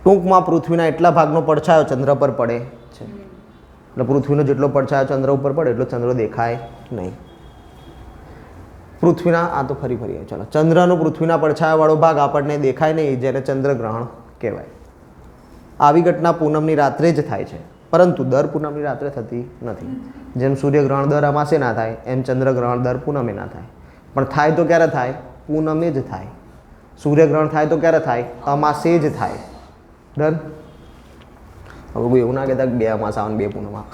ટૂંકમાં પૃથ્વીના એટલા ભાગનો પડછાયો ચંદ્ર પર પડે છે. એટલે પૃથ્વીનો જેટલો પડછાયો ચંદ્ર ઉપર પડે એટલો ચંદ્ર દેખાય નહીં. પૃથ્વીના આ તો ફરી ચાલો, ચંદ્રનો પૃથ્વીના પડછાયાવાળો ભાગ આપણને દેખાય નહીં, જેને ચંદ્રગ્રહણ કહેવાય. આવી ઘટના પૂનમની રાત્રે જ થાય છે, પરંતુ દર પૂનમની રાત્રે થતી નથી. જેમ સૂર્યગ્રહણ દર અમાસે ના થાય, એમ ચંદ્રગ્રહણ દર પૂનમે ના થાય. પણ થાય તો ક્યારે થાય? પૂનમે જ થાય. સૂર્યગ્રહણ થાય તો ક્યારે થાય? અમાસે જ થાય. ડન. હવે કોઈ એવું ના કહેતા કે 2 અમાસ આવે 2 પૂનમ આવે.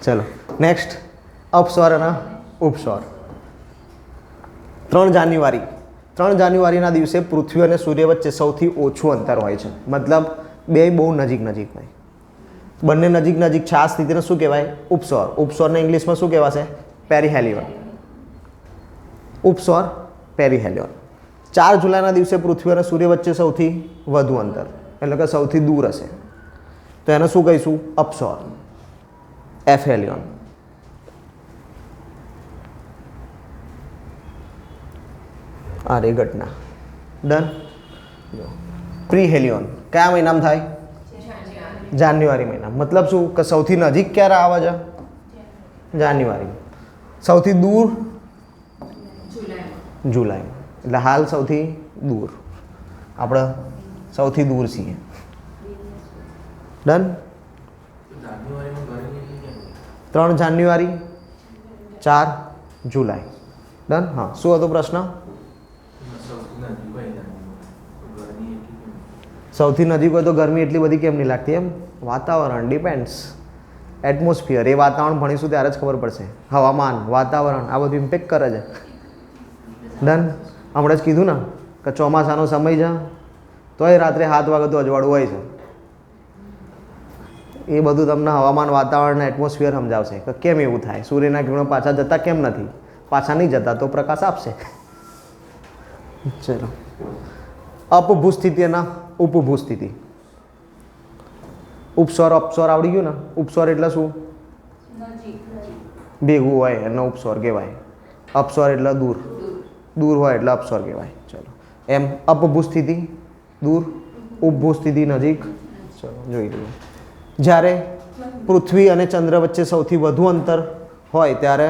ચલો નેક્સ્ટ, અપસ્વર અને ઉપસ્વર. 3 જાન્યુઆરીના દિવસે પૃથ્વી અને સૂર્ય વચ્ચે સૌથી ઓછું અંતર હોય છે. મતલબ બે બહુ નજીક હોય, બંને નજીક છે. આ સ્થિતિને શું કહેવાય? ઉપસ્વર. ઉપસ્વરને ઇંગ્લિશમાં શું કહેવાશે? પેરીહેલિયોન. ઉપસ્વર પેરીહેલિયોન. 4 જુલાઈના દિવસે પૃથ્વી અને સૂર્ય વચ્ચે સૌથી વધુ અંતર. એટલે કે સૌથી દૂર હશે, તો એને શું કહીશું? અપસોર, એફેલિયોન. આ રે ઘટના. ડન. પ્રીહેલિયોન કયા મહિનામાં થાય? જાન્યુઆરી મહિના. મતલબ શું કે સૌથી નજીક ક્યારે આવે છે? જાન્યુઆરી. સૌથી દૂર જુલાઈમાં. એટલે હાલ સૌથી દૂર આપણે સૌથી દૂર છીએ. ડન. 3 જાન્યુઆરી 4 જુલાઈ. ડન. હા, શું હતો પ્રશ્ન? સૌથી નજીક હોય તો ગરમી એટલી બધી કેમ નહીં લાગતી? એમ વાતાવરણ ડિપેન્ડ્સ, એટમોસ્ફિયર. એ વાતાવરણ ભણીશું ત્યારે જ ખબર પડશે. હવામાન, વાતાવરણ આ બધું ઇમ્પેક્ટ કરે છે. ડન. હમણાં જ કીધું ને કે ચોમાસાનો સમય છે તોય રાત્રે 7 વાગે તો અજવાળું હોય છે. એ બધું તમને હવામાન, વાતાવરણ, એટમોસ્ફિયર સમજાવશે કે કેમ એવું થાય. સૂર્યના કિરણો પાછા જતા કેમ નથી? પાછા નહીં જતા તો પ્રકાશ આપશે. ચલો. અપભૂ સ્થિતિ અને ઉપભૂ સ્થિતિ. ઉપસ્વર અપસ્વર આવડી ગયું ને? ઉપસ્વર એટલે શું? ભેગું હોય એનો ઉપસ્વર કહેવાય. અપસ્વર એટલે દૂર, દૂર હોય એટલે અપસ્વર કહેવાય. ચલો. એમ અપભૂ સ્થિતિ દૂર, ઉપભૂ સ્થિતિ નજીક. ચલો જોઈ લઈએ. જ્યારે પૃથ્વી અને ચંદ્ર વચ્ચે સૌથી વધુ અંતર હોય ત્યારે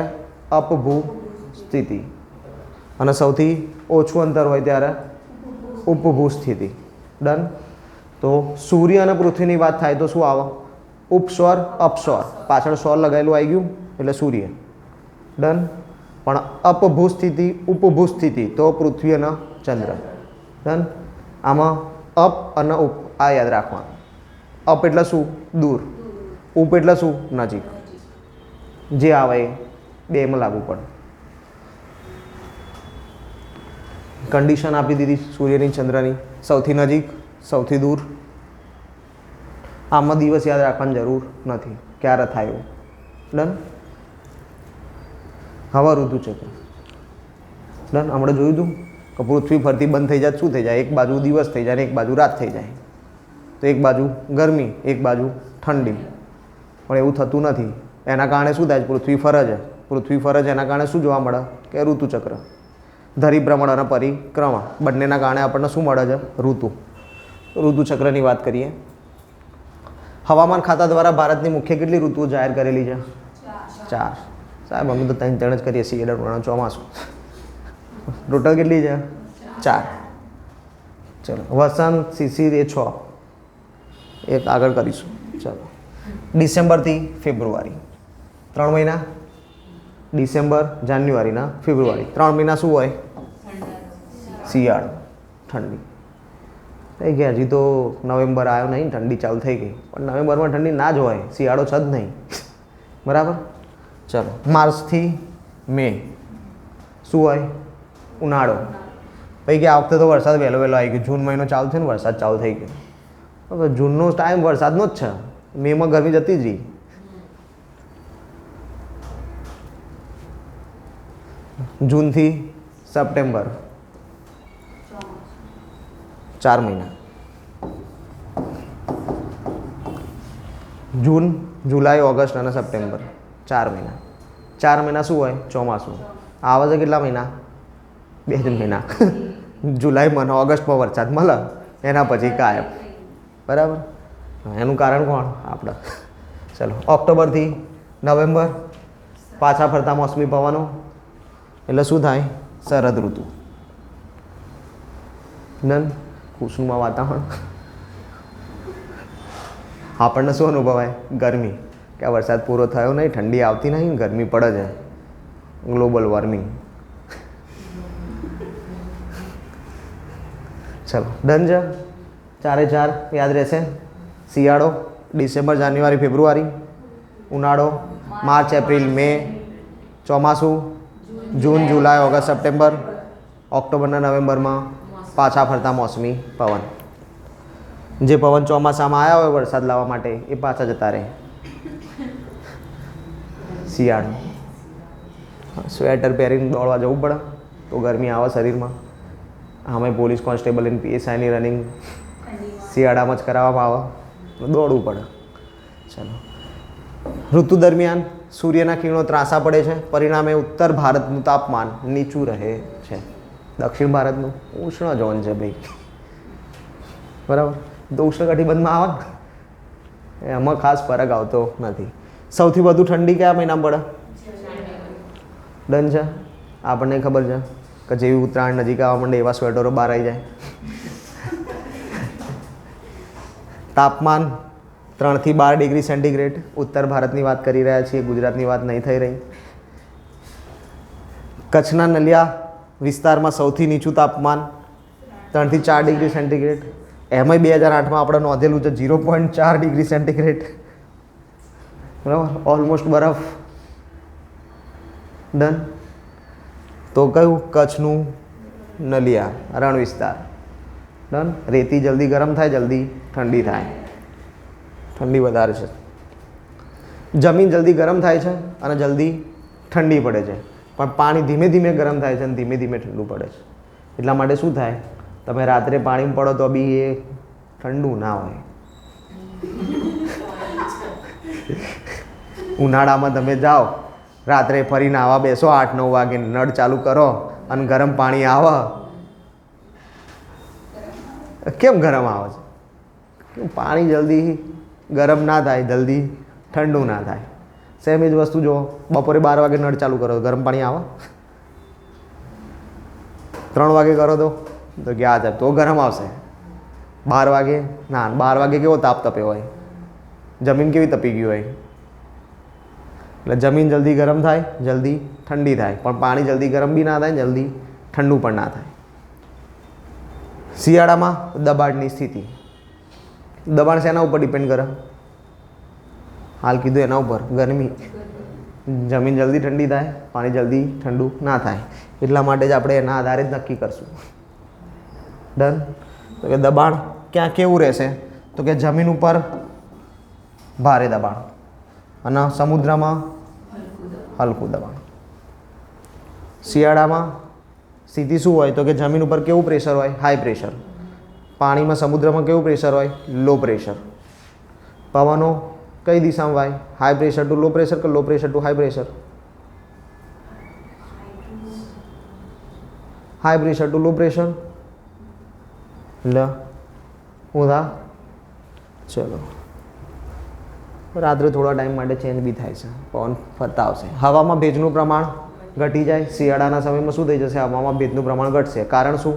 અપભૂ સ્થિતિ, અને સૌથી ઓછું અંતર હોય ત્યારે ઉપભૂ સ્થિતિ. ડન. તો સૂર્ય અને પૃથ્વીની વાત થાય તો શું આવે? ઉપસ્વર અપસ્વર. પાછળ સ્વર લગાવેલું આવી ગયું એટલે સૂર્ય. ડન. પણ અપભૂ સ્થિતિ, ઉપભૂ સ્થિતિ તો પૃથ્વી અને ચંદ્ર. ડન. આમાં અપ અને ઉપ આ યાદ રાખવાનું. અપ એટલે શું? દૂર. ઉપ એટલે શું? નજીક. જે આવે એ બેમાં લાગુ પડે. કન્ડિશન આપી દીધી સૂર્યની, ચંદ્રની. સૌથી નજીક, સૌથી દૂર. આમાં દિવસ યાદ રાખવાની જરૂર નથી, ક્યારે થાય એવું. ડન. હવે ઋતુચક્ર. ડન. હમણાં જોયું હતું કે પૃથ્વી ફરતી બંધ થઈ જાય શું થઈ જાય? એક બાજુ દિવસ થઈ જાય ને એક બાજુ રાત થઈ જાય. તો એક બાજુ ગરમી, એક બાજુ ઠંડી. પણ એવું થતું નથી. એના કારણે શું થાય? પૃથ્વી ફરે છે. પૃથ્વી ફરે છે એના કારણે શું જોવા મળે? કે ઋતુચક્ર. ધરીભ્રમણ અને પરિક્રમા બંનેના કારણે આપણને શું મળે છે? ઋતુ. ઋતુચક્રની વાત કરીએ. હવામાન ખાતા દ્વારા ભારતની મુખ્ય કેટલી ઋતુઓ જાહેર કરેલી છે? 4. સાહેબ અમે તો 3 જ કરીએ છીએ. ઉનાળો, ચોમાસું. ટોટલ કેટલી છે? 4. ચલો. વસંત, શિશિર એ 6. એક આગળ કરીશું. ચલો. ડિસેમ્બરથી ફેબ્રુઆરી 3 મહિના. ડિસેમ્બર, જાન્યુઆરીના ફેબ્રુઆરી 3 મહિના શું હોય? શિયાળો, ઠંડી. થઈ ગયા. હજી તો નવેમ્બર આવ્યો નહીં, ઠંડી ચાલુ થઈ ગઈ. પણ નવેમ્બરમાં ઠંડી ના જ હોય, શિયાળો છે જ નહીં. બરાબર. ચલો. માર્ચથી મે શું હોય? ઉનાળો. પછી કે આ વખતે તો વરસાદ વહેલો આવી ગયો. જૂન મહિનો ચાલુ થયો ને વરસાદ ચાલુ થઈ ગયો. હવે જૂનનો ટાઈમ વરસાદનો જ છે. મેમાં ગરમી જતી જ રહી. જૂનથી સપ્ટેમ્બર 4 મહિના. જૂન, જુલાઈ, ઓગસ્ટ અને સપ્ટેમ્બર 4 મહિના. 4 મહિના શું હોય? ચોમાસું. આવે છે કેટલા મહિના? 2 જ મહિના. જુલાઈમાં અને ઓગસ્ટમાં વરસાદ મળે, એના પછી ગાયબ. બરાબર. એનું કારણ કોણ? આપણે. ચલો. ઓક્ટોબરથી નવેમ્બર પાછા ફરતા મોસમી પવનો. એટલે શું થાય? શરદ ઋતુ. નન કુસુમમાં વાતાવરણ. આપણને શું અનુભવાય? ગરમી. કે વરસાદ પૂરો થયો નહીં, ઠંડી આવતી નહીં, ગરમી પડે છે. Global warming. ચલો. ડન છે. 4 યાદ રહેશે. શિયાળો ડિસેમ્બર, જાન્યુઆરી, ફેબ્રુઆરી. ઉનાળો માર્ચ, એપ્રિલ, મે. ચોમાસું જૂન, જુલાઈ, ઓગસ્ટ, સપ્ટેમ્બર. ઓક્ટોબરના નવેમ્બરમાં પાછા ફરતા મોસમી પવન. જે પવન ચોમાસામાં આવ્યા હોય વરસાદ લાવવા માટે એ પાછા જતા રહે. શિયાળો. સ્વેટર પહેરીને દોડવા જવું પડે તો ગરમી આવે શરીરમાં. આમે પોલીસ કોન્સ્ટેબલ અને પીએસઆઈની રનિંગ શિયાળામાં જ કરાવવામાં આવે, દોડવું પડે. ચલો, ઋતુ દરમિયાન સૂર્યના કિરણો ત્રાંસા પડે છે, પરિણામે ઉત્તર ભારતનું તાપમાન નીચું રહે છે. દક્ષિણ ભારતનું ઉષ્ણ ઝોન છે ભાઈ, બરાબર. તો ઉષ્ણકટિબંધમાં આવે ને, એમાં ખાસ ફરક આવતો નથી. સૌથી વધુ ઠંડી કયા મહિનામાં પડે? ડન છે. આપણને ખબર છે કે જેવી ઉત્તરાયણ નજીક આવવા માંડે એવા સ્વેટરો બહાર આવી જાય. તાપમાન 3 થી 12 ડિગ્રી સેન્ટીગ્રેડ. ઉત્તર ભારતની વાત કરી રહ્યા છીએ, ગુજરાતની વાત નહીં થઈ રહી. કચ્છના નલિયા વિસ્તારમાં સૌથી નીચું તાપમાન 3 થી 4 ડિગ્રી સેન્ટીગ્રેડ. એમાંય 2008માં આપણે નોંધેલું છે 0.4 ડિગ્રી સેન્ટીગ્રેડ, બરાબર. ઓલમોસ્ટ બરફ. ડન. તો કયું? કચ્છનું નલિયા રણ વિસ્તાર. ડન. રેતી જલ્દી ગરમ થાય, જલ્દી ઠંડી થાય, ઠંડી વધારે છે. જમીન જલ્દી ગરમ થાય છે અને જલ્દી ઠંડી પડે છે, પણ પાણી ધીમે ધીમે ગરમ થાય છે અને ધીમે ધીમે ઠંડુ પડે છે. એટલા માટે શું થાય, તમે રાત્રે પાણીમાં પડો તો બી એ ઠંડુ ના હોય. ઉનાળામાં તમે જાઓ રાત્રે ફરીને આવા બેસો 8-9 વાગે, નળ ચાલુ કરો અને ગરમ પાણી આવે. કેમ ગરમ આવે છે? પાણી જલ્દી ગરમ ના થાય, જલ્દી ઠંડુ ના થાય. સેમ જ વસ્તુ જો બપોરે 12 વાગે નળ ચાલુ કરો ગરમ પાણી આવે, 3 વાગે કરો તો ક્યાં જાય તો ગરમ આવશે. 12 વાગે ના, 12 વાગે કેવો તાપ તપ્યો હોય, જમીન કેવી તપી ગઈ હોય. એટલે જમીન જલ્દી ગરમ થાય, જલ્દી ઠંડી થાય, પણ પાણી જલ્દી ગરમ બી ના થાય, જલ્દી ઠંડુ પણ ના થાય. શિયાળામાં દબાણની સ્થિતિ. દબાણ શેના ઉપર ડિપેન્ડ કરે? હાલ કીધું એના ઉપર, ગરમી. જમીન જલ્દી ઠંડી થાય, પાણી જલ્દી ઠંડુ ના થાય. એટલા માટે જ આપણે એના આધારે જ નક્કી કરશું. ડન. તો કે દબાણ ક્યાં કેવું રહેશે? તો કે જમીન ઉપર ભારે દબાણ અને સમુદ્રમાં હલકું દબાણ. શિયાળામાં સ્થિતિ શું હોય? તો કે જમીન ઉપર કેવું પ્રેશર હોય? High pressure. પાણીમાં સમુદ્રમાં કેવું પ્રેશર હોય? Low pressure. પવનો કઈ દિશામાં વાય? High pressure to low pressure કે low pressure to high pressure? High pressure to low pressure. હું થા ચલો, રાત્રે થોડા ટાઈમ માટે ચેન્જ બી થાય છે, પવન ફરતા આવશે. હવામાં ભેજનું પ્રમાણ ઘટી જાય. શિયાળાના સમયમાં શું થઈ જશે? હવામાં ભેજનું પ્રમાણ ઘટશે. કારણ શું?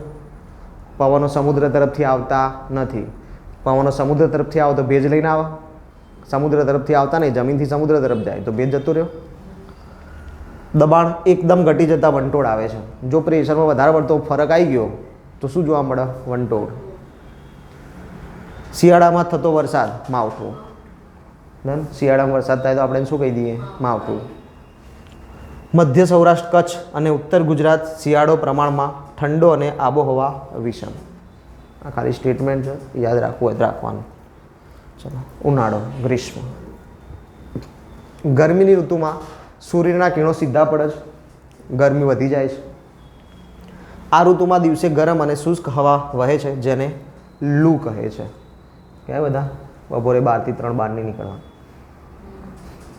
પવનો સમુદ્ર તરફથી આવતા નથી. પવનો સમુદ્ર તરફથી આવે તો ભેજ લઈને આવે, સમુદ્ર તરફથી આવતા નહીં, જમીનથી સમુદ્ર તરફ જાય તો ભેજ જતો રહ્યો. દબાણ એકદમ ઘટી જતા વંટોળ આવે છે. જો પ્રેશરમાં વધારે પડતો ફરક આવી ગયો તો શું જોવા મળે? વંટોળ. શિયાળામાં થતો વરસાદ, માવઠું. શિયાળામાં વરસાદ થાય તો આપણે શું કહી દઈએ? માવઠું. મધ્ય સૌરાષ્ટ્ર, કચ્છ અને ઉત્તર ગુજરાત શિયાળો પ્રમાણમાં ઠંડો અને આબોહવા વિષમ. આ ખાલી સ્ટેટમેન્ટ છે, યાદ રાખવું હોય તો રાખવાનું. ચલો, ઉનાળો, ગ્રીષ્મ. ગરમીની ઋતુમાં સૂર્યના કિરણો સીધા પડે છે, ગરમી વધી જાય છે. આ ઋતુમાં દિવસે ગરમ અને શુષ્ક હવા વહે છે, જેને લૂ કહે છે. ક્યાં બધા? બપોરે 12 થી 3 બહાર નહીં નીકળવાનું,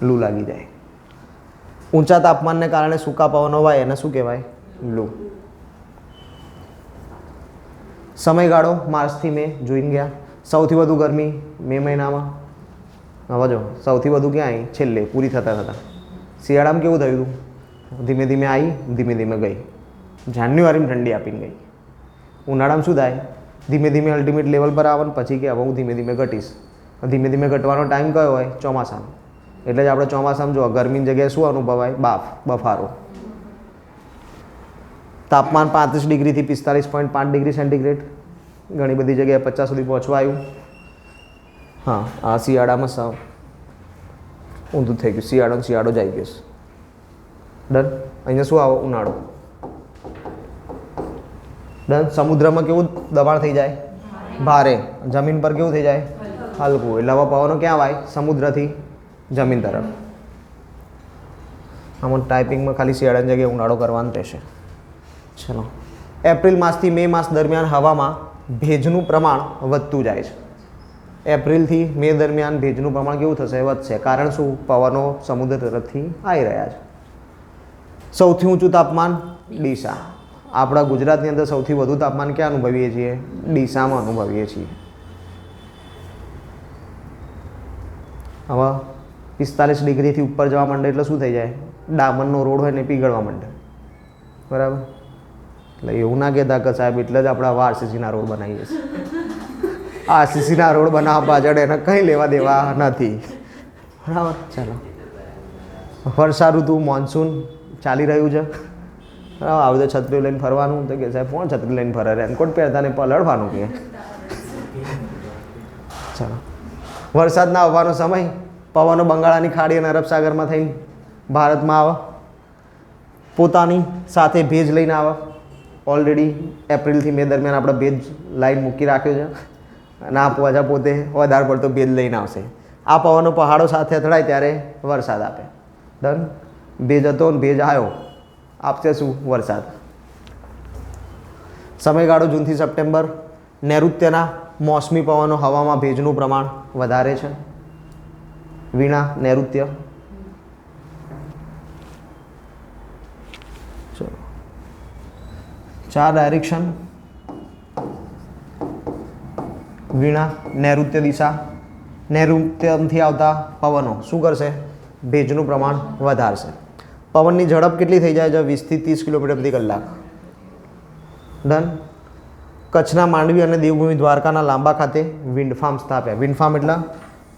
લૂ લાગી જાય. ઊંચા તાપમાનને કારણે સૂકા પવનો વાય એને શું કહેવાય? લૂ. સમયગાળો માર્ચથી મે જોઈને ગયા. સૌથી વધુ ગરમી મે મહિનામાં. હવે જો સૌથી વધુ ક્યાં આવી? છેલ્લે, પૂરી થતાં થતાં. શિયાળામાં કેવું થયું હતું? ધીમે ધીમે આવી, ધીમે ધીમે ગઈ. જાન્યુઆરીમાં ઠંડી આપીને ગઈ. ઉનાળામાં શું થાય? ધીમે ધીમે અલ્ટિમેટ લેવલ પર આવે, પછી કે હવે હું ધીમે ધીમે ઘટીશ. ધીમે ધીમે ઘટવાનો ટાઈમ કયો હોય? ચોમાસાનો. એટલે જ આપણે ચોમાસામાં જો ગરમીની જગ્યાએ શું અનુભવાય? બફારો. તાપમાન 35 ડિગ્રીથી 45.5 ડિગ્રી સેન્ટીગ્રેડ. ઘણી બધી જગ્યાએ 50 સુધી પહોંચવા આવ્યું. હા, આ શિયાળામાં સાવ ઊંધું થઈ ગયું. શિયાળો જ આવી ગયો છે. ડન. અહીંયા શું આવો? ઉનાળો. ડન. સમુદ્રમાં કેવું દબાણ થઈ જાય? ભારે. જમીન પર કેવું થઈ જાય? હલકું. એટલે આવા પવનો ક્યાં વાય? સમુદ્રથી જમીન તરફ. આમાં ટાઈપિંગમાં ખાલી શિયાળાની જગ્યાએ ઉનાળો કરવાનું રહેશે. ચલો. એપ્રિલ માસથી મે માસ દરમિયાન હવામાં ભેજનું પ્રમાણ વધતું જાય છે. એપ્રિલથી મે દરમિયાન ભેજનું પ્રમાણ કેવું થશે? વધશે. કારણ શું? પવનો સમુદ્ર તરફથી આવી રહ્યા છે. સૌથી ઊંચું તાપમાન ડીસા. આપણા ગુજરાતની અંદર સૌથી વધુ તાપમાન ક્યાં અનુભવીએ છીએ? ડીસામાં અનુભવીએ છીએ. હવે 45 ડિગ્રીથી ઉપર જવા માંડે એટલે શું થઈ જાય? ડામરનો રોડ હોય ને પીગળવા માંડે. બરાબર? એટલે એવું ના કહેતા કે સાહેબ એટલે જ આપણે આવા આરસીસીના રોડ બનાવીએ છીએ. આરસીસીના રોડ બનાવવા પાછળ એને કંઈ લેવા દેવા નથી. બરાબર? ચાલો, વર્ષા ઋતુ મોન્સૂન ચાલી રહ્યું છે. બરાબર? આવી તો છત્રી લઈને ફરવાનું તો કે સાહેબ કોણ છત્રી લઈને ફરે? રેનકોટ પહેરતા ને પલળવાનું કે. ચાલો, વરસાદના આવવાનો સમય. પવનો બંગાળાની ખાડી અને અરબ સાગરમાં થઈને ભારતમાં આવે, પોતાની સાથે ભેજ લઈને આવે. ઓલરેડી એપ્રિલથી મે દરમિયાન આપણે ભેજ લાઈન મૂકી રાખ્યો છે અને આ પાછા પોતે વધારે પડતો ભેજ લઈને આવશે. આ પવનો પહાડો સાથે અથડાય ત્યારે વરસાદ આપે. ડન? ભેજ હતો ને ભેજ આવ્યો, આપશે શું? વરસાદ. સમયગાળો જૂનથી સપ્ટેમ્બર. નૈઋત્યના મોસમી પવનો હવામાં ભેજનું પ્રમાણ વધારે છે. વીણા નૈઋત્ય. ચલો, 4 ડાયરેક્શન. વીણા નૈઋત્ય દિશા. નૈઋત્યથી આવતા પવનો શું કરશે? ભેજનું પ્રમાણ વધારશે. પવનની ઝડપ કેટલી થઈ જાય છે? 20 થી 30 કિલોમીટર પ્રતિ કલાક. ડન? કચ્છના માંડવી અને દેવભૂમિ દ્વારકાના લાંબા ખાતે વિન્ડ ફાર્મ સ્થાપ્યા. વિન્ડ ફાર્મ એટલે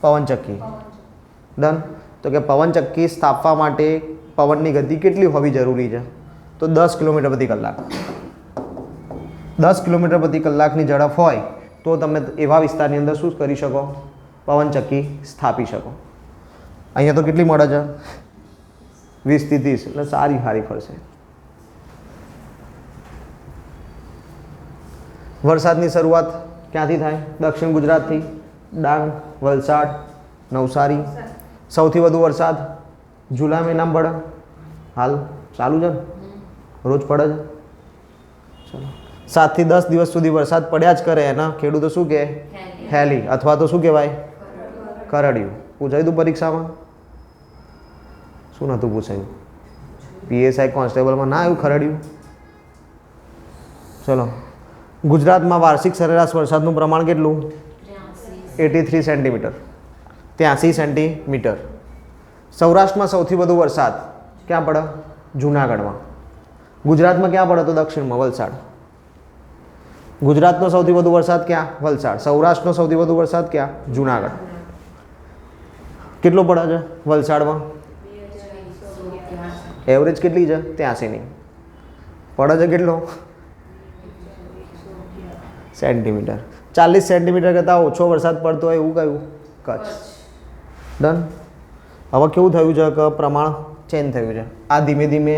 પવનચક્કી. ડન? તો કે પવનચક્કી સ્થાપવા માટે પવનની ગતિ કેટલી હોવી જરૂરી છે? તો 10 કિલોમીટર પ્રતિ કલાક. 10 કિલોમીટર પ્રતિ કલાકની ઝડપ હોય તો તમે એવા વિસ્તારની અંદર શું કરી શકો? પવનચક્કી સ્થાપી શકો. અહીંયા તો કેટલી મળે છે? 20 થી 30, એટલે સારી ફરશે. વરસાદની શરૂઆત ક્યાંથી થાય? દક્ષિણ ગુજરાતથી. ડાંગ, વલસાડ, નવસારી. સૌથી વધુ વરસાદ જુલાઈ મહિનામાં પડે. હાલ ચાલુ છે ને? રોજ પડે છે. ચલો, 7 થી 10 દિવસ સુધી વરસાદ પડ્યા જ કરે એના ખેડૂતો શું કહે? હેલી, અથવા તો શું કહેવાય? કરડિયું. પૂછાયું હતું પરીક્ષામાં? શું નહોતું પૂછાયું? પીએસઆઈ કોન્સ્ટેબલમાં ના આવ્યું ખરડિયું? ચલો, ગુજરાતમાં વાર્ષિક સરેરાશ વરસાદનું પ્રમાણ કેટલું? 83 સેન્ટીમીટર. 83 સેન્ટીમીટર. સૌરાષ્ટ્રમાં સૌથી વધુ વરસાદ ક્યાં પડે? જૂનાગઢમાં. ગુજરાતમાં ક્યાં પડે? તો દક્ષિણમાં, વલસાડ. ગુજરાતનો સૌથી વધુ વરસાદ ક્યાં? વલસાડ. સૌરાષ્ટ્રનો સૌથી વધુ વરસાદ ક્યાં? જૂનાગઢ. કેટલો પડે છે વલસાડમાં? એવરેજ કેટલી છે? 83ની. પડે છે કેટલો? સેન્ટીમીટર. 40 સેન્ટીમીટર કરતાં ઓછો વરસાદ પડતો હોય એવું કયું? કચ્છ. ડન? હવે કેવું થયું છે કે પ્રમાણ ચેન્જ થયું છે. આ ધીમે ધીમે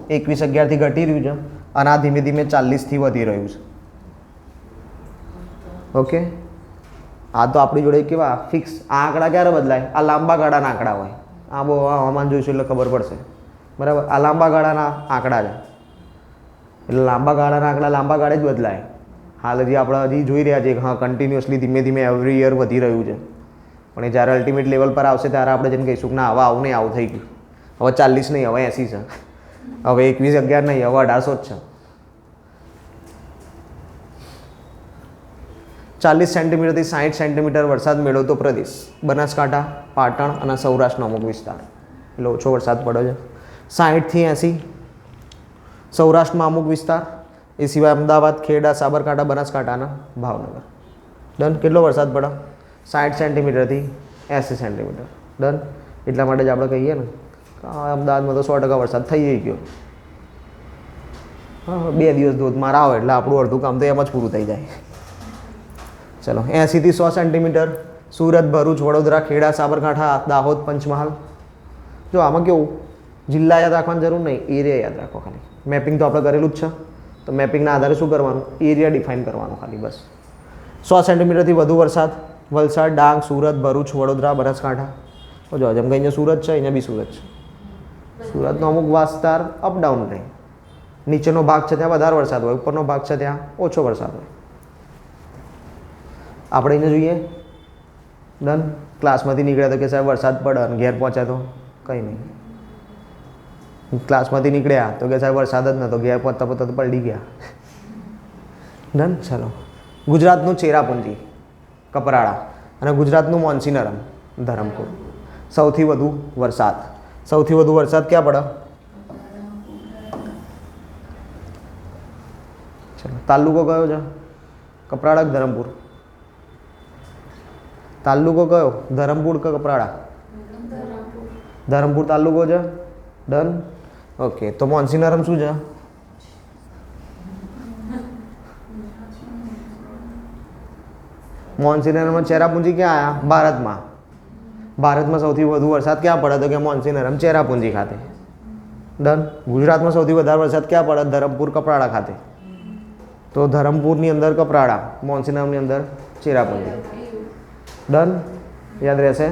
21-11થી ઘટી રહ્યું છે અને આ ધીમે ધીમે 40થી વધી રહ્યું છે. ઓકે, આ તો આપણી જોડે કેવા ફિક્સ આ આંકડા ક્યારે બદલાય? આ લાંબા ગાળાના આંકડા હોય. આ બહુ હવામાન જોઈશું એટલે ખબર પડશે. બરાબર? આ લાંબા ગાળાના આંકડા છે એટલે લાંબા ગાળાના આંકડા લાંબા ગાળે જ બદલાય. હાલ હજી આપણે હજી જોઈ રહ્યા છીએ કે હા કન્ટિન્યુઅસલી ધીમે ધીમે એવરી યર વધી રહ્યું છે, પણ એ જ્યારે અલ્ટિમેટ લેવલ પર આવશે ત્યારે આપણે જેમ કહીશું કે ના હવે આવું નહીં, આવું થઈ ગયું. હવે 40 નહીં, હવે 80 છે. હવે 21-11 નહીં, હવે 1800 જ છે. 40 સેન્ટીમીટરથી 60 સેન્ટીમીટર વરસાદ મેળવતો પ્રદેશ બનાસકાંઠા, પાટણ અને સૌરાષ્ટ્રનો અમુક વિસ્તાર, એટલે ઓછો વરસાદ પડ્યો છે. 60થી 80 સૌરાષ્ટ્રમાં અમુક વિસ્તાર, એ સિવાય અમદાવાદ, ખેડા, સાબરકાંઠા, બનાસકાંઠા અને ભાવનગર. ડન? કેટલો વરસાદ પડે? 60 સેન્ટીમીટરથી 80 સેન્ટીમીટર. ડન? એટલા માટે જ આપણે કહીએ ને અમદાવાદમાં તો 100% વરસાદ થઈ ગયો. હા, 2 દિવસ ધોધમાર આવે એટલે આપણું અડધું કામ તો એમ જ પૂરું થઈ જાય. ચલો, 80થી 100 સેન્ટીમીટર સુરત, ભરૂચ, વડોદરા, ખેડા, સાબરકાંઠા, દાહોદ, પંચમહાલ. જો આમાં કેવું જિલ્લા યાદ રાખવાની જરૂર નહીં, એરિયા યાદ રાખો ખાલી. મેપિંગ તો આપણે કરેલું જ છે, તો મેપિંગના આધારે શું કરવાનું? એરિયા ડિફાઇન કરવાનું ખાલી, બસ. 100 સેન્ટીમીટરથી વધુ વરસાદ વલસાડ, ડાંગ, સુરત, ભરૂચ, વડોદરા, બનાસકાંઠા. જો જેમ કે અહીંયા સુરત છે, અહીંયા બી સુરત છે. સુરતનો અમુક વિસ્તાર અપડાઉન રહે. નીચેનો ભાગ છે ત્યાં વધારે વરસાદ હોય, ઉપરનો ભાગ છે ત્યાં ઓછો વરસાદ હોય. આપણે અહીંયા જોઈએ ડન. ક્લાસમાંથી નીકળ્યા તો કે સાહેબ વરસાદ પડે અને ઘેર પહોંચ્યા તો કંઈ નહીં. ક્લાસમાંથી નીકળ્યા તો કે સાહેબ વરસાદ જ નહોતો, ઘેર પહોંચતા પહોંચતા તો પલટી ગયા. ડન. ચાલો. ગુજરાતનું ચેરાપુંજી કપરાડા અને ગુજરાતનું મોન્સીનરમ ધરમપુર. સૌથી વધુ વરસાદ ક્યાં પડે? ચલો. તાલુકો કયો છે? કપરાડા કે ધરમપુર? તાલુકો કયો? ધરમપુર કે કપરાડા? ધરમપુર તાલુકો છે. ડન. ઓકે. તો મોન્સીનરમ શું છે? મોન્સીનરમમાં ચેરાપુંજી ક્યાં આવ્યા? ભારતમાં સૌથી વધુ વરસાદ ક્યાં પડે? તો કે મોન્સીનરમ ચેરાપુંજી ખાતે. ડન. ગુજરાતમાં સૌથી વધારે વરસાદ ક્યાં પડે? ધરમપુર કપરાડા ખાતે. તો ધરમપુરની અંદર કપરાડા, મોન્સીનરમની અંદર ચેરાપુંજી. ડન. યાદ રહેશે?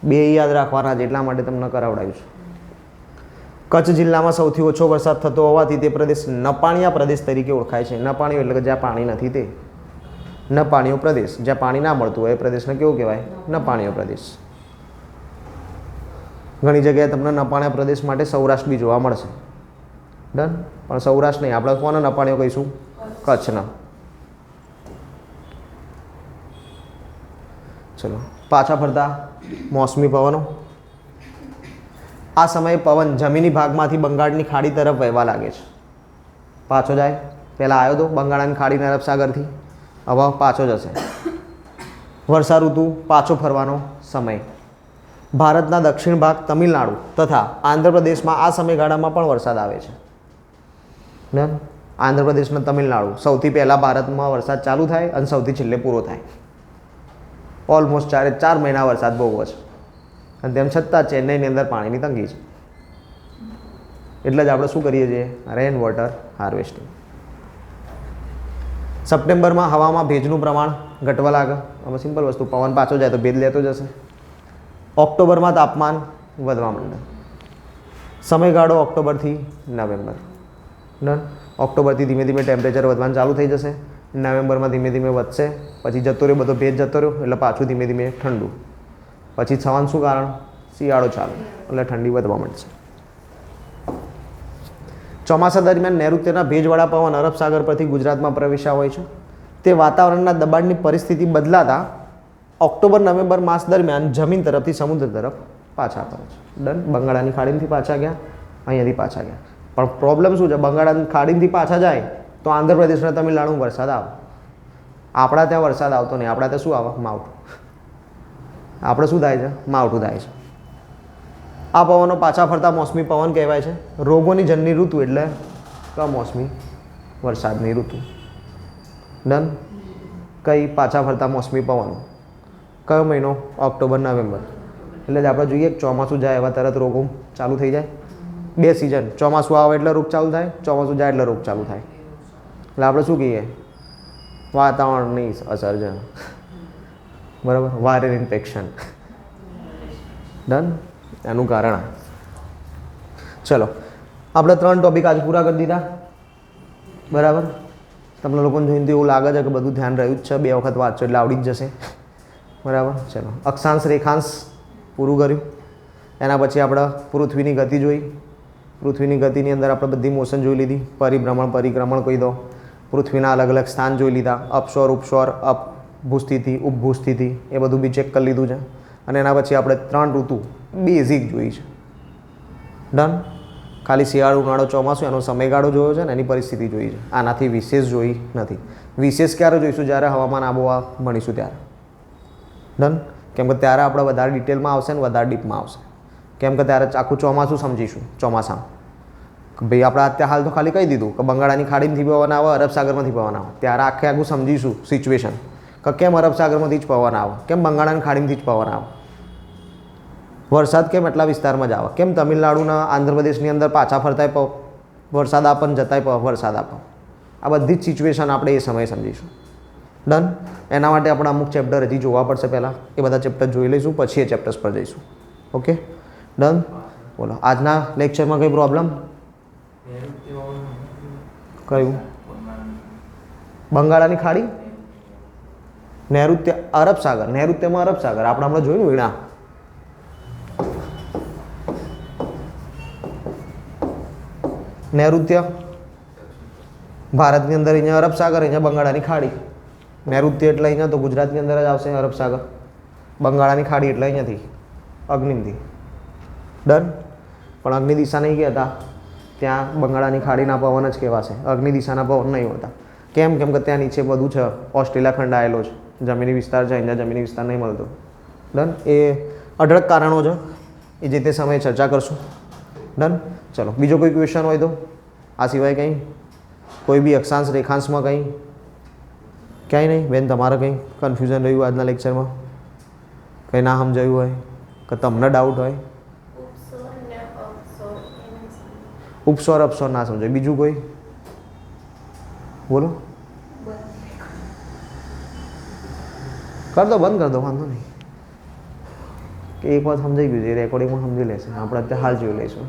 બે યાદ રાખવાના છે એટલા માટે તમને કરાવડાવ્યું છે. કચ્છ જિલ્લામાં સૌથી ઓછો વરસાદ થતો હોવાથી તે પ્રદેશ નપાણીયા પ્રદેશ તરીકે ઓળખાય છે. નપાણીઓ એટલે કે જ્યાં પાણી નથી તે નપાણીઓ પ્રદેશ. જ્યાં પાણી ના મળતું હોય એ પ્રદેશને કેવું કહેવાય? નપાણીઓ પ્રદેશ. ઘણી જગ્યાએ તમને નપાણીયા પ્રદેશ માટે સૌરાષ્ટ્ર બી જોવા મળશે. ડન. પણ સૌરાષ્ટ્ર નહીં, આપણે કોને નપાણીઓ કહીશું? કચ્છના. ચલો. પાછા ફરતા મોસમી પવનો. આ સમયે પવન જમીની ભાગમાંથી બંગાળની ખાડી તરફ વહેવા લાગે છે. પાછો જાય. પહેલાં આવ્યો તો બંગાળની ખાડીના અરબ સાગરથી, હવે પાછો જશે. વર્ષા ઋતુ પાછો ફરવાનો સમય. ભારતના દક્ષિણ ભાગ તમિલનાડુ તથા આંધ્રપ્રદેશમાં આ સમયગાળામાં પણ વરસાદ આવે છે. ડન. આંધ્રપ્રદેશ અને તમિલનાડુ સૌથી પહેલાં ભારતમાં વરસાદ ચાલુ થાય અને સૌથી છેલ્લે પૂરો થાય. ઓલમોસ્ટ 4 મહિના વરસાદ બહુ છે અને તેમ છતાં ચેન્નઈની અંદર પાણીની તંગી છે. એટલે જ આપણે શું કરીએ છીએ? Rain water harvesting. સપ્ટેમ્બરમાં હવામાં ભેજનું પ્રમાણ ઘટવા લાગે. આમાં સિમ્પલ વસ્તુ, પવન પાછો જાય તો ભેજ લેતો જશે. ઓક્ટોબરમાં તાપમાન વધવા માંડે. સમયગાળો ઓક્ટોબરથી નવેમ્બર. ડન. ઓક્ટોબરથી ધીમે ધીમે ટેમ્પરેચર વધવાનું ચાલુ થઈ જશે. નવેમ્બરમાં ધીમે ધીમે વધશે. પછી જતો રહ્યો બધો ભેજ જતો રહ્યો એટલે પાછું ધીમે ધીમે ઠંડુ. પછી થવાનું શું કારણ? શિયાળો ચાલુ એટલે ઠંડી વધવા માંડશે. ચોમાસા દરમિયાન નૈઋત્યના ભેજવાળા પવન અરબ સાગર પરથી ગુજરાતમાં પ્રવેશ્યા હોય છે. તે વાતાવરણના દબાણની પરિસ્થિતિ બદલાતા ઓક્ટોબર નવેમ્બર માસ દરમિયાન જમીન તરફથી સમુદ્ર તરફ પાછા ફરે છે. ડન. બંગાળાની ખાડીમાંથી પાછા ગયા, અહીંયાથી પાછા ગયા. પણ પ્રોબ્લેમ શું છે? બંગાળાની ખાડીમાંથી પાછા જાય તો આંધ્રપ્રદેશ અને તમિલનાડુ વરસાદ આવે. આપણા ત્યાં વરસાદ આવતો નહીં. આપણા ત્યાં શું આવે? માવઠું. આપણે શું થાય છે? માવઠું થાય છે. આ પવનો પાછા ફરતા મોસમી પવન કહેવાય છે. રોગોની જનની ઋતુ એટલે કમોસમી વરસાદની ઋતુ. ડન. કઈ પાછા ફરતા મોસમી પવનો? કયો મહિનો? October November. એટલે જ આપણે જોઈએ ચોમાસું જાય એવા તરત રોગો ચાલુ થઈ જાય. બે સિઝન, ચોમાસું આવે એટલે રોગ ચાલુ થાય, ચોમાસું જાય એટલે રોગ ચાલુ થાય. એટલે આપણે શું કહીએ? વાતાવરણની અસર છે. બરાબર. Viral infection. ડન. એનું કારણ. ચલો, આપણે 3 ટોપિક આજે પૂરા કરી દીધા. બરાબર. તમને લોકોને જોઈને તો એવું લાગે છે કે બધું ધ્યાન રહ્યું જ છે. 2 વખત વાંચો એટલે આવડી જ જશે. બરાબર. ચલો, અક્ષાંશ રેખાંશ પૂરું કર્યું. એના પછી આપણે પૃથ્વીની ગતિ જોઈ. પૃથ્વીની ગતિની અંદર આપણે બધી મોશન જોઈ લીધી. પરિભ્રમણ, પરિક્રમણ કહી દો. પૃથ્વીના અલગ અલગ સ્થાન જોઈ લીધા. અપસોર, ઉપસોર, ભૂસ્થિતિ, ઉપભૂસ્થિતિ એ બધું બી ચેક કરી લીધું છે. અને એના પછી આપણે 3 ઋતુ બેઝિક જોઈ છે. ડન. ખાલી શિયાળો, ઉનાળો, ચોમાસું એનો સમયગાળો જોયો છે ને એની પરિસ્થિતિ જોઈ છે. આનાથી વિશેષ જોઈ નથી. વિશેષ ક્યારે જોઈશું? જ્યારે હવામાન આબોહવા ભણીશું ત્યારે. ડન. કેમ કે ત્યારે આપણે વધારે ડિટેલમાં આવશે ને વધારે ડીપમાં આવશે. કેમ કે ત્યારે આખું ચોમાસું સમજીશું. ચોમાસામાં ભાઈ આપણે અત્યારે હાલ તો ખાલી કહી દીધું કે બંગાળાની ખાડીમાંથી પવન આવે, અરબ સાગરમાંથી પવન આવે. ત્યારે આખું સમજીશું સિચ્યુએશન કે કેમ અરબ સાગરમાંથી જ પવન આવે, કેમ બંગાળાની ખાડીમાંથી જ પવન આવે, વરસાદ કેમ એટલા વિસ્તારમાં જ આવે, કેમ તમિલનાડુના આંધ્રપ્રદેશની અંદર પાછા ફરતાય વરસાદ આપે ને જતાય વરસાદ આપે. આ બધી જ સિચ્યુએશન આપણે એ સમયે સમજીશું. ડન. એના માટે આપણે અમુક ચેપ્ટર હજી જોવા પડશે. પહેલાં એ બધા ચેપ્ટર જોઈ લઈશું, પછી એ ચેપ્ટર્સ પર જઈશું. ઓકે. ડન. બોલો, આજના લેક્ચરમાં કંઈ પ્રોબ્લેમ? કયું? બંગાળાની ખાડી નૈઋત્ય અરબ સાગર, નૈઋત્યમાં અરબ સાગર આપણે હમણાં જોયું વીણા. નૈઋત્ય ભારતની અંદર અહીંયા અરબ સાગર, અહીંયા બંગાળાની ખાડી. નૈઋત્ય એટલે અહીંયા તો ગુજરાતની અંદર જ આવશે અરબ સાગર. બંગાળાની ખાડી એટલે અહીંયાથી અગ્નિથી. ડન. પણ અગ્નિ દિશા નહીં કહેતા, ત્યાં બંગાળાની ખાડીના પવન જ કહેવાશે, અગ્નિ દિશાના પવન નહીં હોતા. કેમ? કેમ કે ત્યાં નીચે બધું છે, ઓસ્ટ્રેલિયા ખંડ આવેલો છે, જમીની વિસ્તાર છે, અહીંયા જમીની વિસ્તાર નહીં મળતો. ડન. એ અઢળક કારણો છે, એ જે તે સમયે ચર્ચા કરશું. ડન. ચલો બીજો કોઈ ક્વેશ્ચન હોય તો, આ સિવાય કંઈ કોઈ બી અક્ષાંશ રેખાંશમાં કંઈ ક્યાંય નહીં બેન? તમારે કંઈ કન્ફ્યુઝન રહ્યું આજના લેક્ચરમાં? કંઈ ના સમજાયું હોય કે તમને ડાઉટ હોય? ઉપસ્વર અપસ્વર ના સમજાય. બીજું કોઈ બોલો? કર દો, બંધ કર દો, વાંધો નહીં. કે એક વાત સમજાઈ ગયું છે, રેકોર્ડિંગમાં સમજી લેશે, આપણે અત્યારે હાલ જોઈ લઈશું.